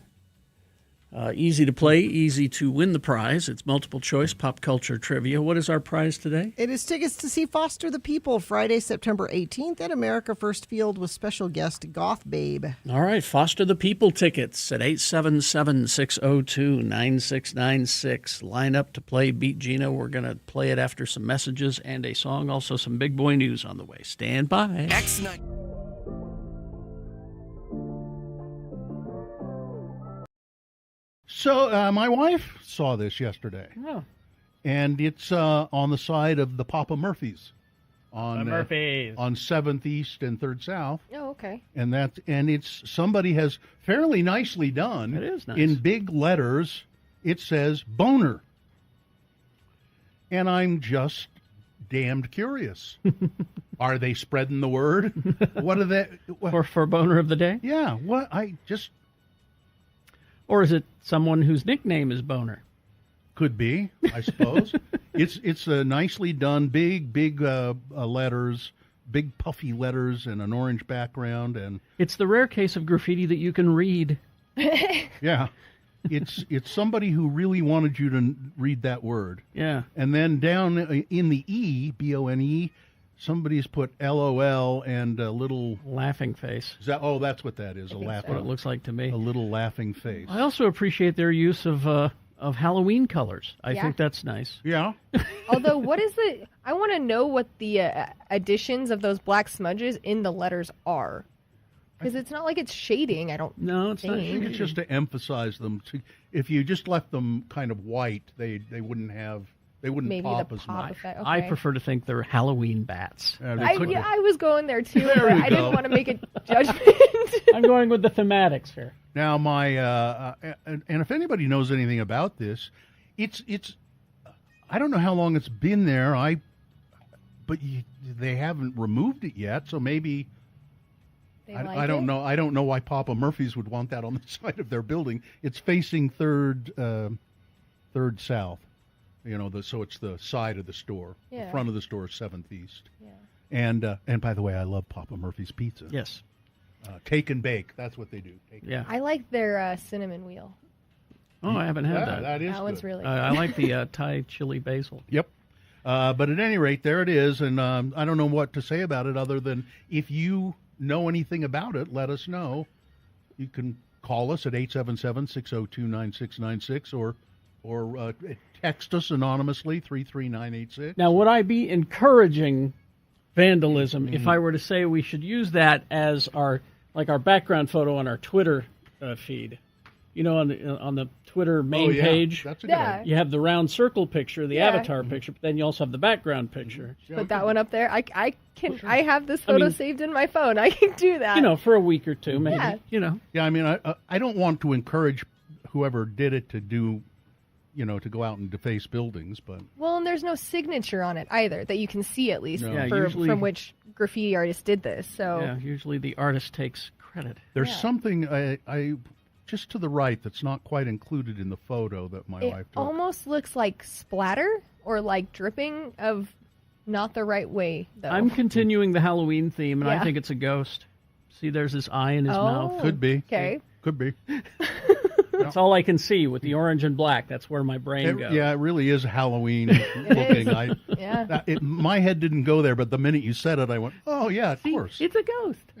Easy to play, easy to win the prize. It's multiple choice pop culture trivia. What is our prize today? It is tickets to see Foster the People Friday, September 18th at America First Field with special guest Goth Babe. All right, Foster the People tickets at 877-602-9696. Line up to play Beat Gina. We're going to play it after some messages and a song. Also some big boy news on the way. Stand by. X9. So my wife saw this yesterday. Oh. And it's on the side of the Papa Murphy's on Murphy's. On 7th East and 3rd South. Oh, okay. And it's somebody has fairly nicely done. It is nice. In big letters, it says boner. And I'm just damned curious. Are they spreading the word? What are they for boner of the day? Yeah. What I just. Or is it someone whose nickname is Boner? Could be, I suppose. It's a nicely done, big letters, big puffy letters, and an orange background, and it's the rare case of graffiti that you can read. Yeah, it's somebody who really wanted you to read that word. Yeah, and then down in the E, BONE, somebody's put LOL and a little laughing face. That's what that is. That's what it looks like to me. A little laughing face. I also appreciate their use of Halloween colors. I think that's nice. Yeah. Although, I want to know what the additions of those black smudges in the letters are. Because it's not like it's shading, I don't No, it's not. I think it's just to emphasize them. If you just left them kind of white, they wouldn't have. They wouldn't Maybe pop the as pop much. effect, okay. I prefer to think they're Halloween bats. I was going there too, but I didn't want to make a judgment. I'm going with the thematics here. Now, and if anybody knows anything about this, it's. I don't know how long it's been there. They haven't removed it yet, so maybe. I don't know. I don't know why Papa Murphy's would want that on the side of their building. It's facing third South. So it's the side of the store. Yeah. The front of the store is 7th East. Yeah. And by the way, I love Papa Murphy's pizza. Yes. Take and bake. That's what they do. I like their cinnamon wheel. Oh, I haven't had that. That one's really good. I like the Thai chili basil. Yep. But at any rate, there it is. And I don't know what to say about it other than if you know anything about it, let us know. You can call us at 877-602-9696 or text us anonymously, 33986. Now, would I be encouraging vandalism if I were to say we should use that as our background photo on our Twitter feed? On the Twitter main page, that's a good idea. You have the round circle picture, the avatar picture, but then you also have the background picture. Put that one up there. I have this photo saved in my phone. I can do that. For a week or two, maybe. Yeah. Yeah, I mean, I don't want to encourage whoever did it to do, to go out and deface buildings, but... Well, and there's no signature on it either that you can see, at least, No. from which graffiti artist did this. So yeah, usually the artist takes credit. There's something I just to the right that's not quite included in the photo that my wife took. It almost looks like splatter or like dripping of not the right way, though. I'm continuing the Halloween theme, and I think it's a ghost. See, there's this eye in his mouth. Could be. Okay. Could be. That's all I can see with the orange and black. That's where my brain goes. Yeah, it really is Halloween looking. My head didn't go there, but the minute you said it, I went, "Oh yeah, of course, it's a ghost."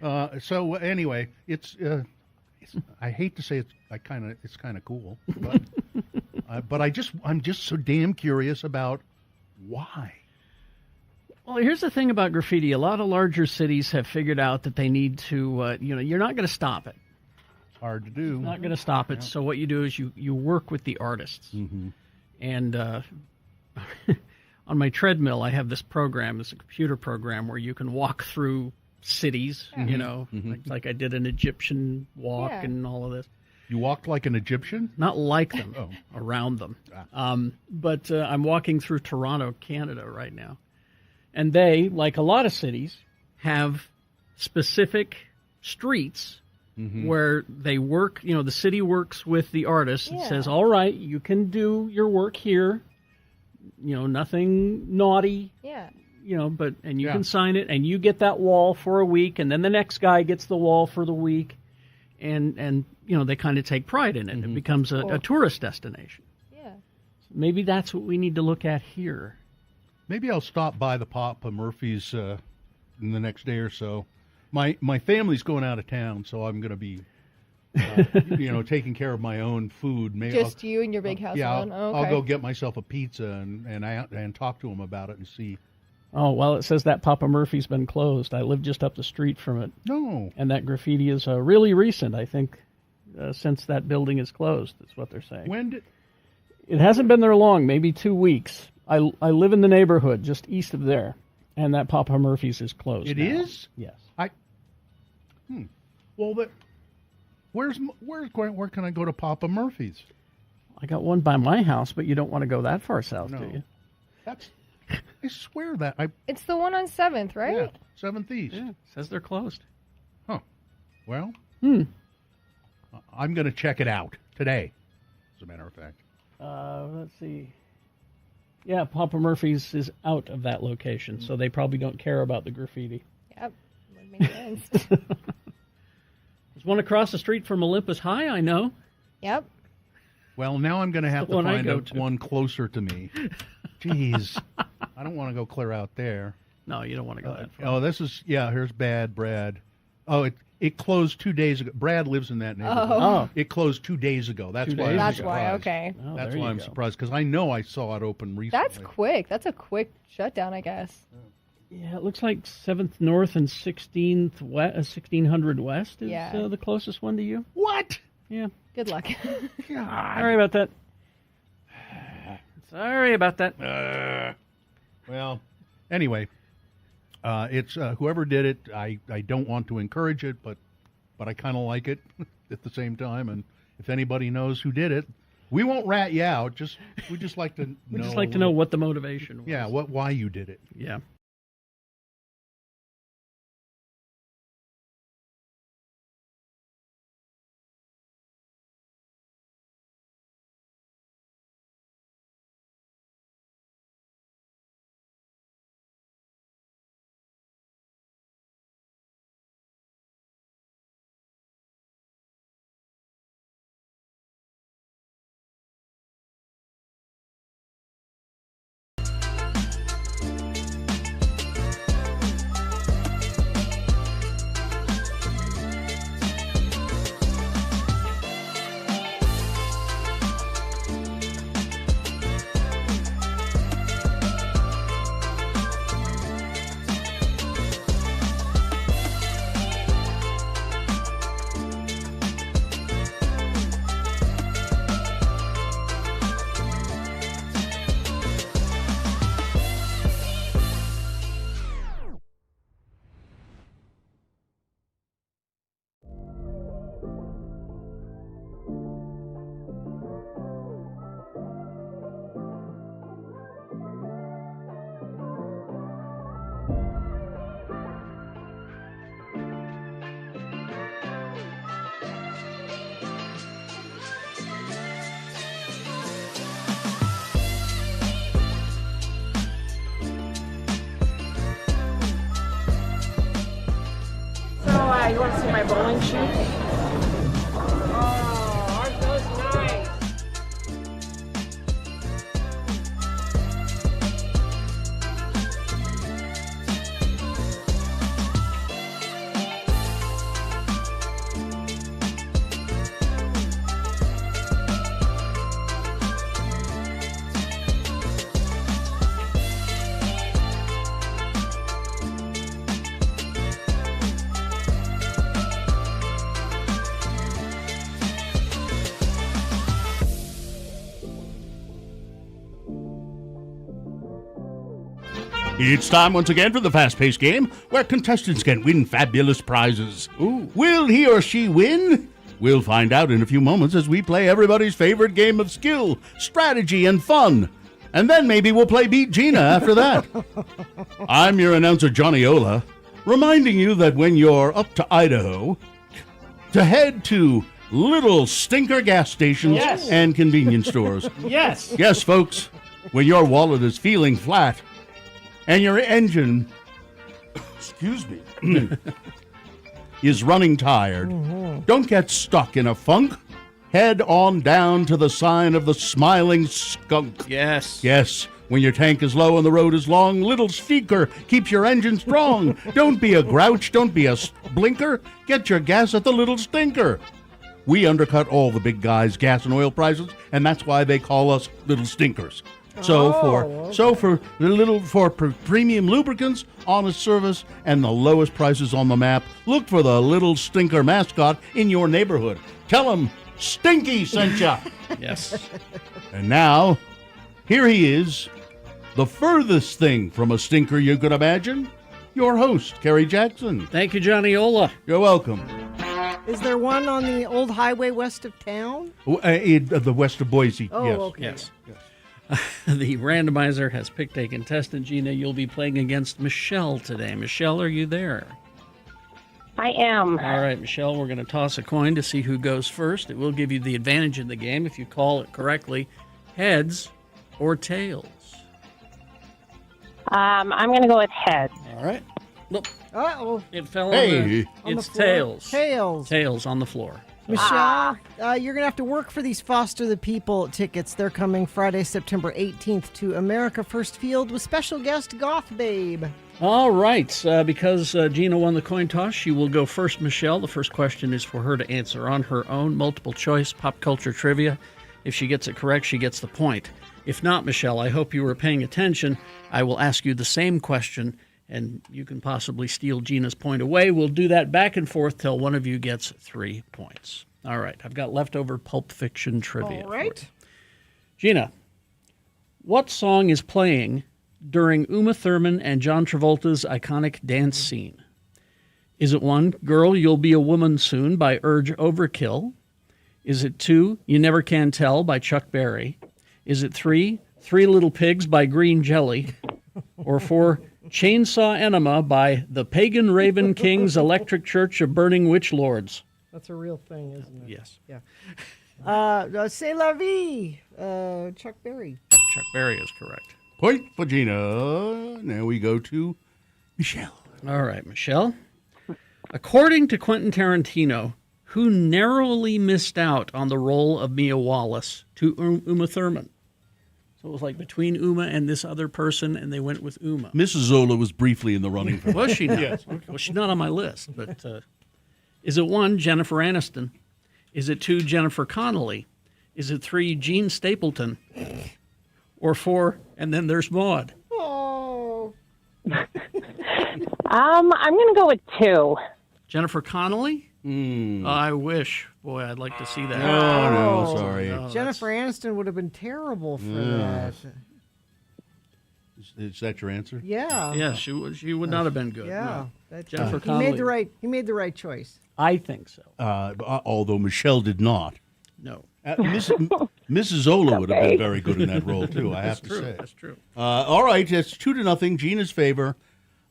Yeah. So anyway, it's. I hate to say it's kind of cool, but I'm just so damn curious about why. Well, here's the thing about graffiti. A lot of larger cities have figured out that they need to. You're not going to stop it. Hard to do. Not going to stop it. Yeah. So what you do is you work with the artists. Mm-hmm. And on my treadmill, I have this program. It's a computer program where you can walk through cities, Mm-hmm. like I did an Egyptian walk and all of this. You walked like an Egyptian? Not like them, around them. But I'm walking through Toronto, Canada right now. And they, like a lot of cities, have specific streets where they work. You know, the city works with the artist and says, all right, you can do your work here. You know, nothing naughty. Yeah. You know, and you can sign it, and you get that wall for a week, and then the next guy gets the wall for the week. And you know, they kind of take pride in it. It becomes a tourist destination. Yeah. Maybe that's what we need to look at here. Maybe I'll stop by the Papa Murphy's in the next day or so. My family's going out of town, so I'm going to be, you know, taking care of my own food. Maybe Just you and your big house alone? Oh, okay. I'll go get myself a pizza and talk to them about it and see. Oh, well, it says that Papa Murphy's been closed. I live just up the street from it. No. And that graffiti is really recent, I think, since that building is closed, is what they're saying. When did... It hasn't been there long, maybe 2 weeks. I live in the neighborhood just east of there, and that Papa Murphy's is closed. It now. is? Yes. Well, where can I go to Papa Murphy's? I got one by my house, but you don't want to go that far south, No. do you? I swear that It's the one on 7th, right? Yeah, 7th East. Yeah, it says they're closed. Huh. Well, I'm going to check it out today, as a matter of fact. Let's see. Yeah, Papa Murphy's is out of that location, so they probably don't care about the graffiti. Yep. That makes sense. There's one across the street from Olympus High, I know. Yep. Well, now I'm going to have to one I find go to. one closer to me. Jeez. I don't want to go clear out there. No, you don't want to go that far. Oh, here's Bad Brad. Oh, it closed 2 days ago. Brad lives in that neighborhood. Oh. It closed 2 days ago. That's why. That's why, okay. Oh, That's there why you I'm go. surprised, because I know I saw it open recently. That's quick. That's a quick shutdown, I guess. Yeah, it looks like 7th North and 16th 1600 West is Yeah. the closest one to you. What? Yeah. Good luck. Sorry about that. Sorry about that. Well, anyway, it's whoever did it. I don't want to encourage it, but I kind of like it at the same time. And if anybody knows who did it, we won't rat you out. We just like to We know. just like to know what the motivation was. Yeah, why you did it. Yeah. You want to see my bowling shoes? Oh, aren't those nice? It's time once again for the fast-paced game where contestants can win fabulous prizes. Ooh. Will he or she win? We'll find out in a few moments as we play everybody's favorite game of skill, strategy, and fun. And then maybe we'll play Beat Gina after that. I'm your announcer, Johnny Ola, reminding you that when you're up to Idaho, to head to Little Stinker gas stations Yes. and convenience stores. Yes. Yes, folks, when your wallet is feeling flat and your engine, excuse me, is running tired, don't get stuck in a funk. Head on down to the sign of the Smiling Skunk. Yes. Yes, when your tank is low and the road is long, Little Stinker keeps your engine strong. Don't be a grouch, don't be a blinker. Get your gas at the Little Stinker. We undercut all the big guys' gas and oil prices, and that's why they call us Little Stinkers. For premium lubricants, honest service, and the lowest prices on the map, look for the Little Stinker mascot in your neighborhood. Tell him Stinky sent ya. Yes. And now, here he is, the furthest thing from a stinker you could imagine, your host, Kerry Jackson. Thank you, Johnny Ola. You're welcome. Is there one on the old highway west of town? The west of Boise, Oh, yes. okay. Yes. The randomizer has picked a contestant. Gina, you'll be playing against Michelle today. Michelle, are you there? I am. All right, Michelle, we're going to toss a coin to see who goes first. It will give you the advantage in the game if you call it correctly. Heads or tails? I'm going to go with heads. All right. Look, Uh-oh. it fell Hey. On the It's floor. tails. Tails. Tails on the floor. Michelle, you're going to have to work for these Foster the People tickets. They're coming Friday, September 18th to America First Field with special guest Goth Babe. All right. Because Gina won the coin toss, she will go first, Michelle. The first question is for her to answer on her own. Multiple choice, pop culture trivia. If she gets it correct, she gets the point. If not, Michelle, I hope you were paying attention. I will ask you the same question, and you can possibly steal Gina's point away. We'll do that back and forth till one of you gets 3 points. All right. I've got leftover Pulp Fiction trivia. All right. for you. Gina, what song is playing during Uma Thurman and John Travolta's iconic dance scene? Is it 1, Girl, You'll Be a Woman Soon by Urge Overkill? Is it 2, You Never Can Tell by Chuck Berry? Is it 3, Three Little Pigs by Green Jelly? Or 4, Chainsaw Enema by the Pagan Raven King's Electric Church of Burning Witch Lords? That's a real thing, isn't it? Yes. Yeah. C'est la vie. Chuck Berry. Chuck Berry is correct. Point for Gina. Now we go to Michelle. All right, Michelle. According to Quentin Tarantino, who narrowly missed out on the role of Mia Wallace to Uma Thurman? So it was like between Uma and this other person, and they went with Uma. Mrs. Zola was briefly in the running for Was she not? Yes. Well, she's not on my list, but is it 1, Jennifer Aniston? Is it 2, Jennifer Connelly? Is it 3, Jean Stapleton? Or 4, and then there's Maude? Oh. I'm going to go with 2. Jennifer Connelly? I wish. Boy, I'd like to see that. No, sorry. No, Jennifer Aniston would have been terrible for that. Is that your answer? Yeah. Yeah, she would not have been good. Yeah. No. That's Jennifer he Connelly. made the right choice. I think so. Although Michelle did not. No. Mrs. Zola would have been very good in that role, too, I have to say. That's true. All right, it's 2-0, Gina's favor.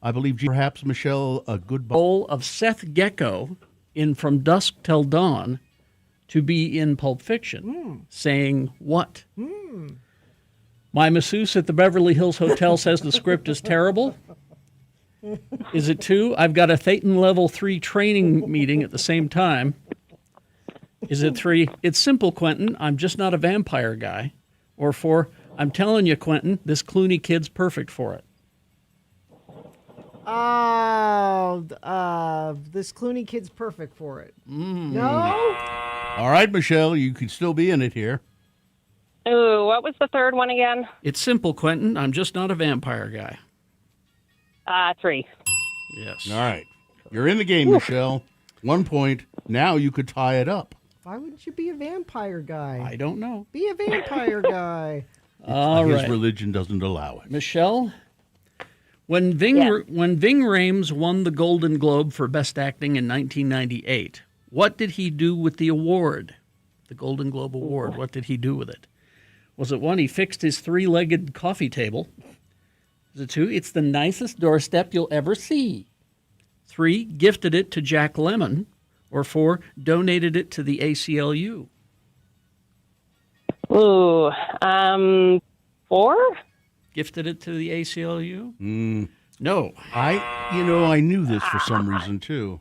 I believe perhaps, Michelle, a good Role of Seth Gecko in From Dusk Till Dawn to be in Pulp Fiction, saying what? My masseuse at the Beverly Hills Hotel says the script is terrible. Is it 2, I've got a Thetan Level 3 training meeting at the same time? Is it 3, it's simple, Quentin, I'm just not a vampire guy? Or 4, I'm telling you, Quentin, this Clooney kid's perfect for it. This Clooney kid's perfect for it. No? All right, Michelle, you could still be in it here. Ooh, what was the third one again? It's simple, Quentin, I'm just not a vampire guy. 3. Yes. All right. You're in the game, Michelle. 1 point. Now you could tie it up. Why wouldn't you be a vampire guy? I don't know. Be a vampire guy. All His right. religion doesn't allow it. Michelle, when Ving Rhames won the Golden Globe for Best Acting in 1998, What did he do with the award, the Golden Globe Award? What did he do with it? Was it 1, he fixed his 3-legged coffee table? Is it 2, it's the nicest doorstep you'll ever see? 3, gifted it to Jack Lemmon? Or 4, donated it to the ACLU? Ooh, 4? Gifted it to the ACLU? No. I knew this for some reason, too.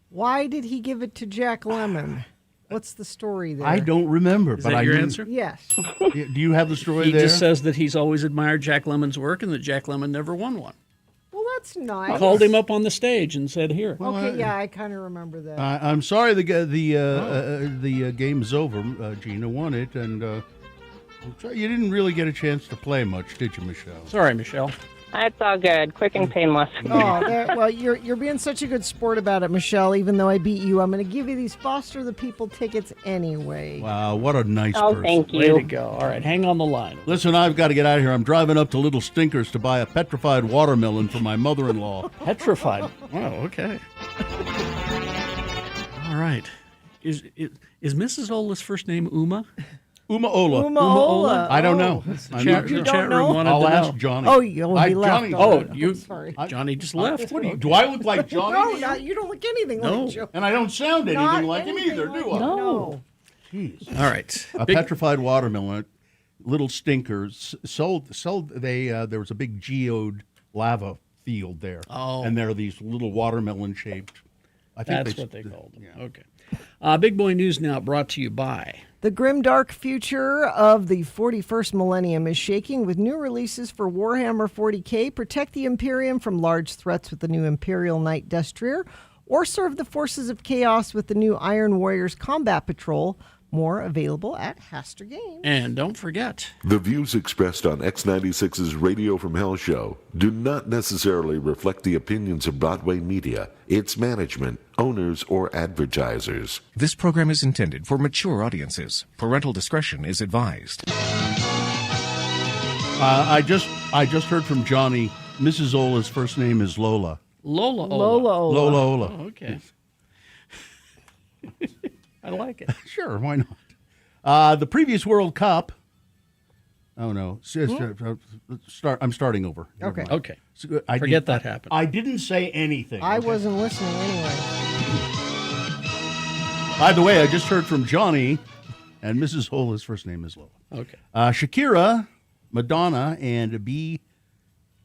Why did he give it to Jack Lemmon? What's the story there? I don't remember. Is but that I your knew- answer? Yes. Do you have the story He there? just says that he's always admired Jack Lemmon's work and that Jack Lemmon never won one. Well, that's nice. Called him up on the stage and said, "Here." Okay, yeah, I kind of remember that. I'm sorry the game is over. Gina won it, and you didn't really get a chance to play much, did you, Michelle? Sorry, Michelle. That's all good. Quick and painless. Well, you're being such a good sport about it, Michelle. Even though I beat you, I'm going to give you these Foster the People tickets anyway. Wow, what a nice person. Thank you. Way to go. All right, hang on the line. Listen, I've got to get out of here. I'm driving up to Little Stinkers to buy a petrified watermelon for my mother-in-law. Petrified. Oh, okay. All right. Is Mrs. Ola's first name Uma? Uma Ola. Uma Ola. I don't know. The chat room know? wanted I'll to ask know. Johnny. Oh, he left. Johnny. Oh, you. Sorry. Johnny just left. What do I look like Johnny? No, you don't look anything No. like Joe. And I don't sound anything Not like him anything either, like do I? No. Jeez. All right. A petrified watermelon, Little Stinkers sold. There was a big geode lava field there. Oh. And there are these little watermelon shaped. I think That's what they called them. Yeah. Okay. Big Boy News now brought to you by. The grim, dark future of the 41st millennium is shaking with new releases for Warhammer 40K. Protect the Imperium from large threats with the new Imperial Knight Destrier, or serve the forces of chaos with the new Iron Warriors Combat Patrol. More available at Haster Games. And don't forget, The views expressed on X96's Radio from Hell show do not necessarily reflect the opinions of Broadway Media, its management, owners, or advertisers. This program is intended for mature audiences. Parental discretion is advised. I just heard from Johnny. Mrs. Ola's first name is Lola. Lola Ola. Lola Ola. Lola Ola. Oh, okay. I like it. Sure, why not? The previous World Cup. Oh no! I'm starting over. Never Okay. mind. Okay. So, Forget that happened. I didn't say anything. I okay? wasn't listening anyway. By the way, I just heard from Johnny, and Mrs. Ola's first name is Lola. Okay. Shakira, Madonna, and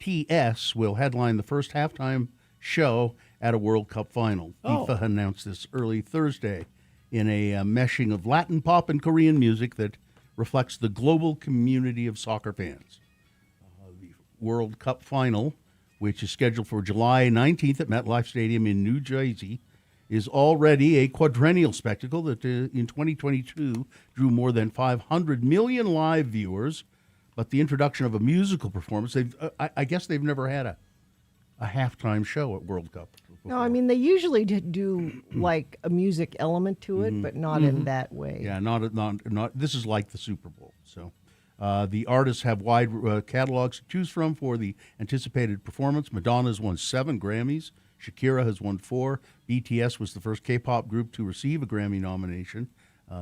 BTS will headline the first halftime show at a World Cup final. Oh. FIFA announced this early Thursday in a meshing of Latin pop and Korean music that reflects the global community of soccer fans. The World Cup final, which is scheduled for July 19th at MetLife Stadium in New Jersey, is already a quadrennial spectacle that in 2022 drew more than 500 million live viewers. But the introduction of a musical performance, I guess they've never had a halftime show at World Cup before. No, I mean, they usually do like a music element to it, but not in that way. Yeah, not. This is like the Super Bowl. So, the artists have wide catalogs to choose from for the anticipated performance. Madonna's won 7 Grammys. Shakira has won 4. BTS was the first K-pop group to receive a Grammy nomination.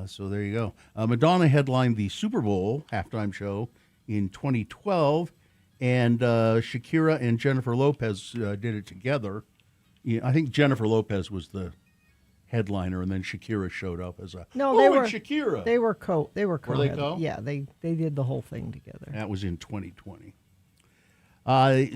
So there you go. Madonna headlined the Super Bowl halftime show in 2012, and Shakira and Jennifer Lopez did it together. Yeah, I think Jennifer Lopez was the headliner, and then Shakira showed up as a It's Shakira. They were co. they co? Yeah, they did the whole thing together. That was in 2020.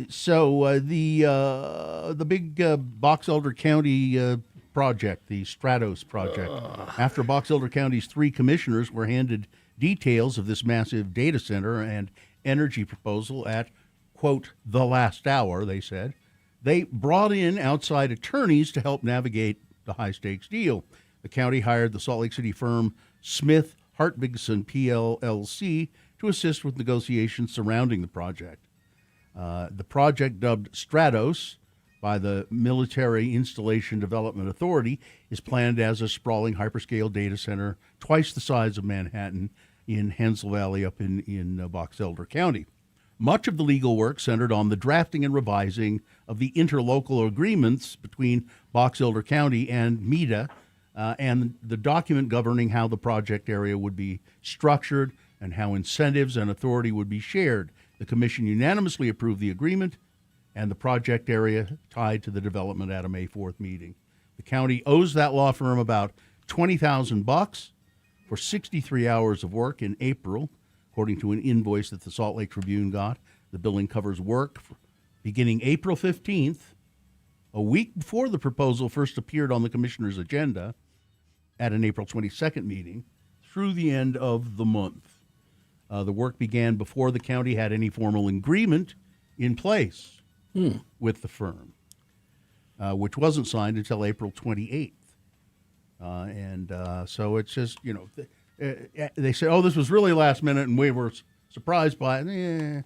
So the big Box Elder County project, the Stratos project, after Box Elder County's 3 commissioners were handed details of this massive data center and energy proposal at, quote, the last hour, they said, they brought in outside attorneys to help navigate the high-stakes deal. The county hired the Salt Lake City firm Smith Hartbigson PLLC to assist with negotiations surrounding the project. The project, dubbed Stratos by the Military Installation Development Authority, is planned as a sprawling hyperscale data center twice the size of Manhattan in Hensel Valley up in Box Elder County. Much of the legal work centered on the drafting and revising of the interlocal agreements between Box Elder County and MEDA, and the document governing how the project area would be structured and how incentives and authority would be shared. The commission unanimously approved the agreement and the project area tied to the development at a May 4th meeting. The county owes that law firm about $20,000 for 63 hours of work in April, according to an invoice that the Salt Lake Tribune got. The billing covers work beginning April 15th, a week before the proposal first appeared on the commissioner's agenda at an April 22nd meeting, through the end of the month. The work began before the county had any formal agreement in place with the firm, which wasn't signed until April 28th. So it's just, they say, oh, this was really last minute, and we were surprised by it.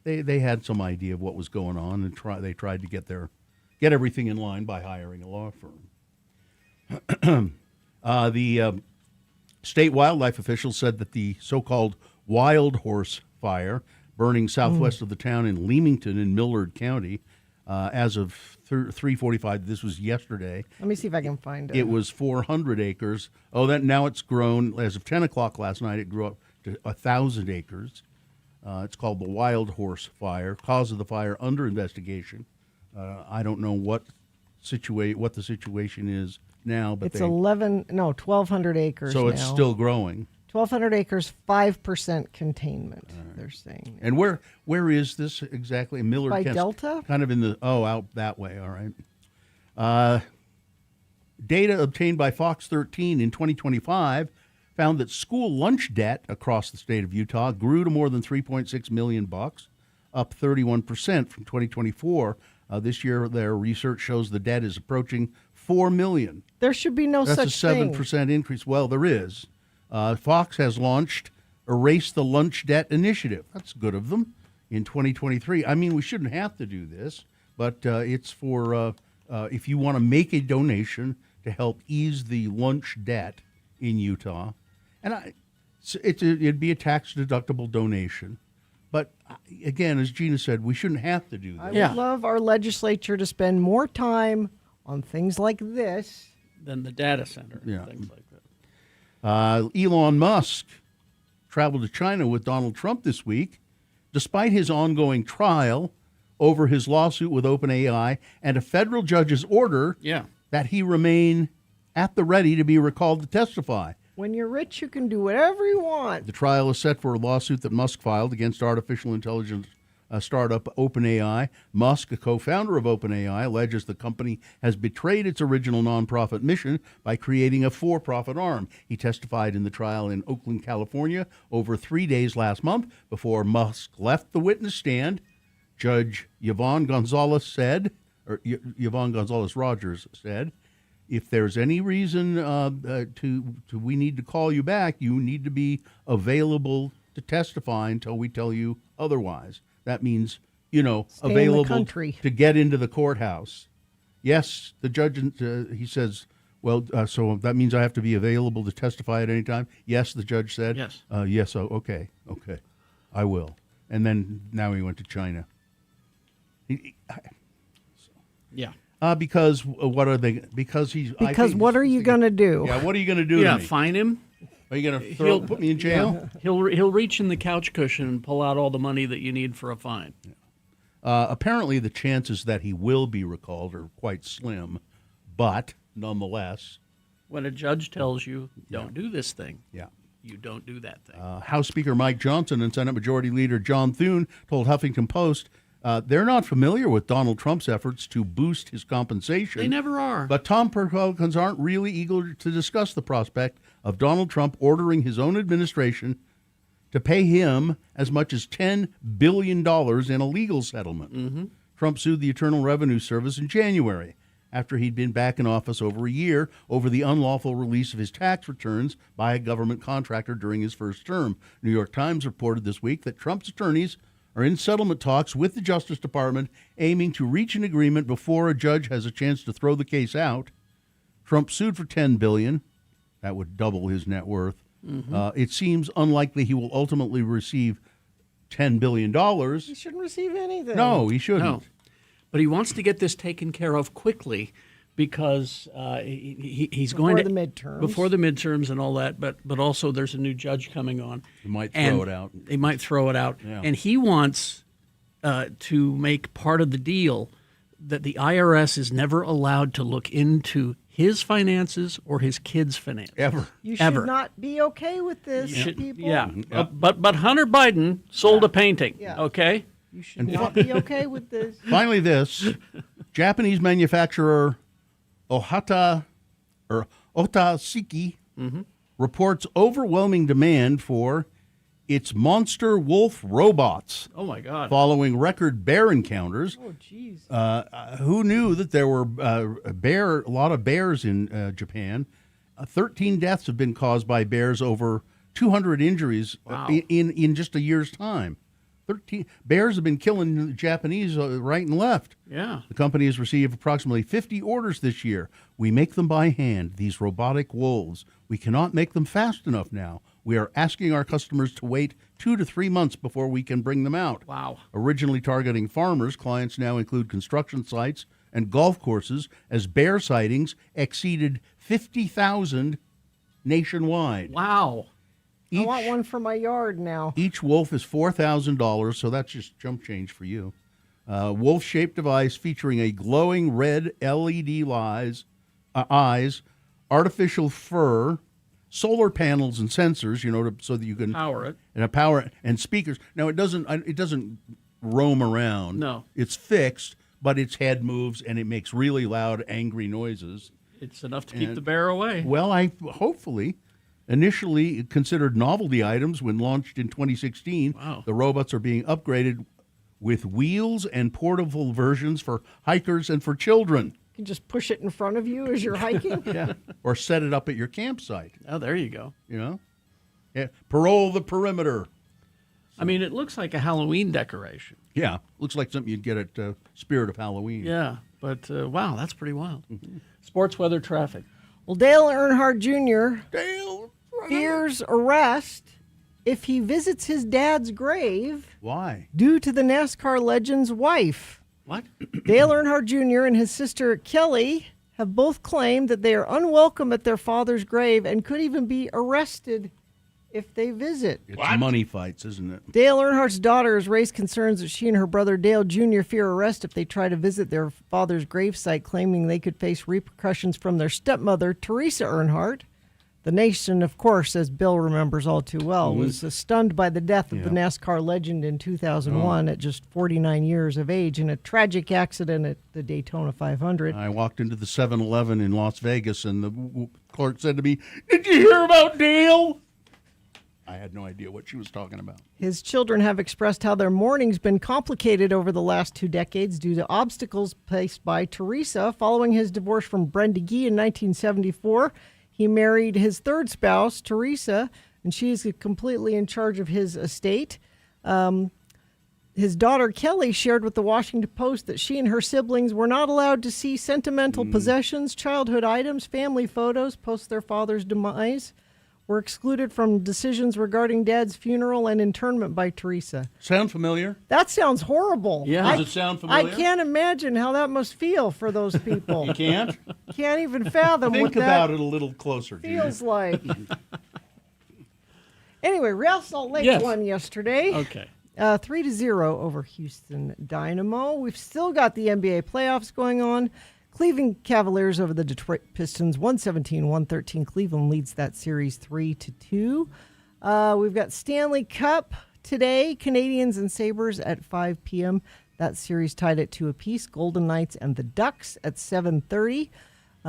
They had some idea of what was going on, and they tried to get everything in line by hiring a law firm. The state wildlife officials said that the so-called wild horse fire burning southwest of the town in Leamington in Millard County, as of 3:45, this was yesterday. Let me see if I can find it. It was 400 acres. Now it's grown. As of 10 o'clock last night, it grew up to 1,000 acres. It's called the Wild Horse Fire. Cause of the fire under investigation. I don't know what the situation is now, but it's 1,200 acres. So it's still growing. 1,200 acres, 5% containment. They're saying. And where is this exactly? Millard By Kent, Delta? kind of out that way. All right. Data obtained by Fox 13 in 2025 found that school lunch debt across the state of Utah grew to more than $3.6 million, up 31% from 2024. This year, their research shows the debt is approaching $4 million. There should be no such thing. That's a 7% increase. Well, there is. Fox has launched Erase the Lunch Debt Initiative. That's good of them in 2023. I mean, we shouldn't have to do this, but it's for if you want to make a donation to help ease the lunch debt in Utah. And it'd be a tax-deductible donation. But again, as Gina said, we shouldn't have to do that. I would love our legislature to spend more time on things like this than the data center and things like that. Elon Musk traveled to China with Donald Trump this week, despite his ongoing trial over his lawsuit with OpenAI and a federal judge's order that he remain at the ready to be recalled to testify. When you're rich, you can do whatever you want. The trial is set for a lawsuit that Musk filed against artificial intelligence startup OpenAI. Musk, a co-founder of OpenAI, alleges the company has betrayed its original nonprofit mission by creating a for-profit arm. He testified in the trial in Oakland, California, over 3 days last month. Before Musk left the witness stand, Judge Yvonne Gonzalez Rogers said, if there's any reason we need to call you back, you need to be available to testify until we tell you otherwise. That means, Stay available to get into the courthouse. Yes, the judge, he says, so that means I have to be available to testify at any time? Yes, the judge said. Yes. Yes, okay, I will. And then now he went to China. Because what are they? Because he's. Because what are you going to do? Yeah, what are you going to do? To me? Fine him. Are you going to put me in jail? He'll reach in the couch cushion and pull out all the money that you need for a fine. Apparently, the chances that he will be recalled are quite slim, but nonetheless, when a judge tells you don't do this thing, you don't do that thing. House Speaker Mike Johnson and Senate Majority Leader John Thune told Huffington Post they're not familiar with Donald Trump's efforts to boost his compensation. They never are. But Tom Republicans aren't really eager to discuss the prospect of Donald Trump ordering his own administration to pay him as much as $10 billion in a legal settlement. Mm-hmm. Trump sued the Internal Revenue Service in January after he'd been back in office over a year over the unlawful release of his tax returns by a government contractor during his first term. New York Times reported this week that Trump's attorneys are in settlement talks with the Justice Department, aiming to reach an agreement before a judge has a chance to throw the case out. Trump sued for $10 billion. That would double his net worth. Mm-hmm. It seems unlikely he will ultimately receive $10 billion. He shouldn't receive anything. No, he shouldn't. No. But he wants to get this taken care of quickly because he's going to before the midterms and all that. But also there's a new judge coming on. He might throw it out. They might throw it out, Yeah. and he wants to make part of the deal that the IRS is never allowed to look into his finances or his kids' finances ever. You should not be okay with this, people. Yeah, but Hunter Biden sold a painting. Yeah. Okay, You should not be okay with this. Finally, this Japanese manufacturer Otasuki reports overwhelming demand for its monster wolf robots. Oh my God! Following record bear encounters. Oh jeez. Who knew that there were a lot of bears in Japan? 13 deaths have been caused by bears, over 200 injuries in just a year's time. 13 bears have been killing the Japanese right and left. Yeah. The company has received approximately 50 orders this year. We make them by hand, these robotic wolves. We cannot make them fast enough now. We are asking our customers to wait 2 to 3 months before we can bring them out. Wow. Originally targeting farmers, clients now include construction sites and golf courses, as bear sightings exceeded 50,000 nationwide. Wow. I want one for my yard now. Each wolf is $4,000, so that's just jump change for you. Wolf-shaped device featuring a glowing red LED eyes, artificial fur, solar panels and sensors, so that you can power it, and speakers. Now it doesn't roam around. No, it's fixed, but its head moves and it makes really loud, angry noises. It's enough to keep the bear away. Well, hopefully. Initially considered novelty items when launched in 2016, the robots are being upgraded with wheels and portable versions for hikers and for children. You can just push it in front of you as you're hiking. Yeah, or set it up at your campsite. Oh, there you go. Parole the perimeter. I mean, it looks like a Halloween decoration. Yeah, looks like something you'd get at Spirit of Halloween. Yeah, but wow, that's pretty wild. Sports, weather, traffic. Well, Dale Earnhardt Jr. fears arrest if he visits his dad's grave. Why? Due to the NASCAR legend's wife. What? Dale Earnhardt Jr. and his sister Kelly have both claimed that they are unwelcome at their father's grave and could even be arrested if they visit. It's money fights, isn't it? Dale Earnhardt's daughter has raised concerns that she and her brother Dale Jr. fear arrest if they try to visit their father's gravesite, claiming they could face repercussions from their stepmother, Teresa Earnhardt. The nation, of course, as Bill remembers all too well, was stunned by the death of the NASCAR legend in 2001 at just 49 years of age in a tragic accident at the Daytona 500. I walked into the 7-Eleven in Las Vegas, and the clerk said to me, "Did you hear about Dale?" I had no idea what she was talking about. His children have expressed how their mourning's been complicated over the last 2 decades due to obstacles faced by Teresa. Following his divorce from Brenda Gee in 1974, he married his third spouse, Teresa, and she is completely in charge of his estate. His daughter, Kelly, shared with the Washington Post that she and her siblings were not allowed to see sentimental possessions, childhood items, family photos, post their father's demise. Were excluded from decisions regarding Dad's funeral and internment by Teresa. Sound familiar? That sounds horrible. Yeah. Does it sound familiar? I can't imagine how that must feel for those people. You can't? Can't even fathom Think what that about it a little closer. feels like. Anyway, Real Salt Lake won yesterday. Okay. 3-0 over Houston Dynamo. We've still got the NBA playoffs going on. Cleveland Cavaliers over the Detroit Pistons, 117-113. Cleveland leads that series 3-2. We've got Stanley Cup today, Canadians and Sabres at 5 p.m. That series tied at 2 apiece. Golden Knights and the Ducks at 7:30.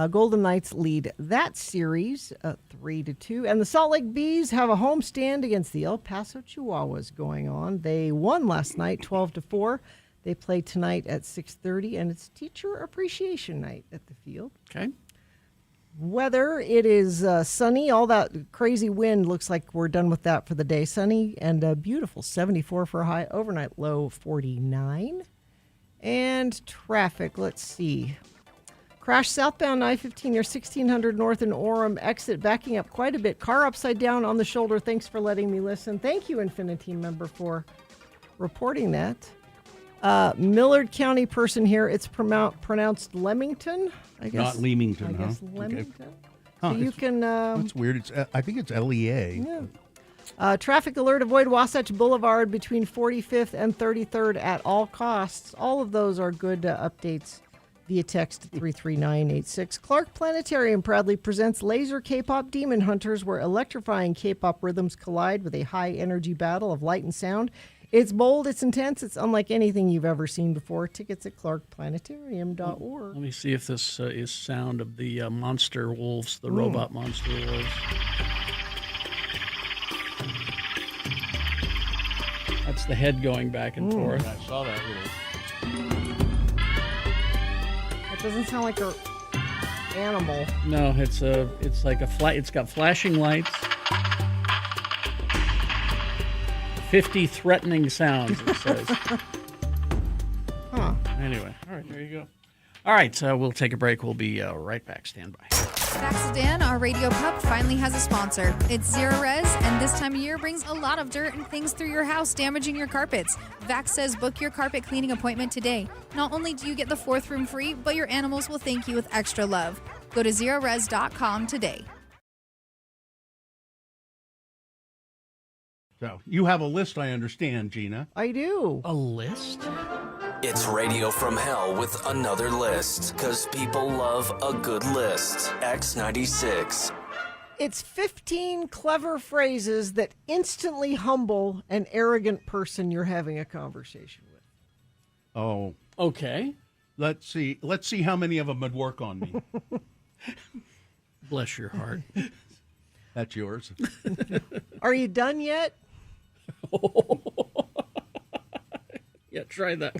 Golden Knights lead that series 3-2. And the Salt Lake Bees have a homestand against the El Paso Chihuahuas going on. They won last night 12-4. They play tonight at 6:30, and it's Teacher Appreciation Night at the field. Okay. Weather, it is sunny. All that crazy wind looks like we're done with that for the day. Sunny and beautiful. 74 for a high. Overnight low 49. And traffic, let's see. Crash southbound I-15 near 1600 North in Orem. Exit backing up quite a bit. Car upside down on the shoulder. Thanks for letting me listen. Thank you, Infinity member, for reporting that. Millard County person here. It's pronounced Leamington, I guess. Not Leamington, I huh? guess Leamington. Okay. Huh, So you can. That's weird. I think it's LEA. Yeah. Traffic alert: avoid Wasatch Boulevard between 45th and 33rd at all costs. All of those are good updates via text 33986. Clark Planetarium proudly presents Laser K-pop Demon Hunters, where electrifying K-pop rhythms collide with a high-energy battle of light and sound. It's bold, it's intense, it's unlike anything you've ever seen before. Tickets at clarkplanetarium.org. Let me see if this is sound of the monster wolves, the robot monster wolves. That's the head going back and forth. I saw that little. It doesn't sound like an animal. No, it's like it's got flashing lights. 50 threatening sounds, it says. Huh. Anyway, all right, there you go. All right, we'll take a break. We'll be right back. Stand by. Vaxadan, our radio pup, finally has a sponsor. It's Zero Res, and this time of year brings a lot of dirt and things through your house, damaging your carpets. Vax says book your carpet cleaning appointment today. Not only do you get the 4th room free, but your animals will thank you with extra love. Go to zerores.com today. So you have a list, I understand, Gina. I do. A list? It's Radio from Hell with another list, because people love a good list. X96. It's 15 clever phrases that instantly humble an arrogant person you're having a conversation with. Oh. Okay. Let's see how many of them would work on me. Bless your heart. That's yours. Are you done yet? Yeah, try that.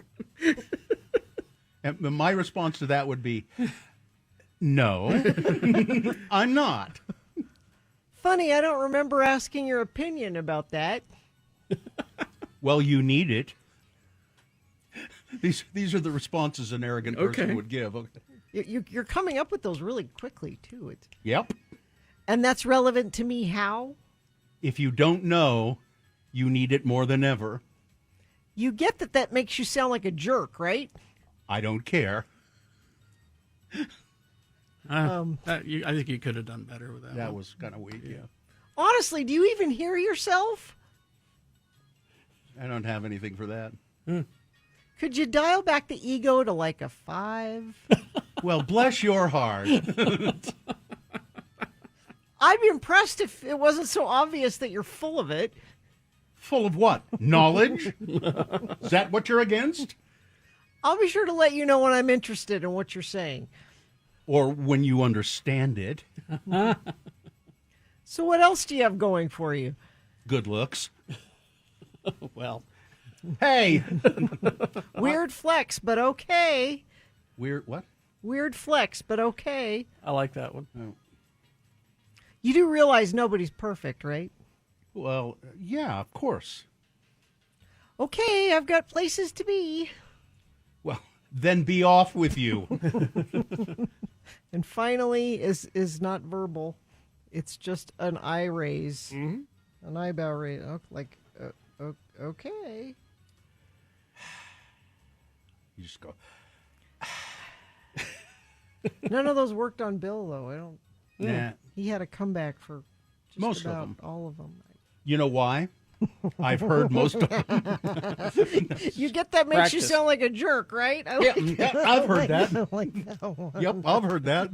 And my response to that would be, no, I'm not. Funny, I don't remember asking your opinion about that. Well, you need it. These are the responses an arrogant person would give. Okay. You're coming up with those really quickly, too. Yep. And that's relevant to me how? If you don't know, you need it more than ever. You get that makes you sound like a jerk, right? I don't care. I think you could have done better with that. That one. was kind of weak, yeah. Honestly, do you even hear yourself? I don't have anything for that. Could you dial back the ego to like a 5? Well, bless your heart. I'd be impressed if it wasn't so obvious that you're full of it. Full of what? Knowledge? Is that what you're against? I'll be sure to let you know when I'm interested in what you're saying. Or when you understand it. So what else do you have going for you? Good looks. Well. Hey! Weird flex, but okay. Weird what? Weird flex, but okay. I like that one. Oh. You do realize nobody's perfect, right? Well, yeah, of course. Okay, I've got places to be. Well, then be off with you. And finally is not verbal. It's just an eye raise. Mm-hmm. An eyebrow raise. Okay. You just go. None of those worked on Bill, though. I don't. Nah. He had a comeback for just Most of about them. all of them. You know why? I've heard most of them. You get that makes you Practice. sound like a jerk, right? Yeah, I've heard that. I like that one. Yep, I've heard that.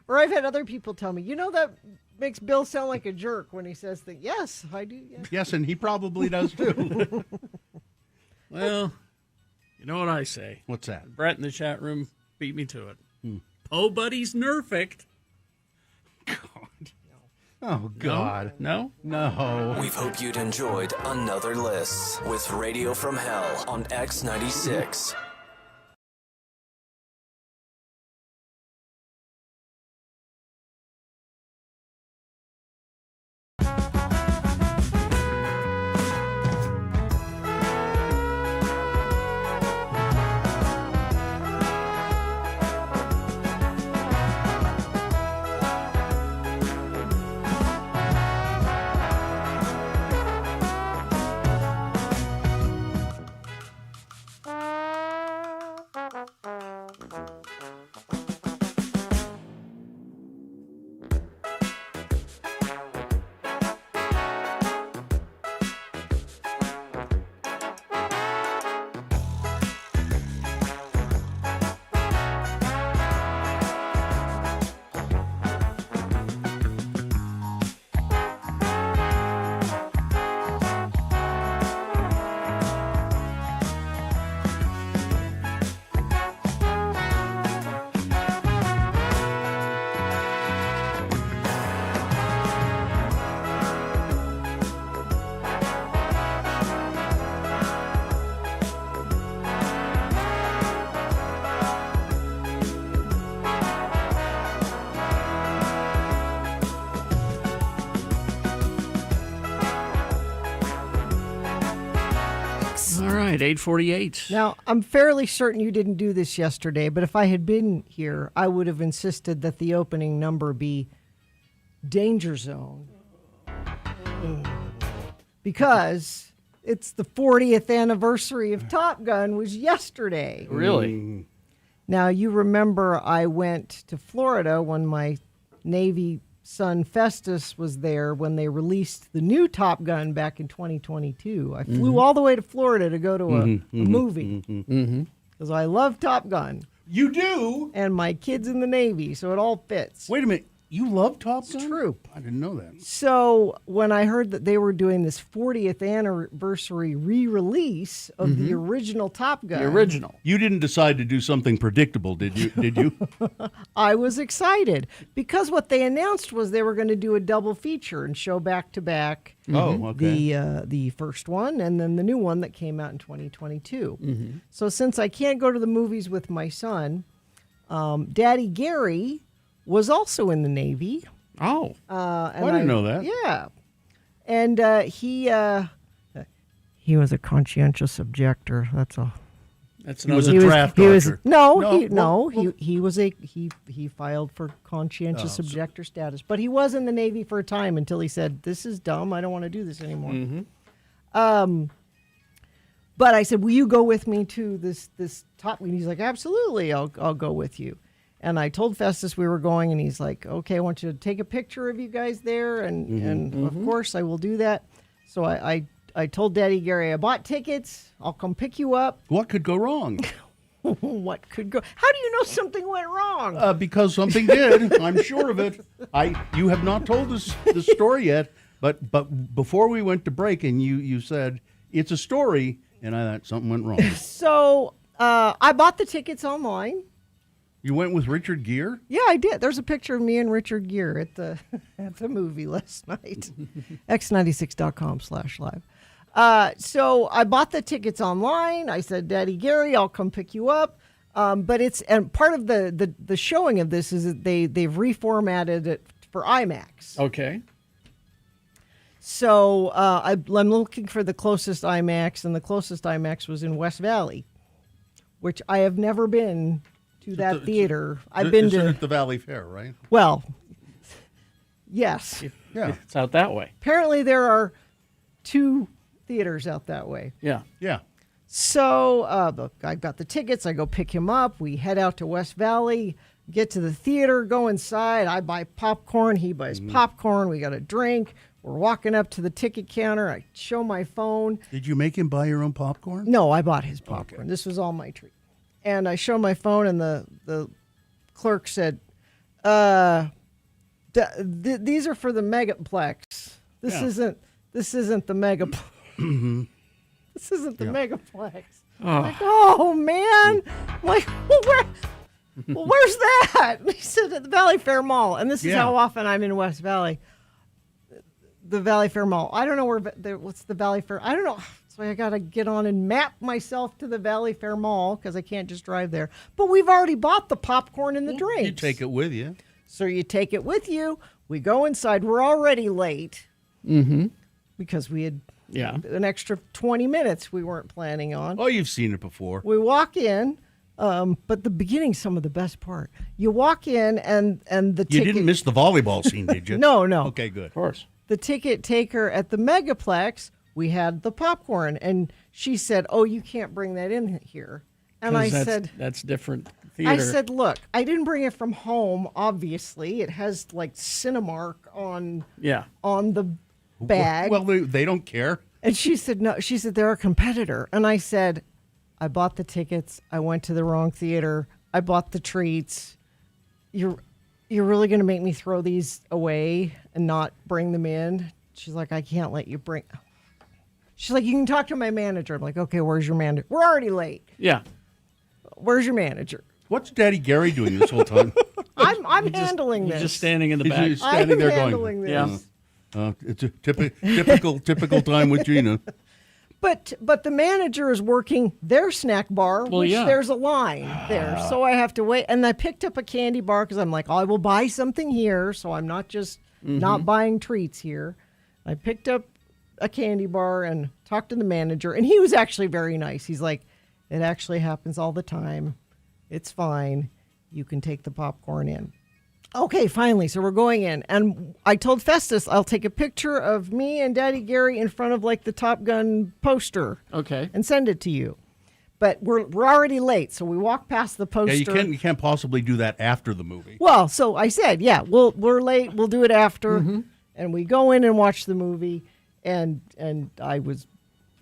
Or I've had other people tell me, that makes Bill sound like a jerk when he says that. Yes, I do. Yes. Yes, and he probably does too. Well, you know what I say. What's that? Brett in the chat room beat me to it. Oh, buddy's nerfect. Oh, God. No? No. We hope you'd enjoyed another list with Radio from Hell on X96. 96. All right, 8:48. Now, I'm fairly certain you didn't do this yesterday, but if I had been here, I would have insisted that the opening number be Danger Zone. Because it's the 40th anniversary of Top Gun was yesterday. Really? Now, you remember I went to Florida when my Navy son Festus was there when they released the new Top Gun back in 2022. I flew all the way to Florida to go to a movie because I love Top Gun. You do? And my kid's in the Navy, so it all fits. Wait a minute. You love Top Gun? It's true. I didn't know that. So when I heard that they were doing this 40th anniversary re-release of the original Top Gun, The original. You didn't decide to do something predictable, did you? Did you? I was excited because what they announced was they were going to do a double feature and show back to back Oh, okay. the first one and then the new one that came out in 2022. So since I can't go to the movies with my son, Daddy Gary was also in the Navy. Oh. And I didn't know that. Yeah. And he was a conscientious objector. That's all. That's He was another. a draft He was dodger. he filed for conscientious objector status, but he was in the Navy for a time until he said, "This is dumb. I don't want to do this anymore." But I said, "Will you go with me to this Top Gun?" He's like, "Absolutely, I'll go with you." And I told Festus we were going, and he's like, "Okay, I want you to take a picture of you guys there, and of course I will do that." So I told Daddy Gary, I bought tickets. I'll come pick you up. What could go wrong? What could go? How do you know something went wrong? Because something did. I'm sure of it. You have not told us the story yet, but before we went to break, and you said it's a story, and I thought something went wrong. So I bought the tickets online. You went with Richard Gere? Yeah, I did. There's a picture of me and Richard Gere at the movie last night. x96.com/live. So I bought the tickets online. I said, "Daddy Gary, I'll come pick you up." But part of the showing of this is that they've reformatted it for IMAX. Okay. So I'm looking for the closest IMAX, and the closest IMAX was in West Valley, which I have never been to that theater. I've been to at the Valley Fair, right? Well, yes. Yeah. It's out that way. Apparently there are 2 theaters out that way. Yeah. Yeah. So I got the tickets. I go pick him up. We head out to West Valley, get to the theater, go inside. I buy popcorn. He buys popcorn. We got a drink. We're walking up to the ticket counter. I show my phone. Did you make him buy your own popcorn? No, I bought his popcorn. Okay. This was all my treat. And I show my phone, and the clerk said, these are for the Megaplex. This isn't the Megaplex. This isn't the Megaplex. I'm like, oh man. I'm like, where's that? And he said at the Valley Fair Mall. And this is how often I'm in West Valley. The Valley Fair Mall. I don't know what's the Valley Fair. I don't know. So I got to get on and map myself to the Valley Fair Mall because I can't just drive there. But we've already bought the popcorn and the drinks. You take it with you. So you take it with you. We go inside. We're already late because we had an extra 20 minutes we weren't planning on. Oh, you've seen it before. We walk in, but the beginning's some of the best part. You walk in and the You ticket... didn't miss the volleyball scene, did you? No. Okay, good. Of course. The ticket taker at the Megaplex, we had the popcorn, and she said, "Oh, you can't bring that in here." And I said, "That's different theater." I said, "Look, I didn't bring it from home. Obviously, it has like Cinemark on the bag." Well, they don't care. And she said, "No." She said, "They're a competitor." And I said, "I bought the tickets. I went to the wrong theater. I bought the treats. You're really going to make me throw these away and not bring them in?" She's like, "I can't let you bring." She's like, "You can talk to my manager." I'm like, "Okay, where's your manager?" We're already late. Yeah. Where's your manager? What's Daddy Gary doing this whole time? I'm handling this. He's just standing in the back. He's standing there handling going, this. it's a typical time with Gina. But the manager is working their snack bar, which there's a line there. So I have to wait. And I picked up a candy bar because I'm like, I will buy something here. So I'm not just not buying treats here. I picked up a candy bar and talked to the manager, and he was actually very nice. He's like, it actually happens all the time. It's fine. You can take the popcorn in. Okay, finally, so we're going in. And I told Festus I'll take a picture of me and Daddy Gary in front of like the Top Gun poster. Okay. And send it to you. But we're already late, so we walk past the poster. Yeah, you can't possibly do that after the movie. Well, so I said, yeah, we're late. We'll do it after. Mm-hmm. And we go in and watch the movie, and I was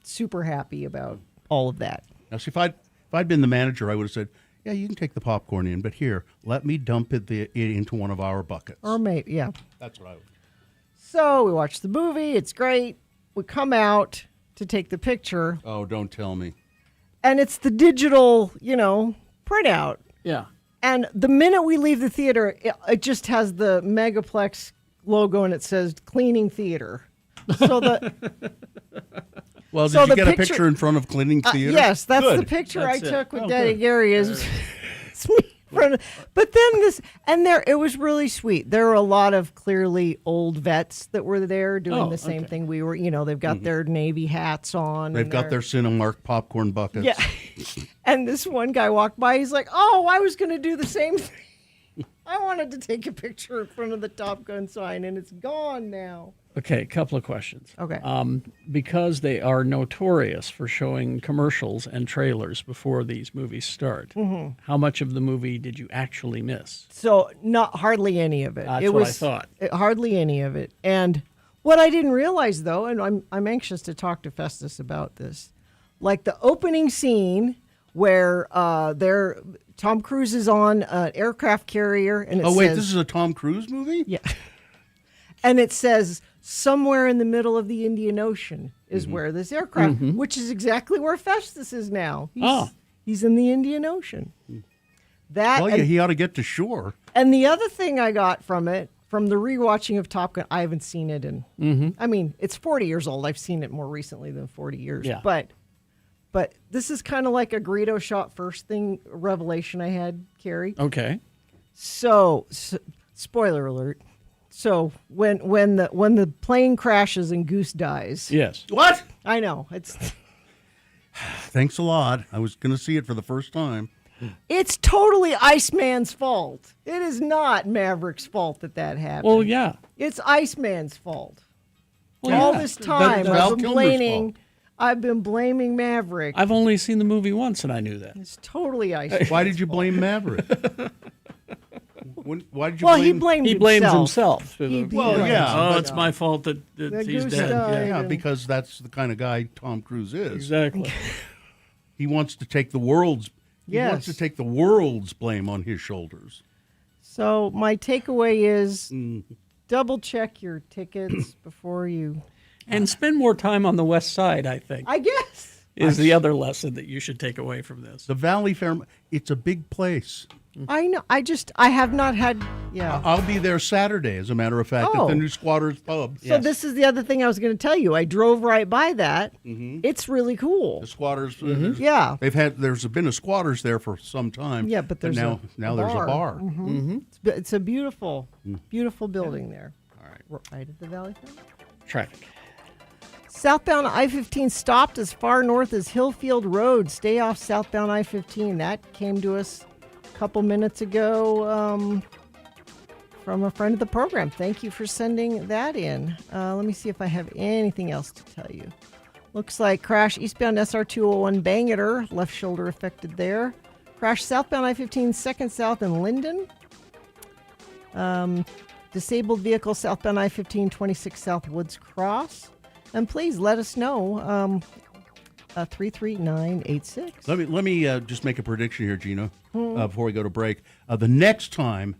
super happy about all of that. Now, see, if I'd been the manager, I would have said, yeah, you can take the popcorn in, but here, let me dump it into one of our buckets. Or maybe, yeah. That's what I would. So we watch the movie. It's great. We come out to take the picture. Oh, don't tell me. And it's the digital, printout. Yeah. And the minute we leave the theater, it just has the Megaplex logo and it says cleaning theater. So Well, so did you the get a picture in front of cleaning theater? Yes, that's Good. the picture That's I it. took with Oh, Daddy good. Gary. It's me in front of, but then it was really sweet. There were a lot of clearly old vets that were there doing the same thing we were. They've got their Navy hats on. They've and got their Cinemark popcorn buckets. Yeah. And this one guy walked by. He's like, "Oh, I was going to do the same thing. I wanted to take a picture in front of the Top Gun sign, and it's gone now." Okay, a couple of questions. Okay. Because they are notorious for showing commercials and trailers before these movies start, Mhm. how much of the movie did you actually miss? So not hardly any of it. That's it what was I thought. Hardly any of it. And what I didn't realize though, and I'm anxious to talk to Festus about this, like the opening scene where Tom Cruise is on an aircraft carrier, and it Wait, says, this is a Tom Cruise movie? Yeah. And it says somewhere in the middle of the Indian Ocean is where this aircraft, which is exactly where Festus is now. He's in the Indian Ocean. Well, yeah, he ought to get to shore. And the other thing I got from it, from the rewatching of Top Gun, I haven't seen it in. I mean, it's 40 years old. I've seen it more recently than 40 years. Yeah. But this is kind of like a Greedo shot first thing revelation I had, Carrie. Okay. So spoiler alert. So when the plane crashes and Goose dies. Yes. What? I know. It's Thanks a lot. I was going to see it for the first time. It's totally Iceman's fault. It is not Maverick's fault that happened. Well, yeah. It's Iceman's fault. Well, All yeah. this time That's Val Kilmer's I've been blaming Maverick. I've only seen the movie once, and I knew that. It's totally Iceman's Why did you blame Maverick? Why did you Well, blame? he blamed He blames himself. himself. Well, yeah. Oh, but- it's my fault that That he's Goose dead. died. Yeah, because that's the kind of guy Tom Cruise is. Exactly. He wants to take the world's. He wants to Yes. take the world's blame on his shoulders. So my takeaway is double check your tickets before you. And spend more time on the West Side, I think, I guess. is the other lesson that you should take away from this. The Valley Fair, it's a big place. I know. I have not had. Yeah. I'll be there Saturday, as a matter of fact, at Oh. the new Squatters Pub. So this is the other thing I was going to tell you. I drove right by that. It's really cool. The Squatters. Yeah. There's been a Squatters there for some time. Yeah, but there's now there's a bar. It's a beautiful, beautiful building there. All right. Right at the Valley Fair. Traffic. Southbound I-15 stopped as far north as Hillfield Road. Stay off southbound I-15. That came to us a couple minutes ago from a friend of the program. Thank you for sending that in. Let me see if I have anything else to tell you. Looks like crash eastbound SR201 Bangor, left shoulder affected there. Crash southbound I-15 second south in Linden. Disabled vehicle southbound I-15 26 South Woods Cross. And please let us know. 33986. Let me just make a prediction here, Gina, before we go to break. The next time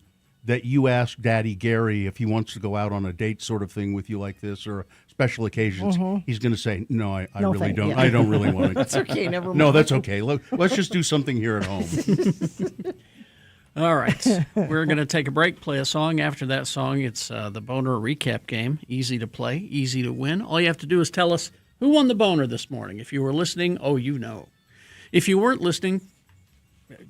that you ask Daddy Gary if he wants to go out on a date sort of thing with you like this or special occasions, he's going to say, no, I No, really thank don't. you. I don't really want to. That's okay, never mind. No, that's okay. Let's just do something here at home. All right. We're going to take a break, play a song. After that song, it's the Boner Recap Game. Easy to play, easy to win. All you have to do is tell us who won the Boner this morning. If you were listening, you know. If you weren't listening,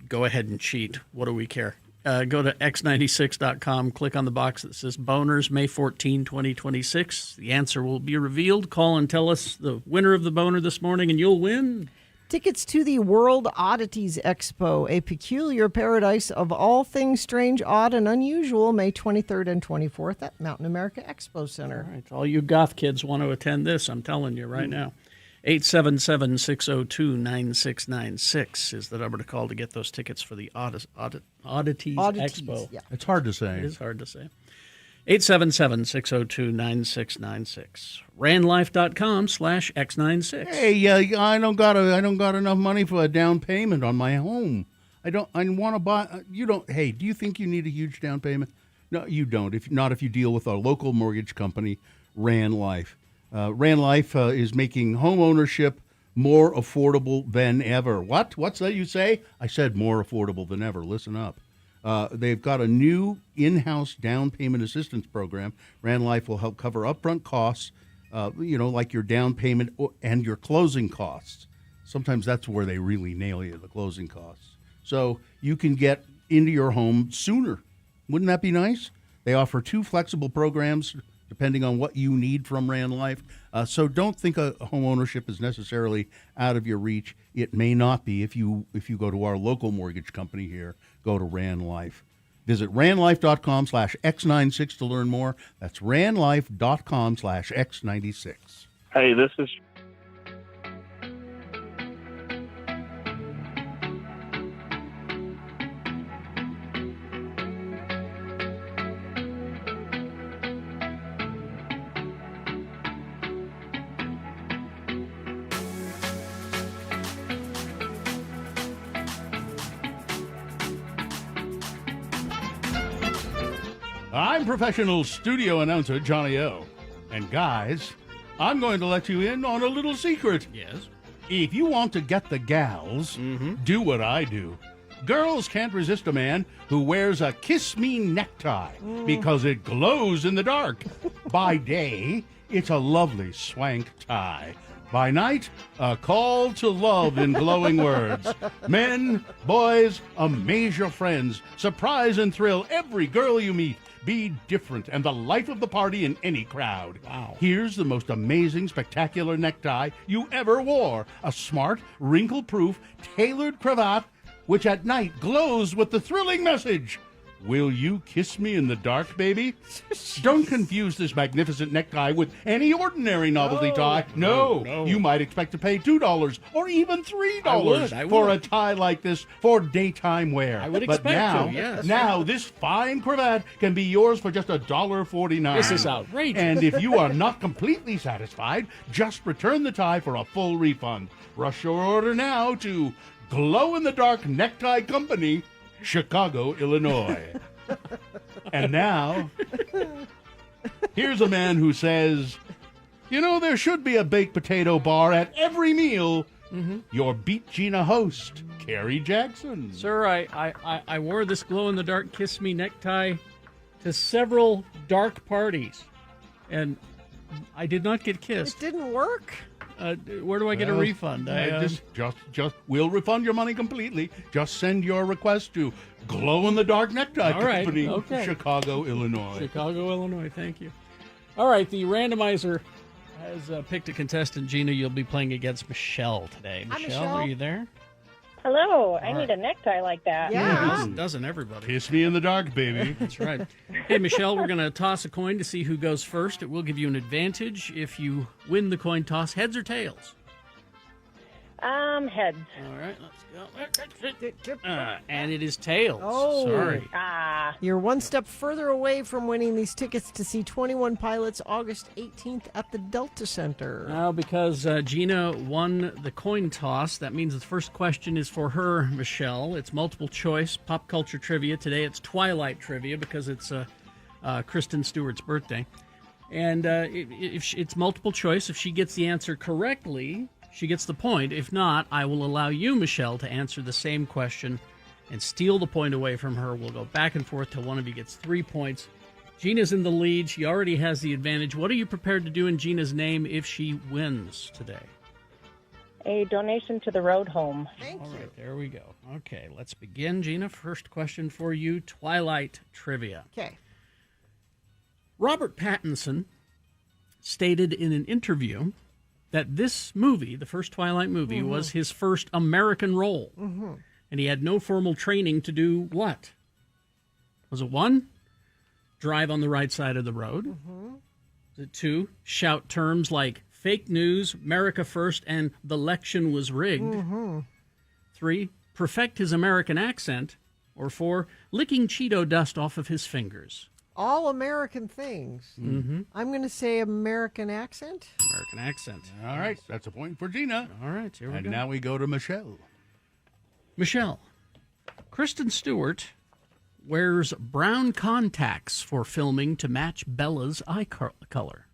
go ahead and cheat. What do we care? Go to x96.com, click on the box that says Boners, May 14, 2026. The answer will be revealed. Call and tell us the winner of the boner this morning, and you'll win tickets to the World Oddities Expo, a peculiar paradise of all things strange, odd, and unusual, May 23rd and 24th at Mountain America Expo Center. All right, all you goth kids want to attend this, I'm telling you right now. 877-602-9696 is the number to call to get those tickets for the Oddities Expo. Yeah. It's hard to say. It is hard to say. 877-602-9696. Randlife.com/X96. Hey, I don't got enough money for a down payment on my home. I want to buy. You don't. Hey, do you think you need a huge down payment? No, you don't. If you deal with our local mortgage company, Rand Life. Rand Life is making home ownership more affordable than ever. What? What's that you say? I said more affordable than ever. Listen up. They've got a new in-house down payment assistance program. Rand Life will help cover upfront costs, like your down payment and your closing costs. Sometimes that's where they really nail you, the closing costs. So you can get into your home sooner. Wouldn't that be nice? They offer 2 flexible programs depending on what you need from Rand Life. So don't think a home ownership is necessarily out of your reach. It may not be if you go to our local mortgage company here. Go to Rand Life. Visit randlife.com/X96 to learn more. That's randlife.com/X96. Hey, this is I'm professional studio announcer Johnny O. And guys, I'm going to let you in on a little secret. Yes. If you want to get the gals, do what I do. Girls can't resist a man who wears a Kiss Me necktie because it glows in the dark. By day, it's a lovely swank tie. By night, a call to love in glowing words. Men, boys, amaze your friends. Surprise and thrill every girl you meet. Be different and the life of the party in any crowd. Wow. Here's the most amazing, spectacular necktie you ever wore. A smart, wrinkle-proof, tailored cravat, which at night glows with the thrilling message. Will you kiss me in the dark, baby? Don't confuse this magnificent necktie with any ordinary novelty tie. No. You might expect to pay $2 or even $3 I would. for a tie like this for daytime wear. I would but expect now, to, yes. Now, this fine cravat can be yours for just $1.49. This is outrageous. And if you are not completely satisfied, just return the tie for a full refund. Rush your order now to Glow in the Dark Necktie Company, Chicago, Illinois. And now, here's a man who says, there should be a baked potato bar at every meal. Your Beat Gina host, Carrie Jackson. Sir, I wore this glow-in-the-dark Kiss Me necktie to several dark parties, and I did not get kissed. It didn't work. Where do I get a refund? We'll refund your money completely. Just send your request to Glow in the Dark Necktie Company, Chicago, Illinois. Chicago, Illinois. Thank you. All right, the randomizer has picked a contestant. Gina, you'll be playing against Michelle today. Michelle, are you there? Hello. I need a necktie like that. Yeah. Doesn't everybody? Kiss me in the dark, baby. That's right. Hey, Michelle, we're going to toss a coin to see who goes first. It will give you an advantage if you win the coin toss. Heads or tails? Heads. All right, let's go. And it is tails. Oh. Sorry. You're one step further away from winning these tickets to see 21 Pilots August 18th at the Delta Center. Now, because Gina won the coin toss, that means the first question is for her, Michelle. It's multiple choice, pop culture trivia. Today it's Twilight trivia because it's Kristen Stewart's birthday. And if it's multiple choice, if she gets the answer correctly, she gets the point. If not, I will allow you, Michelle, to answer the same question and steal the point away from her. We'll go back and forth till one of you gets 3 points. Gina's in the lead. She already has the advantage. What are you prepared to do in Gina's name if she wins today? A donation to the road home. Thank All you. right, there we go. Okay, let's begin. Gina, first question for you, Twilight trivia. Okay. Robert Pattinson stated in an interview that this movie, the first Twilight movie, was his first American role. And he had no formal training to do what? Was it 1, drive on the right side of the road? Was it 2, shout terms like fake news, America first, and the election was rigged? 3, perfect his American accent? Or 4, licking Cheeto dust off of his fingers? All American things. I'm going to say American accent. American accent. All right, that's a point for Gina. All right, here we And go. now we go to Michelle. Michelle, Kristen Stewart wears brown contacts for filming to match Bella's eye color.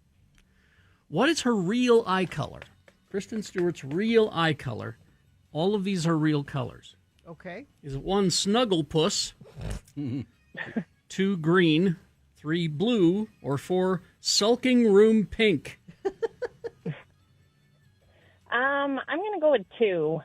What is her real eye color? Kristen Stewart's real eye color. All of these are real colors. Okay. Is it 1, Snugglepuss, 2, green, 3, blue, or 4, sulking room pink? I'm going to go with 2.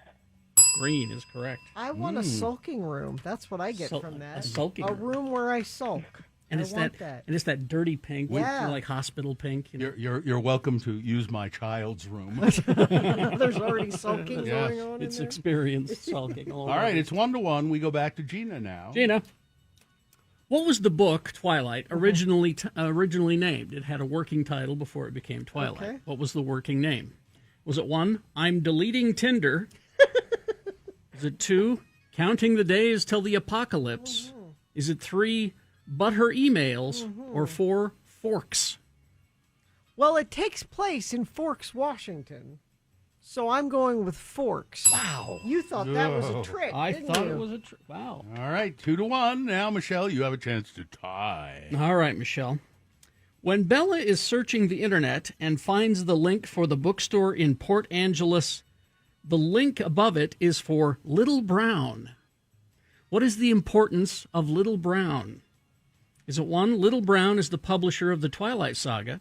Green is correct. I want a sulking room. That's what I get from that. A sulking room. room where I sulk. And I it's want that, and it's that dirty pink, Yeah. like hospital pink. You know? You're welcome to use my child's room. There's already sulking Yes. going on. It's in there. experienced sulking. All right, it's 1-1. We go back to Gina now. Gina, what was the book Twilight originally named? It had a working title before it became Twilight. Okay. What was the working name? Was it 1, I'm deleting Tinder? Is it 2, counting the days till the apocalypse? Is it 3, but her emails? Or 4, forks? Well, it takes place in Forks, Washington. So I'm going with Forks. Wow. You thought that was a trick. I didn't thought you? it was a trick. Wow. All right, 2-1. Now, Michelle, you have a chance to tie. All right, Michelle. When Bella is searching the internet and finds the link for the bookstore in Port Angeles, the link above it is for Little Brown. What is the importance of Little Brown? Is it 1, Little Brown is the publisher of the Twilight Saga?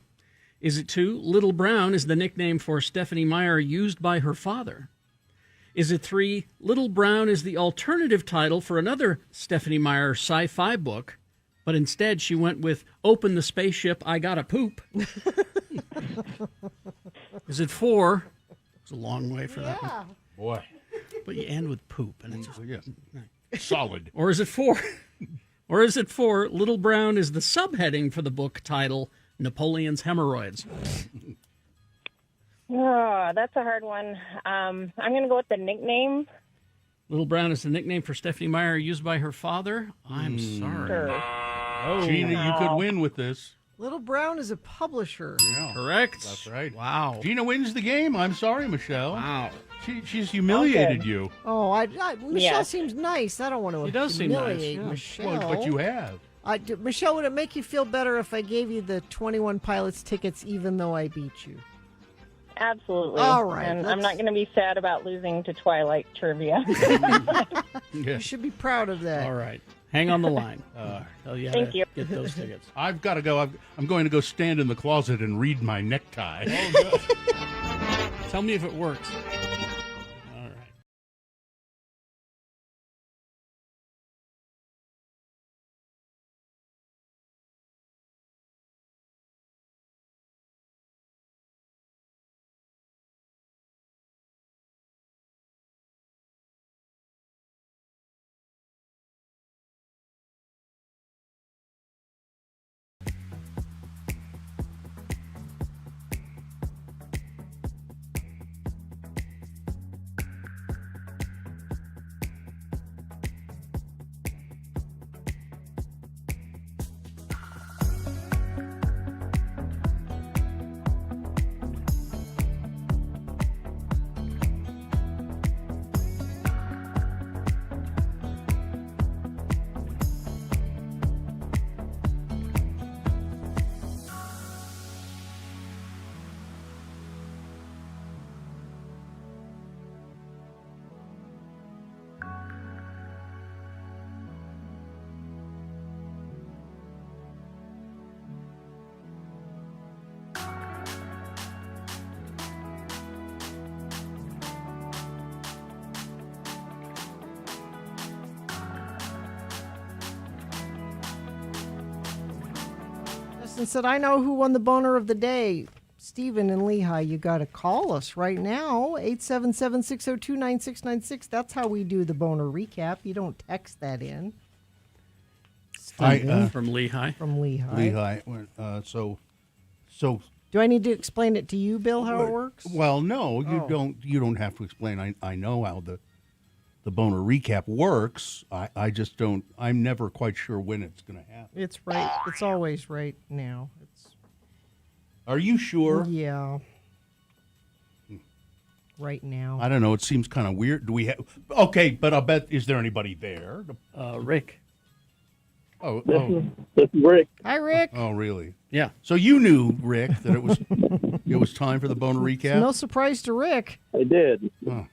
Is it 2, Little Brown is the nickname for Stephenie Meyer used by her father? Is it 3, Little Brown is the alternative title for another Stephenie Meyer sci-fi book, but instead she went with Open the Spaceship, I Gotta Poop? Is it 4, it's a long way for that one, Boy, but you end with poop, and it's just, solid. Or is it 4? Or is it 4, Little Brown is the subheading for the book title, Napoleon's Hemorrhoids? Oh, that's a hard one. I'm going to go with the nickname. Little Brown is the nickname for Stephenie Meyer used by her father? I'm sorry. Sure. Oh, Gina, you could win with this. Little Brown is a publisher. Yeah, correct. that's right. Wow. Gina wins the game. I'm sorry, Michelle. Wow. She's humiliated you. Oh, Michelle Yeah. seems nice. I don't want to She does seem nice, humiliate yeah. Michelle. Well, but you have. Michelle, would it make you feel better if I gave you the 21 Pilots tickets even though I beat you? Absolutely. All right, And I'm let's- not going to be sad about losing to Twilight trivia. You should be proud of that. All right. Hang on the line. Tell you how Thank to you. get those tickets. I've got to go. I'm going to go stand in the closet and read my necktie. Tell me if it works. All right. and said, I know who won the boner of the day. Stephen in Lehigh, you got to call us right now, 877-602-9696. That's how we do the boner recap. You don't text that in. From Lehigh. From Lehigh. Lehigh. So. Do I need to explain it to you, Bill, how it works? Well, no, you don't. You don't have to explain. I know how the boner recap works. I just don't. I'm never quite sure when it's going to happen. It's right. It's always right now. Are you sure? Yeah. Right now. I don't know. It seems kind of weird. Do we have? Okay, but I'll bet. Is there anybody there? Rick. This is Rick. Hi, Rick. Oh, really? Yeah. So you knew, Rick, that it was time for the boner recap. No surprise to Rick. I did. Oh.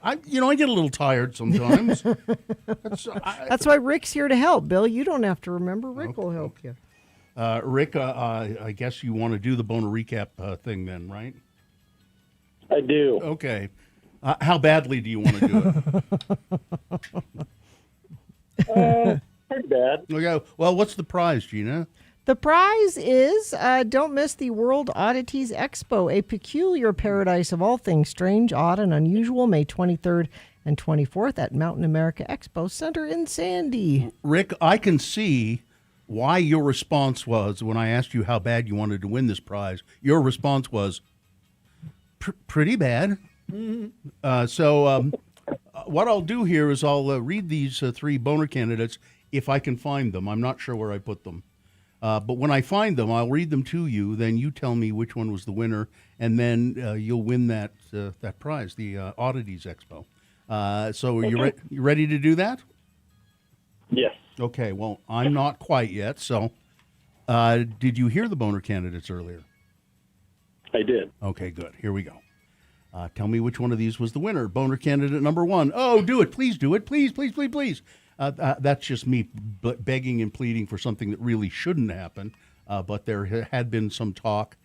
I get a little tired sometimes. That's why Rick's here to help, Bill. You don't have to remember. Rick will help you. Rick, I guess you want to do the boner recap thing then, right? I do. Okay. How badly do you want to do it? Pretty bad. Okay. Well, what's the prize, Gina? The prize is don't miss the World Oddities Expo, a peculiar paradise of all things strange, odd, and unusual, May 23rd and 24th at Mountain America Expo Center in Sandy. Rick, I can see why your response was when I asked you how bad you wanted to win this prize. Your response was pretty bad. So what I'll do here is I'll read these three boner candidates if I can find them. I'm not sure where I put them. But when I find them, I'll read them to you. Then you tell me which one was the winner, and then you'll win that prize, the Oddities Expo. So you ready to do that? Yes. Okay, well, I'm not quite yet. So did you hear the boner candidates earlier? I did. Okay, good. Here we go. Tell me which one of these was the winner. Boner candidate number one. Oh, do it. Please do it. Please, please, please, please. That's just me begging and pleading for something that really shouldn't happen. But there had been some talk.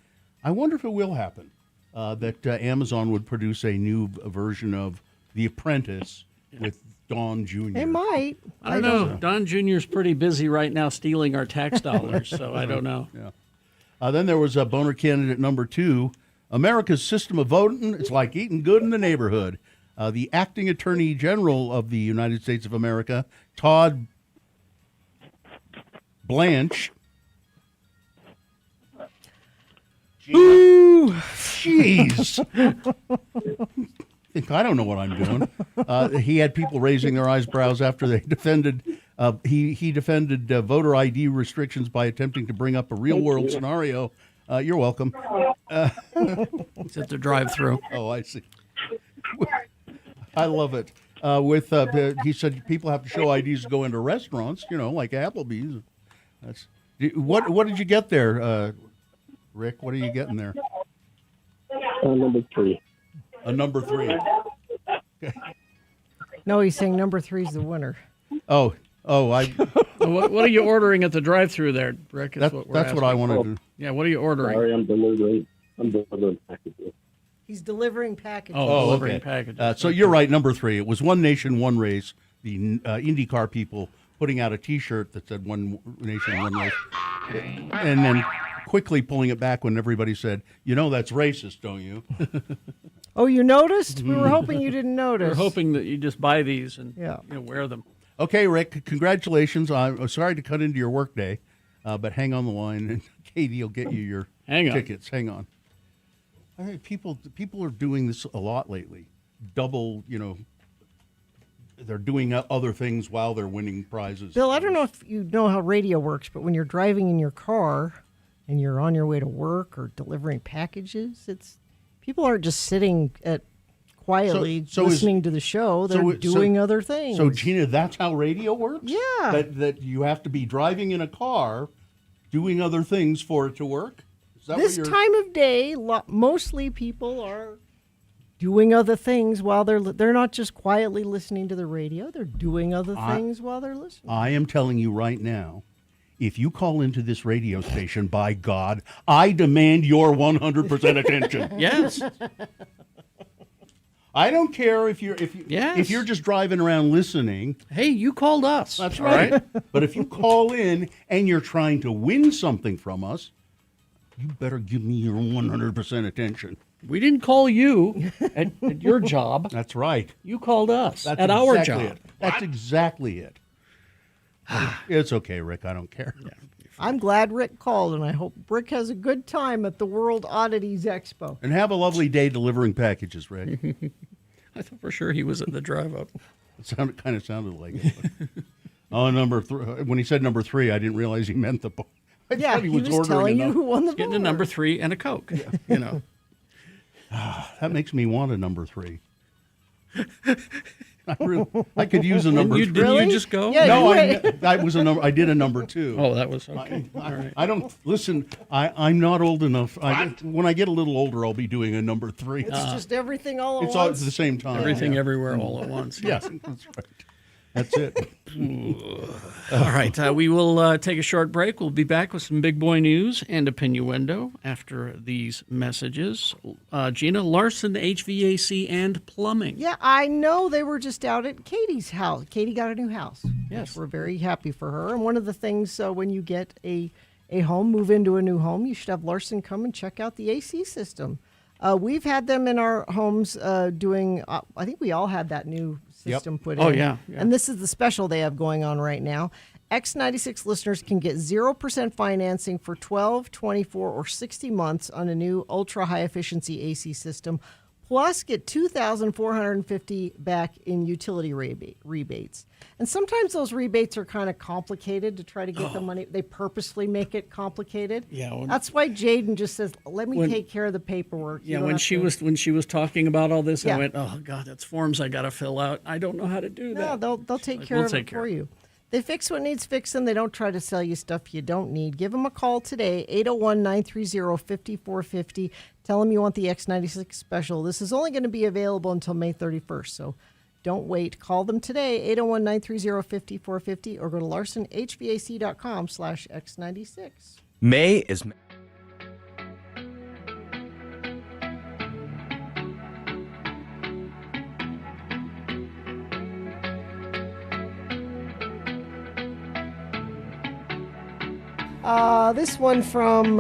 I wonder if it will happen, that Amazon would produce a new version of The Apprentice with Don Jr. It might. I don't know. Don Jr.'s pretty busy right now stealing our tax dollars, so I don't know. Yeah. Then there was boner candidate number two. America's system of voting, it's like eating good in the neighborhood. The acting attorney general of the United States of America, Todd Blanche. Ooh, jeez. I don't know what I'm doing. He had people raising their eyebrows after they defended. He defended voter ID restrictions by attempting to bring up a real world scenario. You're welcome. It's at the drive-through. Oh, I see. I love it. He said people have to show IDs to go into restaurants, like Applebee's. What did you get there, Rick? What are you getting there? Number three. A number three. Okay. No, he's saying number three's the winner. Oh, what are you ordering at the drive-through there, Rick? That's what I want to do. Yeah, what are you ordering? Sorry, I'm delivering packages. He's delivering packages. Delivering okay. packages. So you're right, number three. It was One Nation, One Race, the IndyCar people putting out a T-shirt that said One Nation, One Race, and then quickly pulling it back when everybody said, that's racist, don't you? Oh, you noticed? We were hoping you didn't notice. We're hoping that you just buy these and wear them. Okay, Rick, congratulations. I'm sorry to cut into your workday, but hang on the line, and Katie will get you your tickets. Hang on. I think people are doing this a lot lately. Double, they're doing other things while they're winning prizes. Bill, I don't know if you know how radio works, but when you're driving in your car and you're on your way to work or delivering packages, people aren't just sitting quietly listening to the show. They're doing other things. So, Gina, that's how radio works? Yeah. That you have to be driving in a car doing other things for it to work? Is that this time of day, mostly people are doing other things while they're not just quietly listening to the radio. They're doing other things while they're listening. I am telling you right now, if you call into this radio station, by God, I demand your 100% attention. Yes. I don't care if you're Yes. if you're just driving around listening. Hey, you called us. That's all right. But if you call in and you're trying to win something from us, you better give me your 100% attention. We didn't call you at your job. That's right. You called us That's at our exactly job. it. That's exactly it. It's okay, Rick. I don't care. I'm glad Rick called, and I hope Rick has a good time at the World Oddities Expo. And have a lovely day delivering packages, Rick. I thought for sure he was at the drive-up. It kind of sounded like it. But. Number 3. When he said number 3, I didn't realize he meant the book. I Yeah, thought he was ordering telling you enough. who won the Getting a board. number 3 and a Coke. You know. That makes me want a number 3. I could use a number 3. Didn't you just go? Yeah, No, you I was a number. I did a number 2. Oh, that was okay. All right. I don't listen. I'm not old enough. When I get a little older, I'll be doing a number 3. It's just everything all at It's all at once. the same time. Everything Yeah. everywhere all at once. Yeah, that's right. That's it. All right. We will take a short break. We'll be back with some big boy news and a Pinuendo after these messages. Gina, Larson HVAC and Plumbing. Yeah, I know they were just out at Katie's house. Katie got a new house. Yes. We're very happy for her. And one of the things, when you get a home, move into a new home, you should have Larson come and check out the AC system. We've had them in our homes doing, I think we all had that new system put in. Oh, yeah. And this is the special they have going on right now. X96 listeners can get 0% financing for 12, 24, or 60 months on a new ultra high efficiency AC system, plus get $2,450 back in utility rebates. And sometimes those rebates are kind of complicated to try to get the money. They purposely make it complicated. Yeah, that's why Jaden just says, "Let me take care of the paperwork." You Yeah, don't when have she to- was talking about all this, Yeah. I went, "Oh God, that's forms I got to fill out. I don't know how to do No, that." they'll take Like, care we'll of take it care for of it. you. They fix what needs fixing. They don't try to sell you stuff you don't need. Give them a call today, 801-930-5450. Tell them you want the X96 special. This is only going to be available until May 31st, so don't wait. Call them today, 801-930-5450, or go to larsonhvac.com/X96. May is... This one from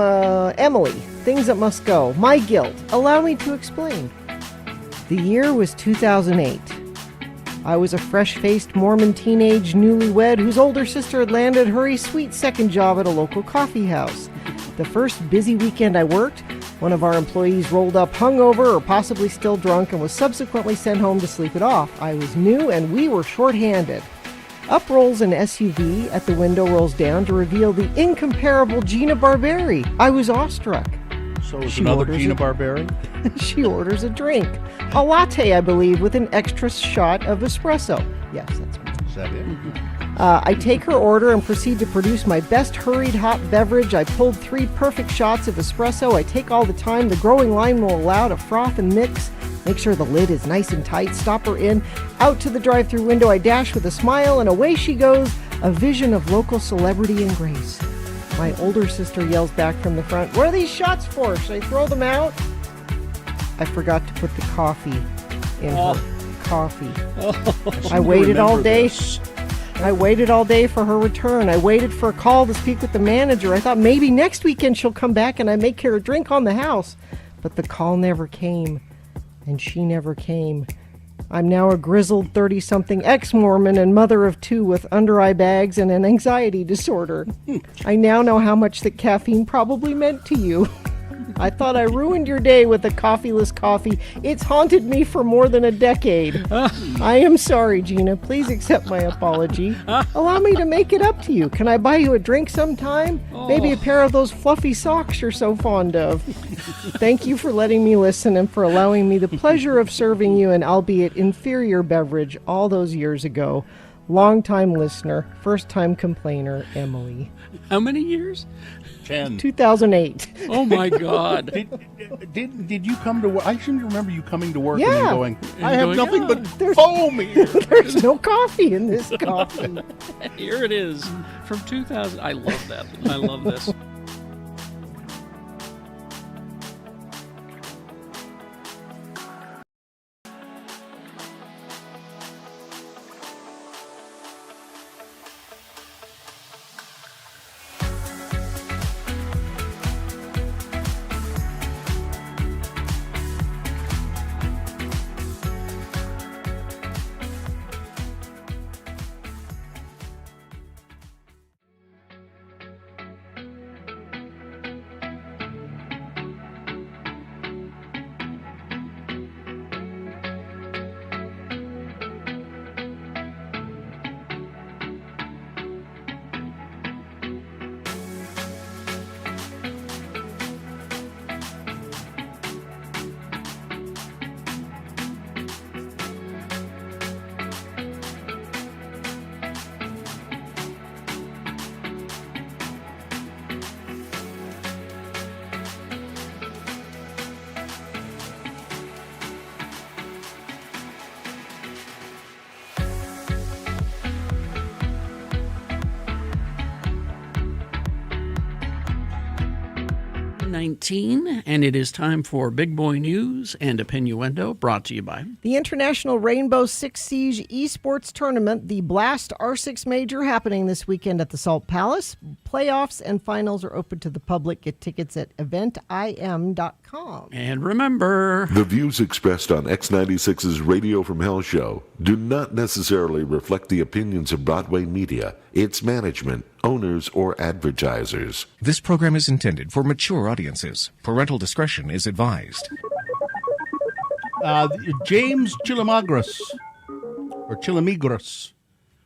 Emily. Things that must go. My guilt. Allow me to explain. The year was 2008. I was a fresh-faced Mormon teenage newlywed whose older sister had landed her a sweet second job at a local coffee house. The first busy weekend I worked, one of our employees rolled up hungover or possibly still drunk and was subsequently sent home to sleep it off. I was new and we were short-handed. Up rolls an SUV, at the window rolls down to reveal the incomparable Gina Barberi. I was awestruck. So is She another orders Gina it. Barberi? She orders a drink. A latte, I believe, with an extra shot of espresso. Yes, that's me. Is that it? I take her order and proceed to produce my best hurried hot beverage. I pulled 3 perfect shots of espresso. I take all the time the growing line will allow to froth and mix. Make sure the lid is nice and tight. Stop her in. Out to the drive-thru window, I dash with a smile, and away she goes, a vision of local celebrity and grace. My older sister yells back from the front, "What are these shots for? Should I throw them out?" I forgot to put the coffee in her coffee. I waited all day. I waited all day for her return. I waited for a call to speak with the manager. I thought maybe next weekend she'll come back and I make her a drink on the house. But the call never came, and she never came. I'm now a grizzled 30-something ex-Mormon and mother of 2 with under-eye bags and an anxiety disorder. I now know how much that caffeine probably meant to you. I thought I ruined your day with a coffeeless coffee. It's haunted me for more than a decade. I am sorry, Gina. Please accept my apology. Allow me to make it up to you. Can I buy you a drink sometime? Maybe a pair of those fluffy socks you're so fond of. Thank you for letting me listen and for allowing me the pleasure of serving you an albeit inferior beverage all those years ago. Long-time listener, first-time complainer, Emily. How many years? 10. 2008. Oh my God! Did you come to work? I seem to remember you coming to work and Yeah. then going, I have going, nothing "Ah, but foam here. There's no coffee in this coffee. Here it is from 2000. I love that. I love this. 9:19, and it is time for Big Boy News and Opinioendo, brought to you by The International Rainbow Six Siege Esports Tournament, the Blast R6 Major, happening this weekend at the Salt Palace. Playoffs and finals are open to the public. Get tickets at eventim.com. And remember, the views expressed on X96's Radio from Hell show do not necessarily reflect the opinions of Broadway Media, its management, owners, or advertisers. This program is intended for mature audiences. Parental discretion is advised. James Chillamagras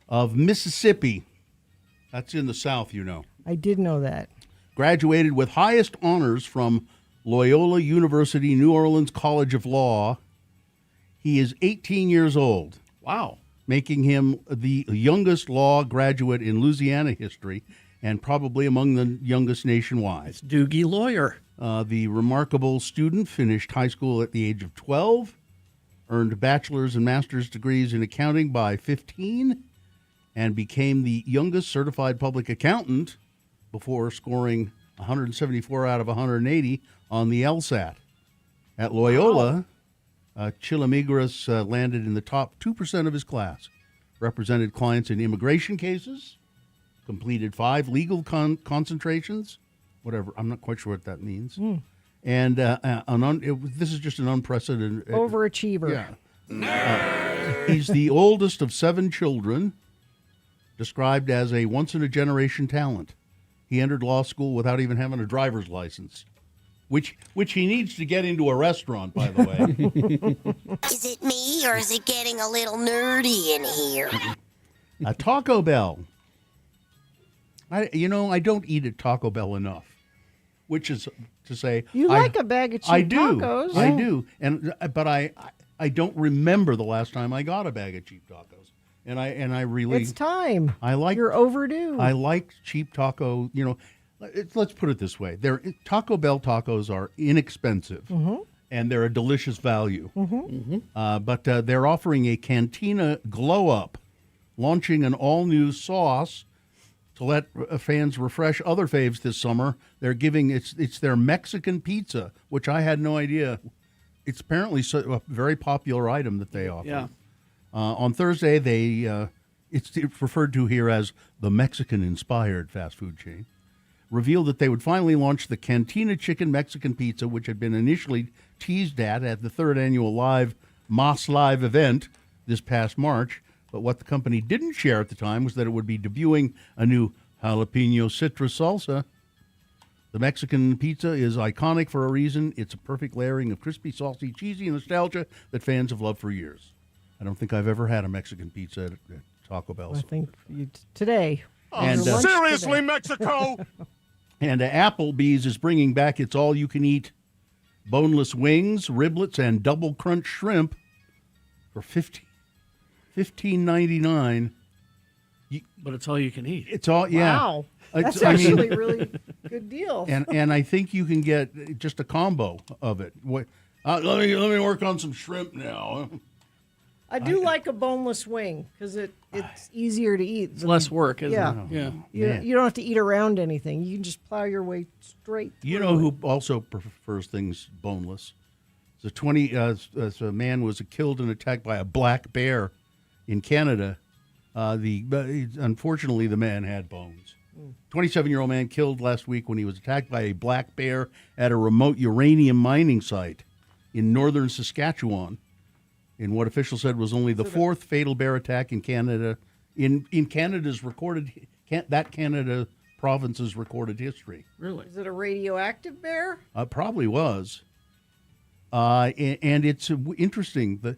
of Mississippi, that's in the South, you know. I did know that. Graduated with highest honors from Loyola University New Orleans College of Law. He is 18 years old. Wow. Making him the youngest law graduate in Louisiana history and probably among the youngest nationwide. It's Doogie Lawyer. The remarkable student finished high school at the age of 12, earned bachelor's and master's degrees in accounting by 15, and became the youngest certified public accountant before scoring 174 out of 180 on the LSAT. At Loyola, Chillamagras landed in the top 2% of his class, represented clients in immigration cases, completed 5 legal concentrations, whatever, I'm not quite sure what that means. And this is just an unprecedented... Overachiever. Yeah. He's the oldest of 7 children, described as a once-in-a-generation talent. He entered law school without even having a driver's license. Which he needs to get into a restaurant, by the way. Is it me, or is it getting a little nerdy in here? A Taco Bell. I don't eat at Taco Bell enough, which is to say... You like a bag of cheap tacos. I do. But I don't remember the last time I got a bag of cheap tacos. And I really... It's time. You're overdue. I like cheap taco, let's put it this way. Taco Bell tacos are inexpensive, and they're a delicious value. But they're offering a Cantina Glow Up, launching an all-new sauce to let fans refresh other faves this summer. They're giving it's their Mexican pizza, which I had no idea. It's apparently a very popular item that they offer. Yeah. On Thursday, it's referred to here as the Mexican-inspired fast food chain, revealed that they would finally launch the Cantina Chicken Mexican Pizza, which had been initially teased at the 3rd annual Mas Live event this past March. But what the company didn't share at the time was that it would be debuting a new jalapeno citrus salsa. The Mexican pizza is iconic for a reason. It's a perfect layering of crispy, salty, cheesy nostalgia that fans have loved for years. I don't think I've ever had a Mexican pizza at Taco Bell. I think today. And, seriously, Mexico! And Applebee's is bringing back its all-you-can-eat boneless wings, riblets, and double crunch shrimp for $15.99. But it's all you can eat. It's all, yeah. Wow. That's actually a really good deal. And I think you can get just a combo of it. Let me work on some shrimp now. I do like a boneless wing because it's easier to eat. It's less work, isn't it? Yeah. You don't have to eat around anything. You can just plow your way straight through. You know who also prefers things boneless? A man was killed and attacked by a black bear in Canada. Unfortunately, the man had bones. 27-year-old man killed last week when he was attacked by a black bear at a remote uranium mining site in northern Saskatchewan, in what officials said was only the 4th fatal bear attack in Canada, in Canada's Canada province's recorded history. Really? Is it a radioactive bear? Probably was. And it's interesting.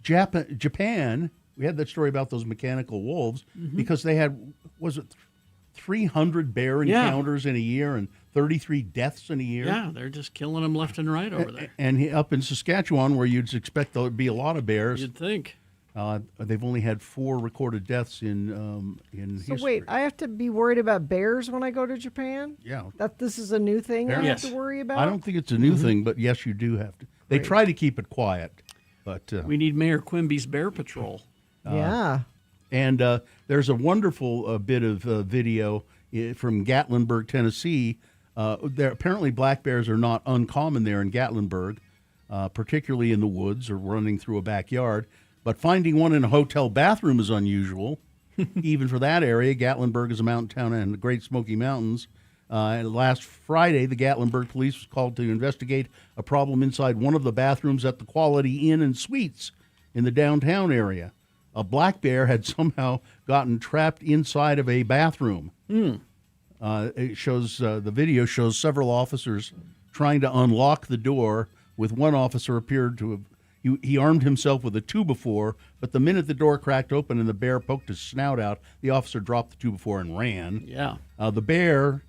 Japan, we had that story about those mechanical wolves because they had, 300 bear encounters in a year and 33 deaths in a year? Yeah, they're just killing them left and right over there. And up in Saskatchewan, where you'd expect there would be a lot of bears. You'd think. They've only had 4 recorded deaths in history. So wait, I have to be worried about bears when I go to Japan? Yeah. This is a new thing I have to worry about? I don't think it's a new thing, but yes, you do have to. They try to keep it quiet. But we need Mayor Quimby's Bear Patrol. Yeah. And there's a wonderful bit of video from Gatlinburg, Tennessee, There apparently black bears are not uncommon there in Gatlinburg, particularly in the woods or running through a backyard. But finding one in a hotel bathroom is unusual, even for that area. Gatlinburg is a mountain town in the Great Smoky Mountains. Last Friday, the Gatlinburg police was called to investigate a problem inside one of the bathrooms at the Quality Inn and Suites in the downtown area. A black bear had somehow gotten trapped inside of a bathroom. It shows the video shows several officers trying to unlock the door, with one officer appeared to have he armed himself with a 2x4, but the minute the door cracked open and the bear poked his snout out, the officer dropped the 2x4 and ran. Yeah. The bear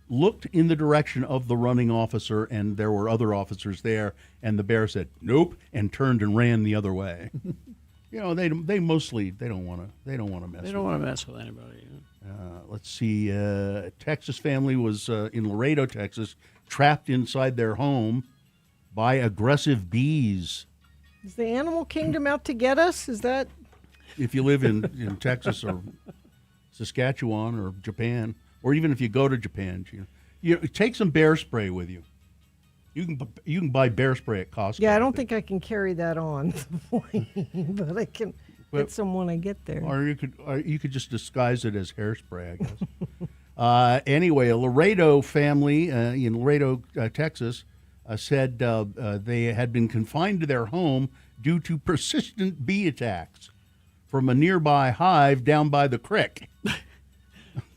looked in the direction of the running officer, and there were other officers there, and the bear said nope and turned and ran the other way. You know, they mostly don't want to mess. They don't want to mess with anybody. Let's see. A Texas family was in Laredo, Texas, trapped inside their home by aggressive bees. Is the animal kingdom out to get us? Is that? If you live in Texas or Saskatchewan or Japan, or even if you go to Japan, you take some bear spray with you. You can buy bear spray at Costco. Yeah, I don't think I can carry that on the plane, but I can get some when I get there. Or you could just disguise it as hairspray, I guess. Anyway, a Laredo family in Laredo, Texas, said they had been confined to their home due to persistent bee attacks from a nearby hive down by the creek.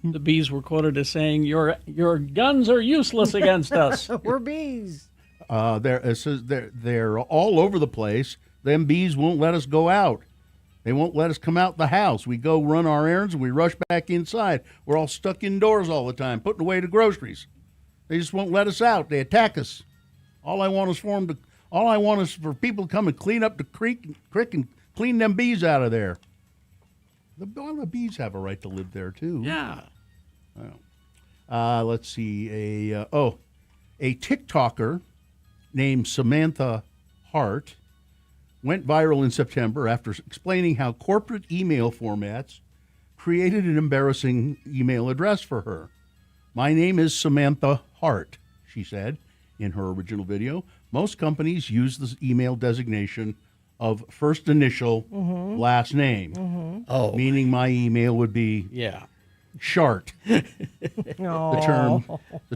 The bees were quoted as saying, "Your guns are useless against us." We're bees. It says they're all over the place. Them bees won't let us go out. They won't let us come out the house. We go run our errands and we rush back inside. We're all stuck indoors all the time, putting away the groceries. They just won't let us out. They attack us. All I want is for people to come and clean up the creek and clean them bees out of there. The bees have a right to live there too. Yeah. Let's see. A TikToker named Samantha Hart went viral in September after explaining how corporate email formats created an embarrassing email address for her. "My name is Samantha Hart," she said in her original video. "Most companies use this email designation of first initial, last name." Oh. Meaning my email would be Shart. The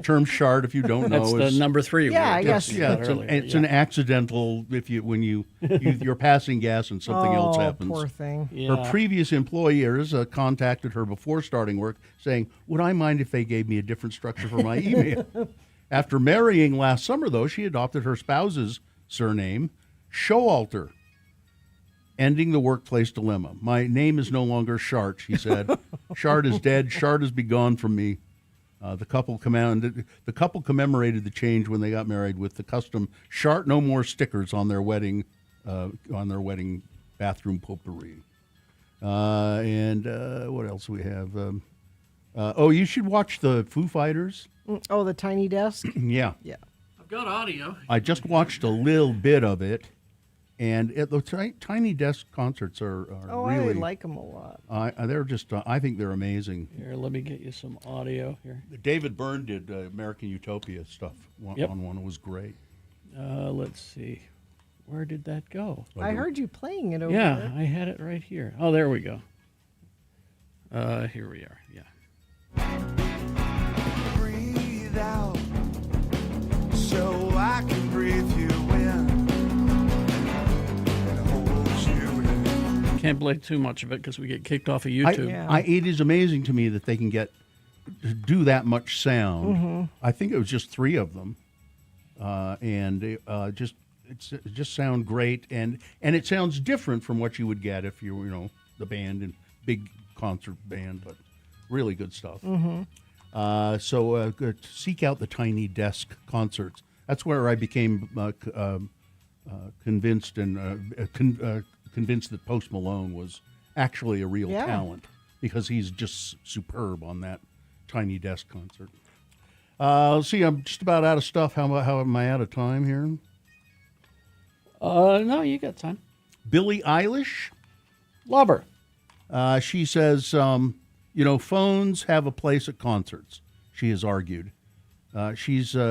term Shart, if you don't know, that's is the number 3. Yeah, I guess. It's an accidental when you're passing gas and something else happens. Poor thing. Yeah. Her previous employers contacted her before starting work, saying, "Would I mind if they gave me a different structure for my email?" After marrying last summer, though, she adopted her spouse's surname, Showalter, ending the workplace dilemma. "My name is no longer Shart," she said. "Shart is dead. Shart has be gone from me." The couple commemorated the change when they got married with the custom "Shart no more" stickers on their wedding bathroom potpourri. And what else do we have? You should watch the Foo Fighters. Oh, the Tiny Desk? Yeah. Yeah. I've got audio. I just watched a little bit of it. And the Tiny Desk concerts are really... I like them a lot. They're just, I think they're amazing. Here, let me get you some audio here. David Byrne did American Utopia stuff on one. It was great. Let's see. Where did that go? I heard you playing it over there. Yeah, I had it right here. Oh, there we go. Here we are, yeah. Breathe out so I can breathe you in. Can't play too much of it because we get kicked off of YouTube. It is amazing to me that they can do that much sound. Mm-hmm. I think it was just 3 of them, and it just sound great, and it sounds different from what you would get if you were the band and big concert band, but really good stuff. Mm-hmm. So seek out the Tiny Desk concerts. That's where I became convinced that Post Malone was actually a real talent, because he's just superb on that Tiny Desk concert. Let's see, I'm just about out of stuff. How am I out of time here? No, you got time. Billie Eilish? Love her. She says, phones have a place at concerts, she has argued. She's in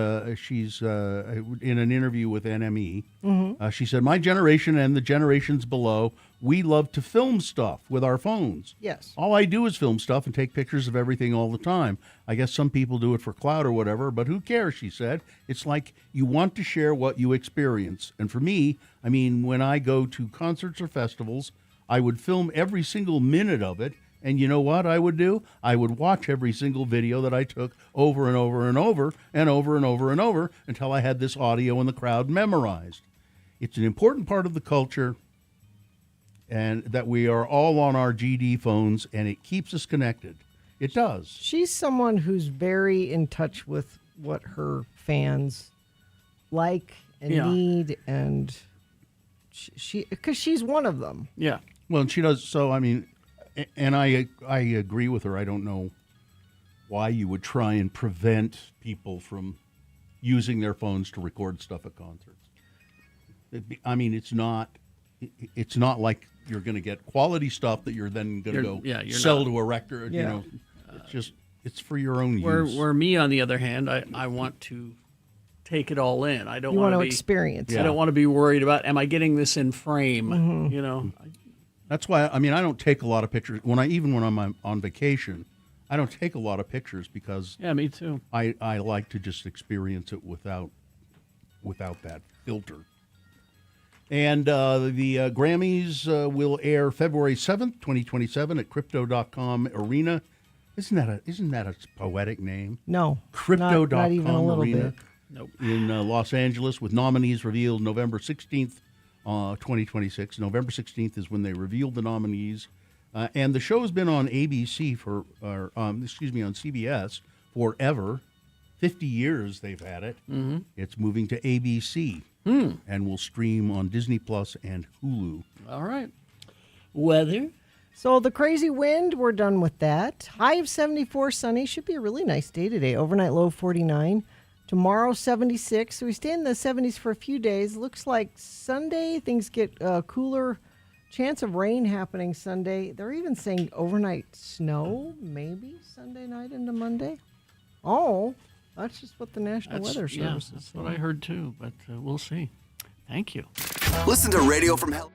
an interview with NME. Mhm. She said, "My generation and the generations below, we love to film stuff with our phones. Yes. All I do is film stuff and take pictures of everything all the time. I guess some people do it for clout or whatever, but who cares?" She said. "It's like you want to share what you experience. And for me, I mean, when I go to concerts or festivals, I would film every single minute of it. And you know what I would do? I would watch every single video that I took over and over and over and over and over and over until I had this audio in the crowd memorized. It's an important part of the culture, and that we are all on our GD phones, and it keeps us connected. It does." She's someone who's very in touch with what her fans like and Yeah. need, and because she's one of them. Yeah. Well, and she does. So, I mean, and I agree with her. I don't know why you would try and prevent people from using their phones to record stuff at concerts. I mean, it's not like you're going to get quality stuff that you're then going to you're sell not. to a record. Yeah. You know, it's for your own Where use. me, on the other hand, I want to take it all in. I don't You want want to to experience I it. don't want to be worried about, am I getting this in frame? Mhm. You know, That's why, I mean, I don't take a lot of pictures. Even when I'm on vacation, I don't take a lot of pictures because yeah, me too. I like to just experience it without that filter. And the Grammys will air February 7th, 2027 at Crypto.com Arena. Isn't that a poetic name? No, Crypto.com not even a little Arena. bit. Nope. In Los Angeles, with nominees revealed November 16th, 2026. November 16th is when they revealed the nominees. And the show's been on ABC on CBS forever. 50 years they've had it. Mhm. It's moving to ABC and will stream on Disney Plus and Hulu. All right. Weather. So the crazy wind, we're done with that. High of 74, sunny. Should be a really nice day today. Overnight low 49. Tomorrow 76. So we stay in the 70s for a few days. Looks like Sunday things get cooler. Chance of rain happening Sunday. They're even saying overnight snow, maybe Sunday night into Monday. Oh, that's just what the National Weather Service is that's saying. what I heard too, but we'll see. Thank you. Listen to Radio from Hell.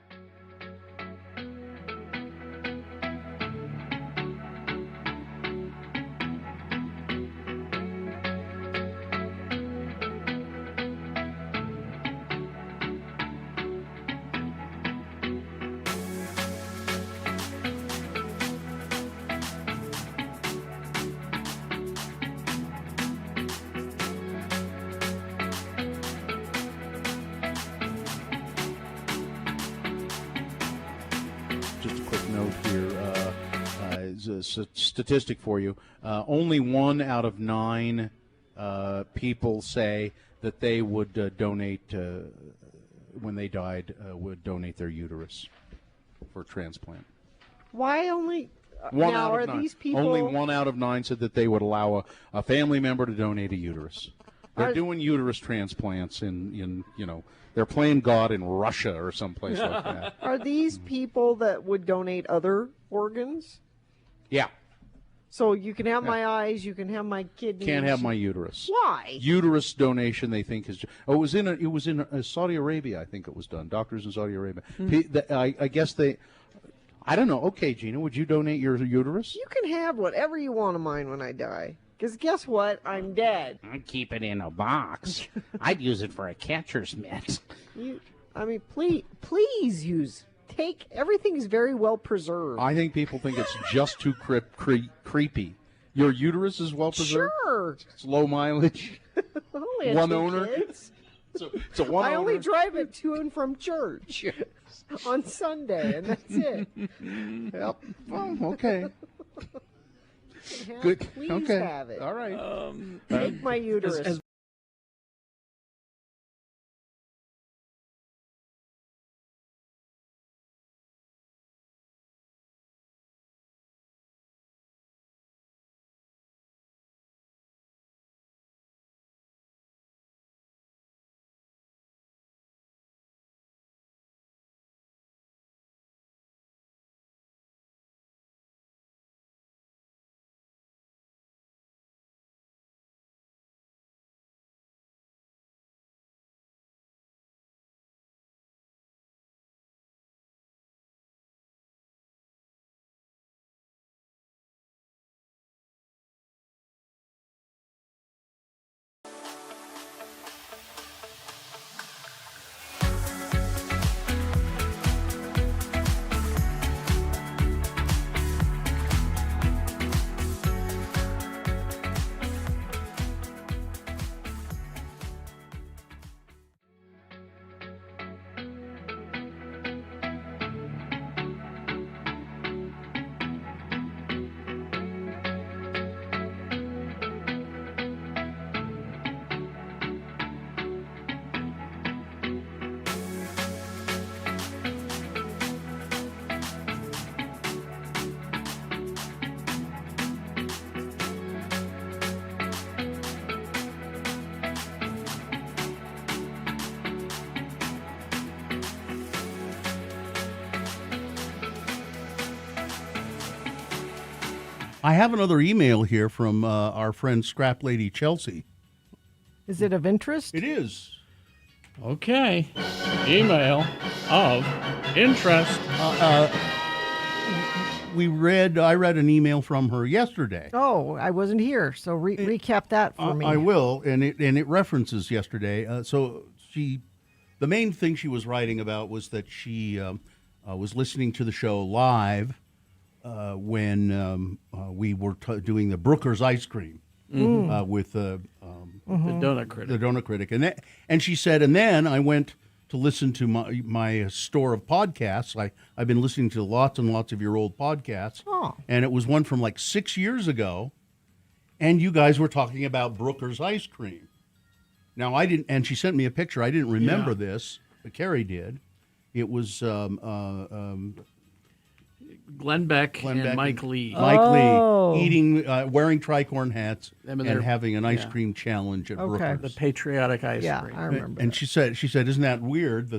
Just a quick note here is a statistic for you. Only 1 out of 9 people say that they would donate, when they died, would donate their uterus for transplant. Why only? One now, out are of 9. these people? Only 1 out of 9 said that they would allow a family member to donate a uterus. They're Are- doing uterus transplants they're playing God in Russia or someplace like that. Are these people that would donate other organs? Yeah. So you can have my eyes, you can have my kidneys. Can't have my uterus. Why? Uterus donation, they think is. Oh, it was in Saudi Arabia. I think it was done. Doctors in Saudi Arabia. I guess they. I don't know. Okay, Gina, would you donate your uterus? You can have whatever you want of mine when I die. Because guess what? I'm dead. I'd keep it in a box. I'd use it for a catcher's mitt. Please use. Everything is very well preserved. I think people think it's just too creepy. Your uterus is well preserved. Sure. It's low mileage. Only had One 2 owner? kids. It's a one I only owner. drive it to and from church on Sunday, and that's it. Yep. Well, okay. Good. Good. Please Okay. have it. All right. Take my uterus. I have another email here from our friend Scrap Lady Chelsea. Is it of interest? It is. Okay. Email of interest. I read an email from her yesterday. Oh, I wasn't here, so recap that for me. I will, and it references yesterday. The main thing she was writing about was that she was listening to the show live when we were doing the Brooker's ice cream with the Donut Critic. The Donut Critic, and she said, and then I went to listen to my store of podcasts. I've been listening to lots and lots of your old podcasts, and it was one from like 6 years ago, and you guys were talking about Brooker's ice cream. Now I didn't, and she sent me a picture. I didn't remember this, but Carrie did. It was Glenn Beck and Mike Lee. Mike Lee eating, wearing tricorn hats, and having an ice cream challenge at Brooker's. The patriotic ice cream. I remember. And she said, "Isn't that weird?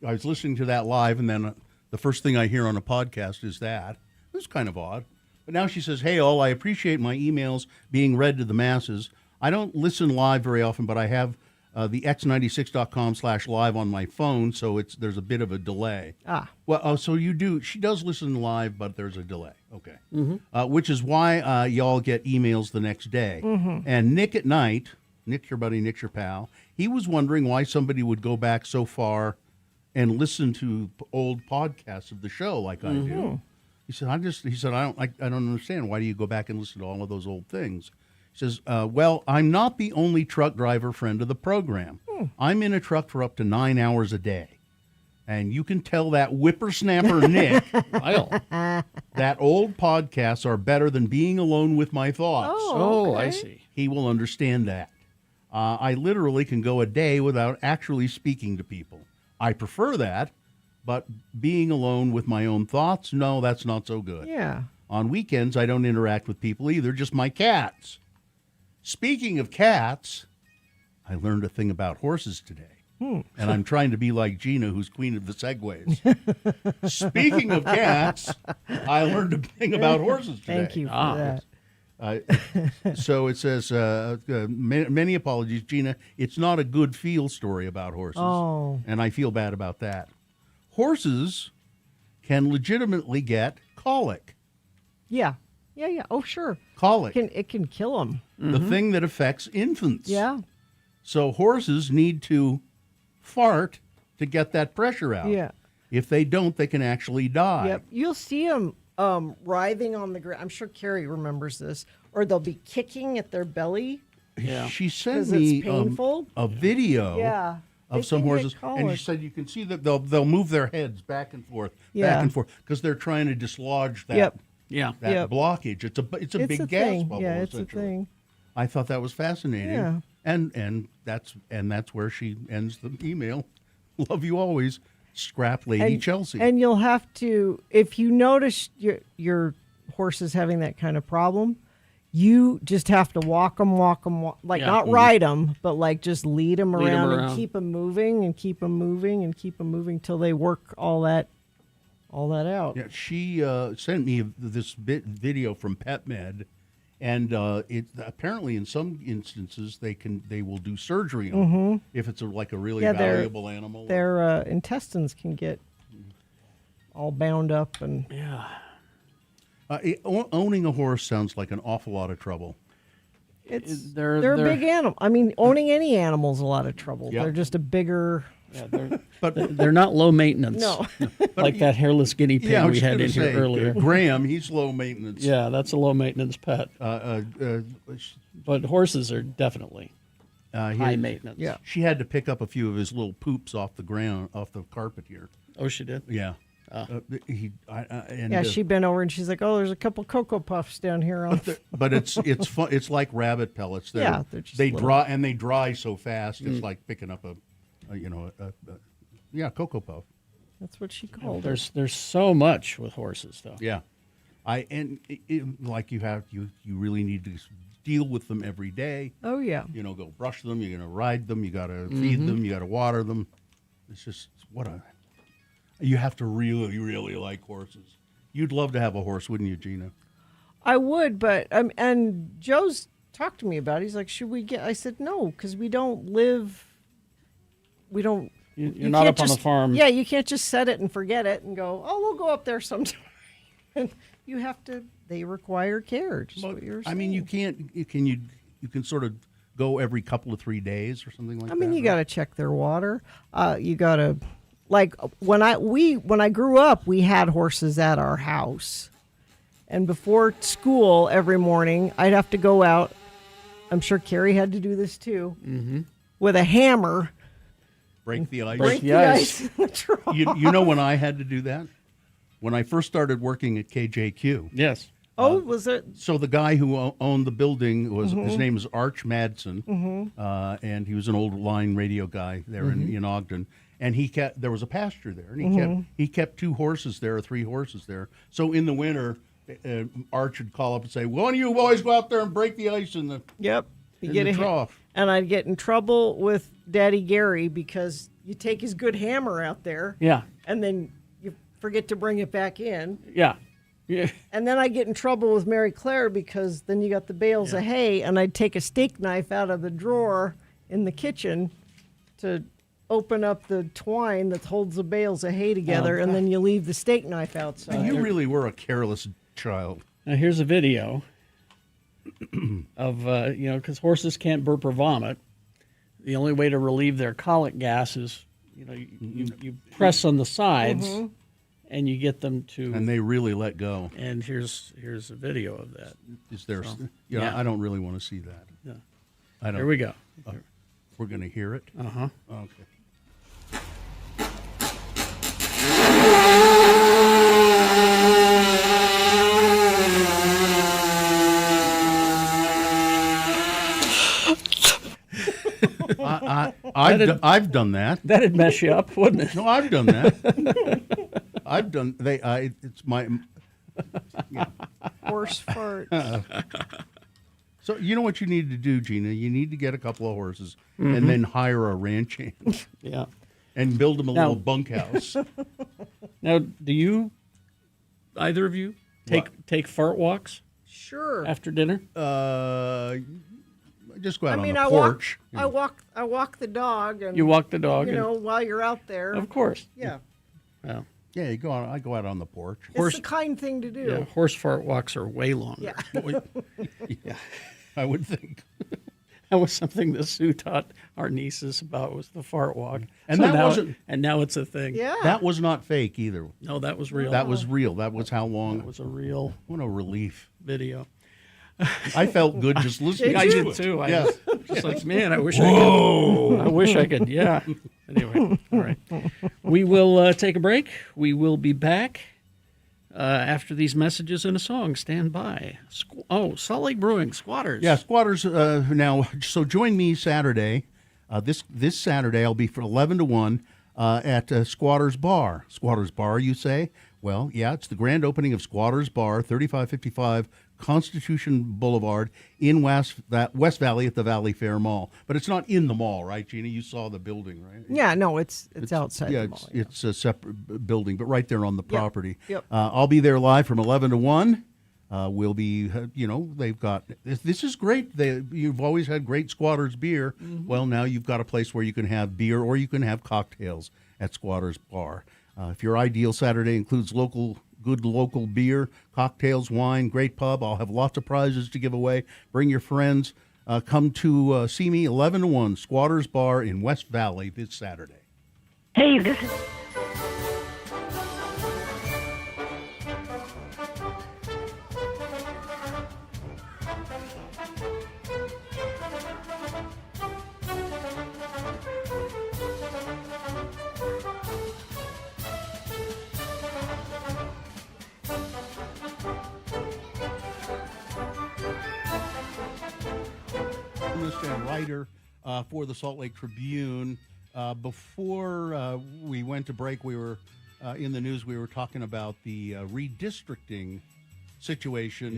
I was listening to that live, and then the first thing I hear on a podcast is that. It was kind of odd." But now she says, "Hey, all, I appreciate my emails being read to the masses. I don't listen live very often, but I have the x96.com/live on my phone, so there's a bit of a delay." Well, so you do. She does listen live, but there's a delay. Okay. Which is why y'all get emails the next day. And Nick at night, Nick, your buddy, Nick, your pal, he was wondering why somebody would go back so far and listen to old podcasts of the show like I do. He said, I don't understand. Why do you go back and listen to all of those old things? He says, well, I'm not the only truck driver friend of the program. I'm in a truck for up to 9 hours a day. And you can tell that whippersnapper Nick that old podcasts are better than being alone with my thoughts. Oh, I see. He will understand that. I literally can go a day without actually speaking to people. I prefer that, but being alone with my own thoughts, no, that's not so good. Yeah. On weekends, I don't interact with people either, just my cats. Speaking of cats, I learned a thing about horses today. And I'm trying to be like Gina, who's queen of the segues. Speaking of cats, I learned a thing about horses today. Thank you for that. So it says, many apologies, Gina. It's not a good feel story about horses. Oh. And I feel bad about that. Horses can legitimately get colic. Yeah. Oh, sure. Colic. It can kill them. The thing that affects infants. Yeah. So horses need to fart to get that pressure out. Yeah. If they don't, they can actually die. Yep. You'll see them writhing on the ground. I'm sure Carrie remembers this. Or they'll be kicking at their belly. Yeah. She sent 'Cause me it's painful. A video Yeah. of some horses, and she said you can see that they'll move their heads back and forth, because they're trying to dislodge that blockage. It's a big gas thing. bubble. Yeah, it's a essentially. thing. I thought that was fascinating. Yeah. And that's where she ends the email. Love you always, Scrap Lady Chelsea. And you'll have to, if you notice your horse is having that kind of problem, you just have to walk them, not ride them, but like just lead them around and keep them moving and keep them moving and keep them moving till they work all that out. Yeah, she sent me this video from PetMed, and it apparently in some instances they will do surgery on them if it's a really valuable animal. Their intestines can get all bound up and owning a horse sounds like an awful lot of trouble. They're a big animal. I mean, owning any animal is a lot of trouble. Yep. They're just a bigger. But they're not low maintenance. No. Like that hairless guinea pig we had in here earlier. Graham, he's low maintenance. Yeah, that's a low maintenance pet. But horses are definitely high maintenance. Yeah. She had to pick up a few of his little poops off the ground, off the carpet here. Oh, she did? Yeah. She bent over and she's like, "Oh, there's a couple Cocoa Puffs down here." But it's fun. It's like rabbit pellets. They're just they little. dry and they dry so fast. It's like picking up a Cocoa Puff. That's what she called it. There's so much with horses, though. Yeah, you really need to deal with them every day. Oh yeah. Go brush them. You're gonna ride them. You gotta feed them. You gotta water them. It's just you have to really, really like horses. You'd love to have a horse, wouldn't you, Gina? I would, but and Joe's talked to me about it. He's like, should we get? I said no, because we don't live. We don't. You're not can't up on the farm. Yeah, you can't just set it and forget it and go, oh, we'll go up there sometime. And you have to. They require care. Just what you're saying. I mean, you can't. You can sort of go every couple of 3 days or something like that. I mean, you got to check their water. You got to, like, when I grew up, we had horses at our house, and before school every morning, I'd have to go out. I'm sure Carrie had to do this too, with a hammer. Break the ice. Break the ice in the trough. You know when I had to do that? When I first started working at KJQ. Yes. Oh, was it? So the guy who owned the building was his name was Arch Madsen, and he was an old line radio guy there in Ogden. And there was a pasture there, and he kept 2 horses there or 3 horses there. So in the winter, Arch would call up and say, "Why don't you boys go out there and break the ice in the trough?" And I'd get in trouble with Daddy Gary because you take his good hammer out there, and then you forget to bring it back in. Yeah. And then I get in trouble with Mary Claire because then you got the bales of hay, and I'd take a steak knife out of the drawer in the kitchen to open up the twine that holds the bales of hay together, and then you leave the steak knife outside. You really were a careless child. Now here's a video of because horses can't burp or vomit. The only way to relieve their colic gas is you press on the sides. And you get them to, and they really let go. And here's a video of that. Is there? I don't really want to see that. Yeah. I don't. Here we go. We're going to hear it. Okay. I've done that. That'd mess you up, wouldn't it? No, I've done that. I've done. It's my horse farts. So you know what you need to do, Gina? You need to get a couple of horses and then hire a ranch hand. Yeah. And build them a little bunkhouse. Now, do you, either of you, take fart walks? Sure. After dinner? Just go out on the porch. I walk the dog. And you walk the dog. While you're out there. Of course. Yeah. Well. Yeah, you go out. I go out on the porch. It's the kind thing to do. Yeah, horse fart walks are way longer. Yeah. Yeah, I would think. That was something that Sue taught our nieces about, was the fart walk. And so that now wasn't. And now it's a thing. Yeah. That was not fake either. No, that was real. That was real. That was how long. That was a real. What a relief. Video. I felt good just listening. I to did it. too. Yeah. Just like, man, I wish I could. I wish I could. Yeah. Anyway, all right. We will take a break. We will be back after these messages and a song. Stand by. Salt Lake Brewing, Squatters. Yeah, Squatters. Now, so join me Saturday. This Saturday, I'll be from 11 to 1 at Squatters Bar. Squatters Bar, you say? Well, yeah, it's the grand opening of Squatters Bar, 3555 Constitution Boulevard in West Valley at the Valley Fair Mall. But it's not in the mall, right, Gina? You saw the building, right? Yeah, no, it's outside the mall. Yeah, it's a separate building, but right there on the property. Yep. I'll be there live from 11 to 1. We'll be, they've got, this is great. You've always had great Squatters beer. Mm-hmm. Well, now you've got a place where you can have beer or you can have cocktails at Squatters Bar. If your ideal Saturday includes good local beer, cocktails, wine, great pub, I'll have lots of prizes to give away. Bring your friends. Come to see me 11 to 1, Squatters Bar in West Valley this Saturday. Hey, this is... And writer for the Salt Lake Tribune. Before we went to break, we were in the news. We were talking about the redistricting situation.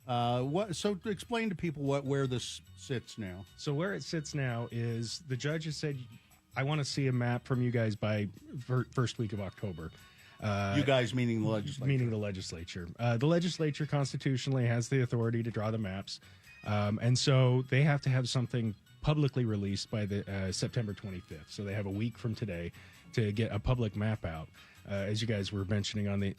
Yeah. So to explain to people where this sits now. So where it sits now is the judge has said, I want to see a map from you guys by first week of October. You guys meaning the legislature? Meaning the legislature. The legislature constitutionally has the authority to draw the maps. And so they have to have something publicly released by the September 25th. So they have a week from today to get a public map out. As you guys were mentioning on the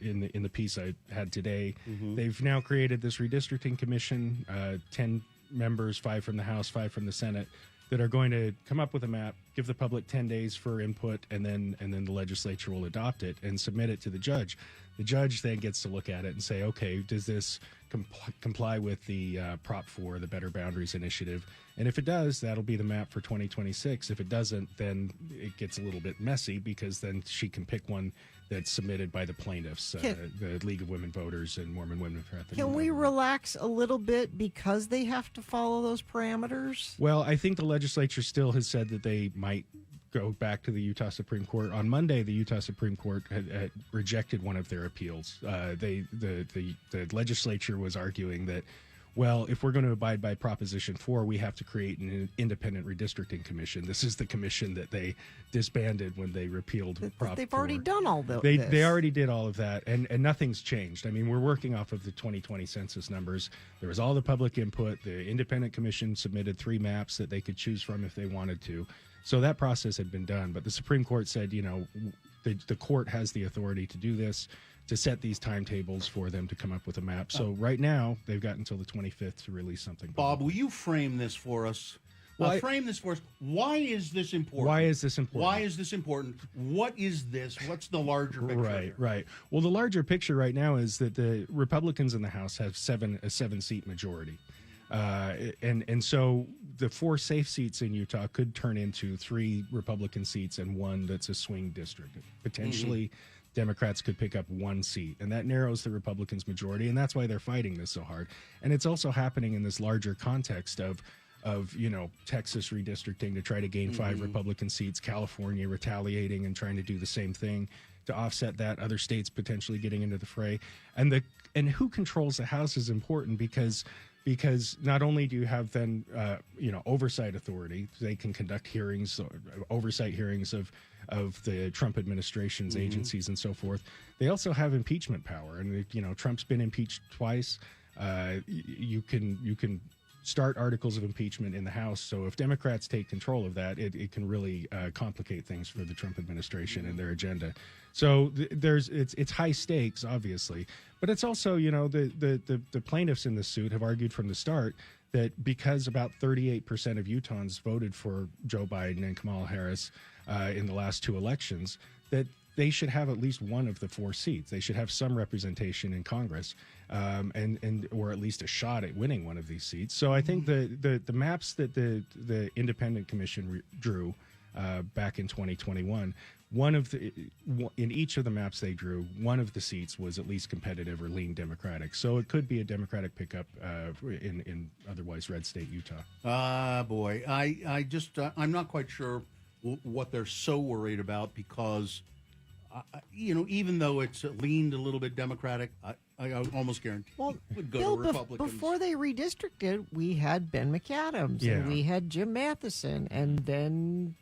in the piece I had today, they've now created this redistricting commission, 10 members, 5 from the House, 5 from the Senate, that are going to come up with a map, give the public 10 days for input, and then the legislature will adopt it and submit it to the judge. The judge then gets to look at it and say, okay, does this comply with the Prop 4, the Better Boundaries Initiative? And if it does, that'll be the map for 2026. If it doesn't, then it gets a little bit messy, because then she can pick one that's submitted by the plaintiffs, the League of Women Voters and Mormon Women for Ethical. Can we relax a little bit because they have to follow those parameters? Well, I think the legislature still has said that they might go back to the Utah Supreme Court. On Monday, the Utah Supreme Court had rejected one of their appeals. The legislature was arguing that, well, if we're going to abide by Proposition 4, we have to create an independent redistricting commission. This is the commission that they disbanded when they repealed Prop 4. They've already done all this. They already did all of that, and nothing's changed. I mean, we're working off of the 2020 census numbers. There was all the public input. The independent commission submitted 3 maps that they could choose from if they wanted to. So that process had been done. But the Supreme Court said, the court has the authority to do this, to set these timetables for them to come up with a map. So right now, they've got until the 25th to release something. Bob, will you frame this for us? Frame this for us. Why is this important? Why is this important? Why is this important? What is this? What's the larger picture? Right. Well, the larger picture right now is that the Republicans in the House have a 7-seat majority. And so the 4 safe seats in Utah could turn into 3 Republican seats and 1 that's a swing district. Potentially, Democrats could pick up 1 seat, and that narrows the Republicans' majority, and that's why they're fighting this so hard. And it's also happening in this larger context of Texas redistricting to try to gain 5 Republican seats, California retaliating and trying to do the same thing to offset that, other states potentially getting into the fray. And who controls the House is important, because not only do you have then oversight authority, they can conduct hearings, oversight hearings of the Trump administration's agencies and so forth. They also have impeachment power, and Trump's been impeached twice. You can start articles of impeachment in the House. So if Democrats take control of that, it can really complicate things for the Trump administration and their agenda. So it's high stakes, obviously, but it's also the plaintiffs in this suit have argued from the start that because about 38% of Utahns voted for Joe Biden and Kamala Harris in the last 2 elections, that they should have at least 1 of the 4 seats. They should have some representation in Congress, and or at least a shot at winning one of these seats. So I think the maps that the independent commission drew back in 2021, in each of the maps they drew, 1 of the seats was at least competitive or lean Democratic. So it could be a Democratic pickup in otherwise red state Utah. Boy, I'm not quite sure what they're so worried about, because even though it's leaned a little bit Democratic, I almost guarantee it would go to Republicans. Before they redistricted, we had Ben McAdams, and we had Jim Matheson, and then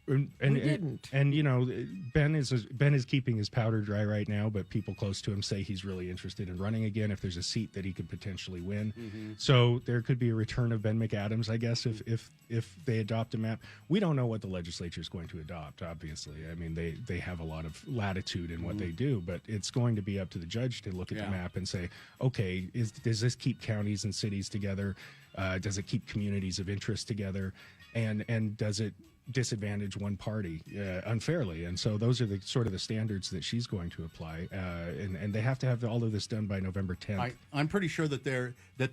we didn't. And Ben is keeping his powder dry right now, but people close to him say he's really interested in running again if there's a seat that he could potentially win. So there could be a return of Ben McAdams, I guess, if they adopt a map. We don't know what the legislature is going to adopt, obviously. I mean, they have a lot of latitude in what they do, but it's going to be up to the judge to look at the map and say, okay, does this keep counties and cities together? Does it keep communities of interest together? And does it disadvantage one party unfairly? And so those are the sort of the standards that she's going to apply, and they have to have all of this done by November 10th. I'm pretty sure that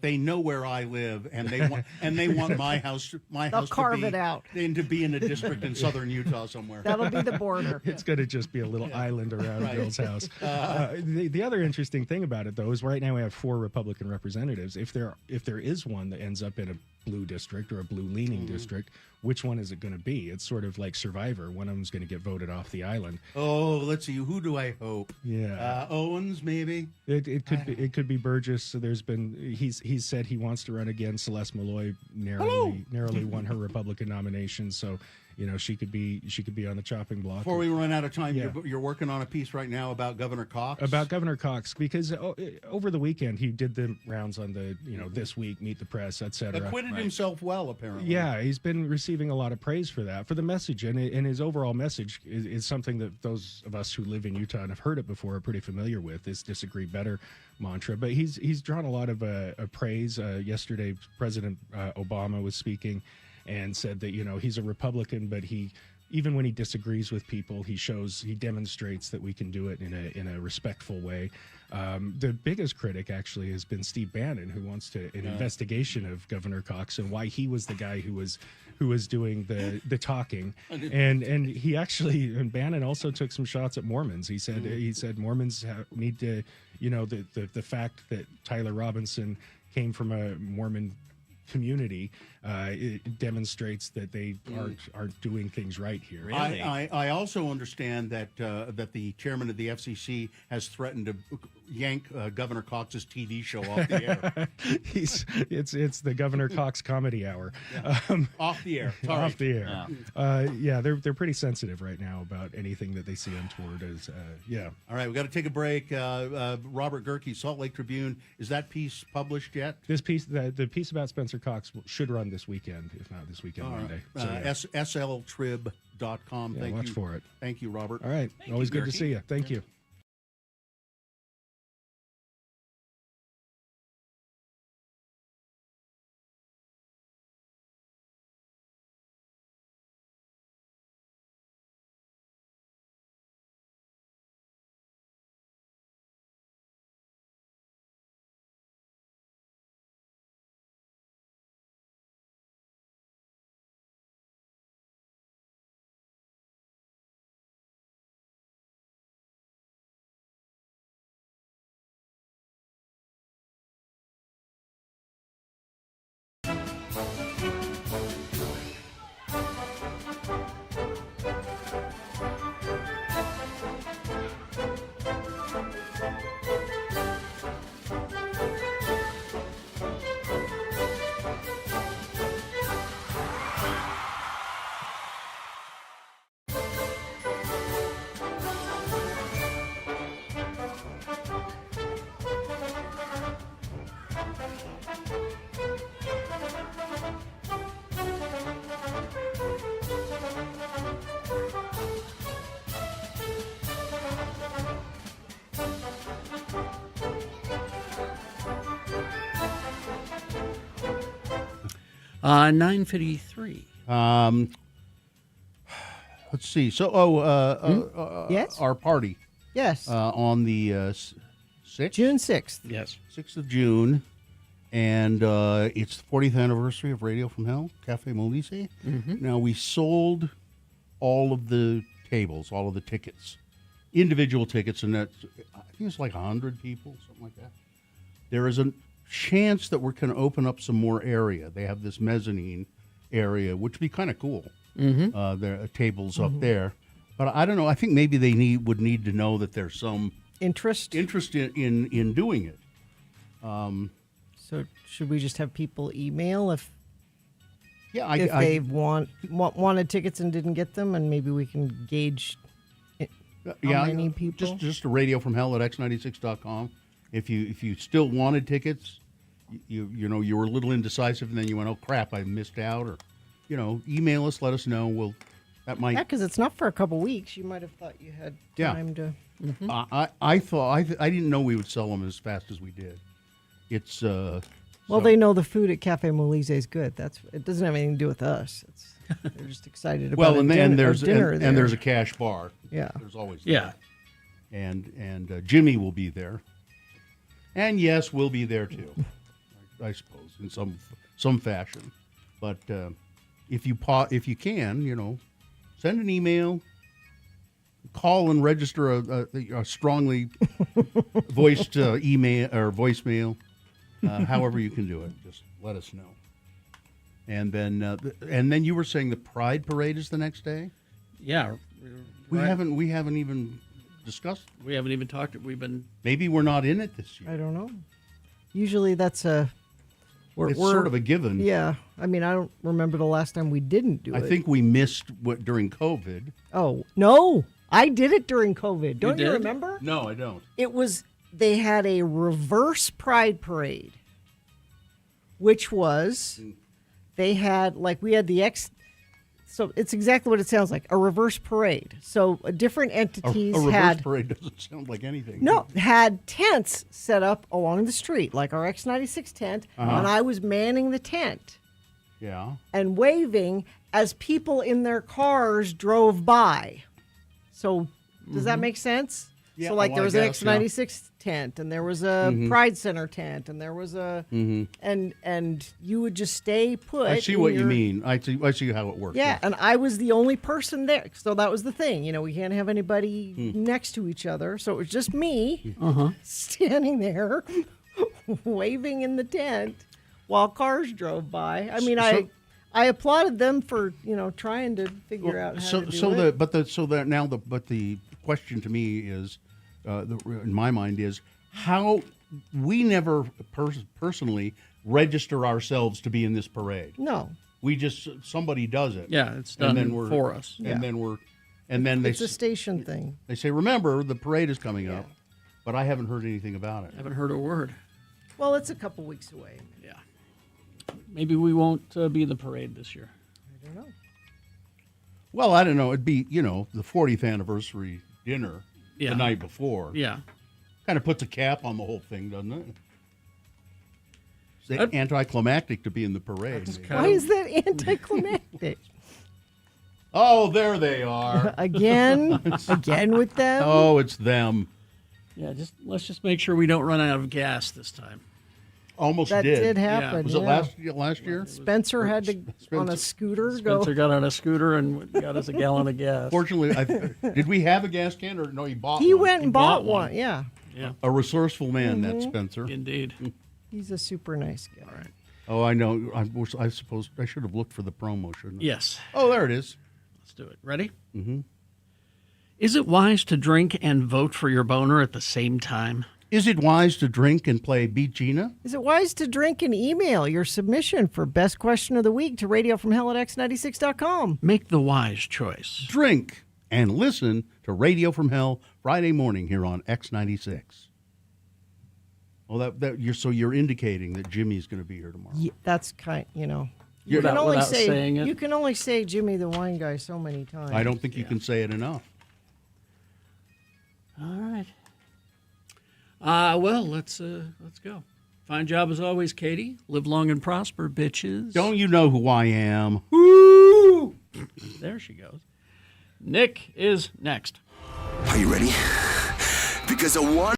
they know where I live, and they want my house They'll carve it out and to be in a district in southern Utah somewhere. That'll be the border. It's going to just be a little island around Bill's house. The other interesting thing about it, though, is right now we have 4 Republican representatives. If there is one that ends up in a blue district or a blue leaning district, which one is it going to be? It's sort of like Survivor. One of them's going to get voted off the island. Oh, let's see. Who do I hope? Yeah, Owens, maybe. It could be Burgess. So he's said he wants to run again. Celeste Malloy narrowly won her Republican nomination. So she could be on the chopping block. Before we run out of time, you're working on a piece right now about Governor Cox. About Governor Cox, because over the weekend he did the rounds on the This Week, Meet the Press, etc. Acquitted himself well, apparently. Yeah, he's been receiving a lot of praise for that, for the message, and his overall message is something that those of us who live in Utah and have heard it before are pretty familiar with. This "Disagree Better" mantra, but he's drawn a lot of praise. Yesterday, President Obama was speaking and said that he's a Republican, but even when he disagrees with people, he demonstrates that we can do it in a respectful way. The biggest critic actually has been Steve Bannon, who wants an investigation of Governor Cox and why he was the guy who was doing the talking. And he actually, and Bannon also took some shots at Mormons. He said Mormons need to, the fact that Tyler Robinson came from a Mormon community, it demonstrates that they aren't doing things right here. Really? I also understand that the chairman of the FCC has threatened to yank Governor Cox's TV show off the air. It's the Governor Cox Comedy Hour. Off the air. Sorry. Off the air. They're pretty sensitive right now about anything that they see untoward. All right, we got to take a break. Robert Gerke, Salt Lake Tribune. Is that piece published yet? This piece, the piece about Spencer Cox, should run this weekend, if not this weekend, Monday. sltrib.com. Thank watch you for it. Thank you, Robert. All right. Always good to see you. Thank you. $9.53. Let's see. So, yes, our party. Yes. On the 6th? June 6th. Yes. 6th of June. And it's the 40th anniversary of Radio from Hell, Cafe Molise. Mm-hmm. Now, we sold all of the tables, all of the tickets, individual tickets, and that's, I think it's like 100 people, something like that. There is a chance that we're going to open up some more area. They have this mezzanine area, which would be kind of cool. Mm-hmm. There are tables up there. But I don't know. I think maybe they would need to know that there's some interest in doing it. So should we just have people email if if they wanted tickets and didn't get them, and maybe we can gauge how many people? Just a radio from hell at x96.com. If you still wanted tickets, you were a little indecisive, and then you went, oh crap, I missed out, or email us, let us know. Because it's not for a couple weeks. You might have thought you had time to. Mm-hmm. I thought I didn't know we would sell them as fast as we did. It's they know the food at Cafe Molise is good. It doesn't have anything to do with us. They're just excited about dinner there. And there's a cash bar. Yeah, there's always that. And Jimmy will be there, and yes, we'll be there too, I suppose in some fashion. But if you can, send an email, call and register a strongly voiced email or voicemail. However you can do it, just let us know. And then you were saying the Pride Parade is the next day? Yeah. We haven't even discussed. We haven't even talked. Maybe we're not in it this year. I don't know. Usually that's It's sort of a given. Yeah. I mean, I don't remember the last time we didn't do it. I think we missed during COVID. Oh, no. I did it during COVID. Don't you did? remember? No, I don't. They had a reverse pride parade, which was, they had, like, we had so it's exactly what it sounds like, a reverse parade. So different entities a reverse had. parade doesn't sound like anything. No, had tents set up along the street, like our X96 tent, and I was manning the tent Yeah. and waving as people in their cars drove by. So does that make sense? Yeah, so like well, there I was guess, an X96 tent, and there was a Pride Center tent, and there was a and you would just stay put. I see in what you your- mean. I see how it works. Yeah, and I was the only person there. So that was the thing. You know, we can't have anybody next to each other. So it was just me standing there waving in the tent while cars drove by. I mean, I applauded them for, trying to figure out how to do it. But the question to me is, in my mind, is how we never personally register ourselves to be in this parade. No. We just somebody does it. Yeah, it's done for us. And then It's a station thing. they say, remember, the parade is coming up, but I haven't heard anything about it. Haven't heard a word. Well, it's a couple weeks away. Yeah. Maybe we won't be in the parade this year. I don't know. Well, I don't know. It'd be, the 40th anniversary dinner Yeah. the night before. Yeah. Kind of puts a cap on the whole thing, doesn't it? It's anticlimactic to be in the parade. Why is that anticlimactic? Oh, there they are. Again with them? Oh, it's them. Yeah, let's just make sure we don't run out of gas this time. Almost That did happen, Yeah. Was it last year? Spencer had to, on a scooter, Spencer got on a scooter and got us a gallon of gas. Fortunately, did we have a gas can or no? He bought He one. went and bought one. Yeah. Yeah. A resourceful man, that Spencer. Indeed. He's a super nice guy. All right. Oh, I know. I suppose I should have looked for the promo, shouldn't I? Yes. Oh, there it is. Let's do it. Ready? Mm-hmm. Is it wise to drink and vote for your boner at the same time? Is it wise to drink and play Beat Gina? Is it wise to drink and email your submission for Best Question of the Week to radiofromhell@x96.com? Make the wise choice. Drink and listen to Radio from Hell Friday morning here on X96. Oh, you're indicating that Jimmy's going to be here tomorrow. Yeah, that's kind, You Without- can only without saying it. You can only say Jimmy the Wine Guy so many times. I don't think you can say it enough. All right. Well, let's go. Fine job as always, Katie. Live long and prosper, bitches. Don't you know who I am? Woo! There she goes. Nick is next. Are you ready? Because a one.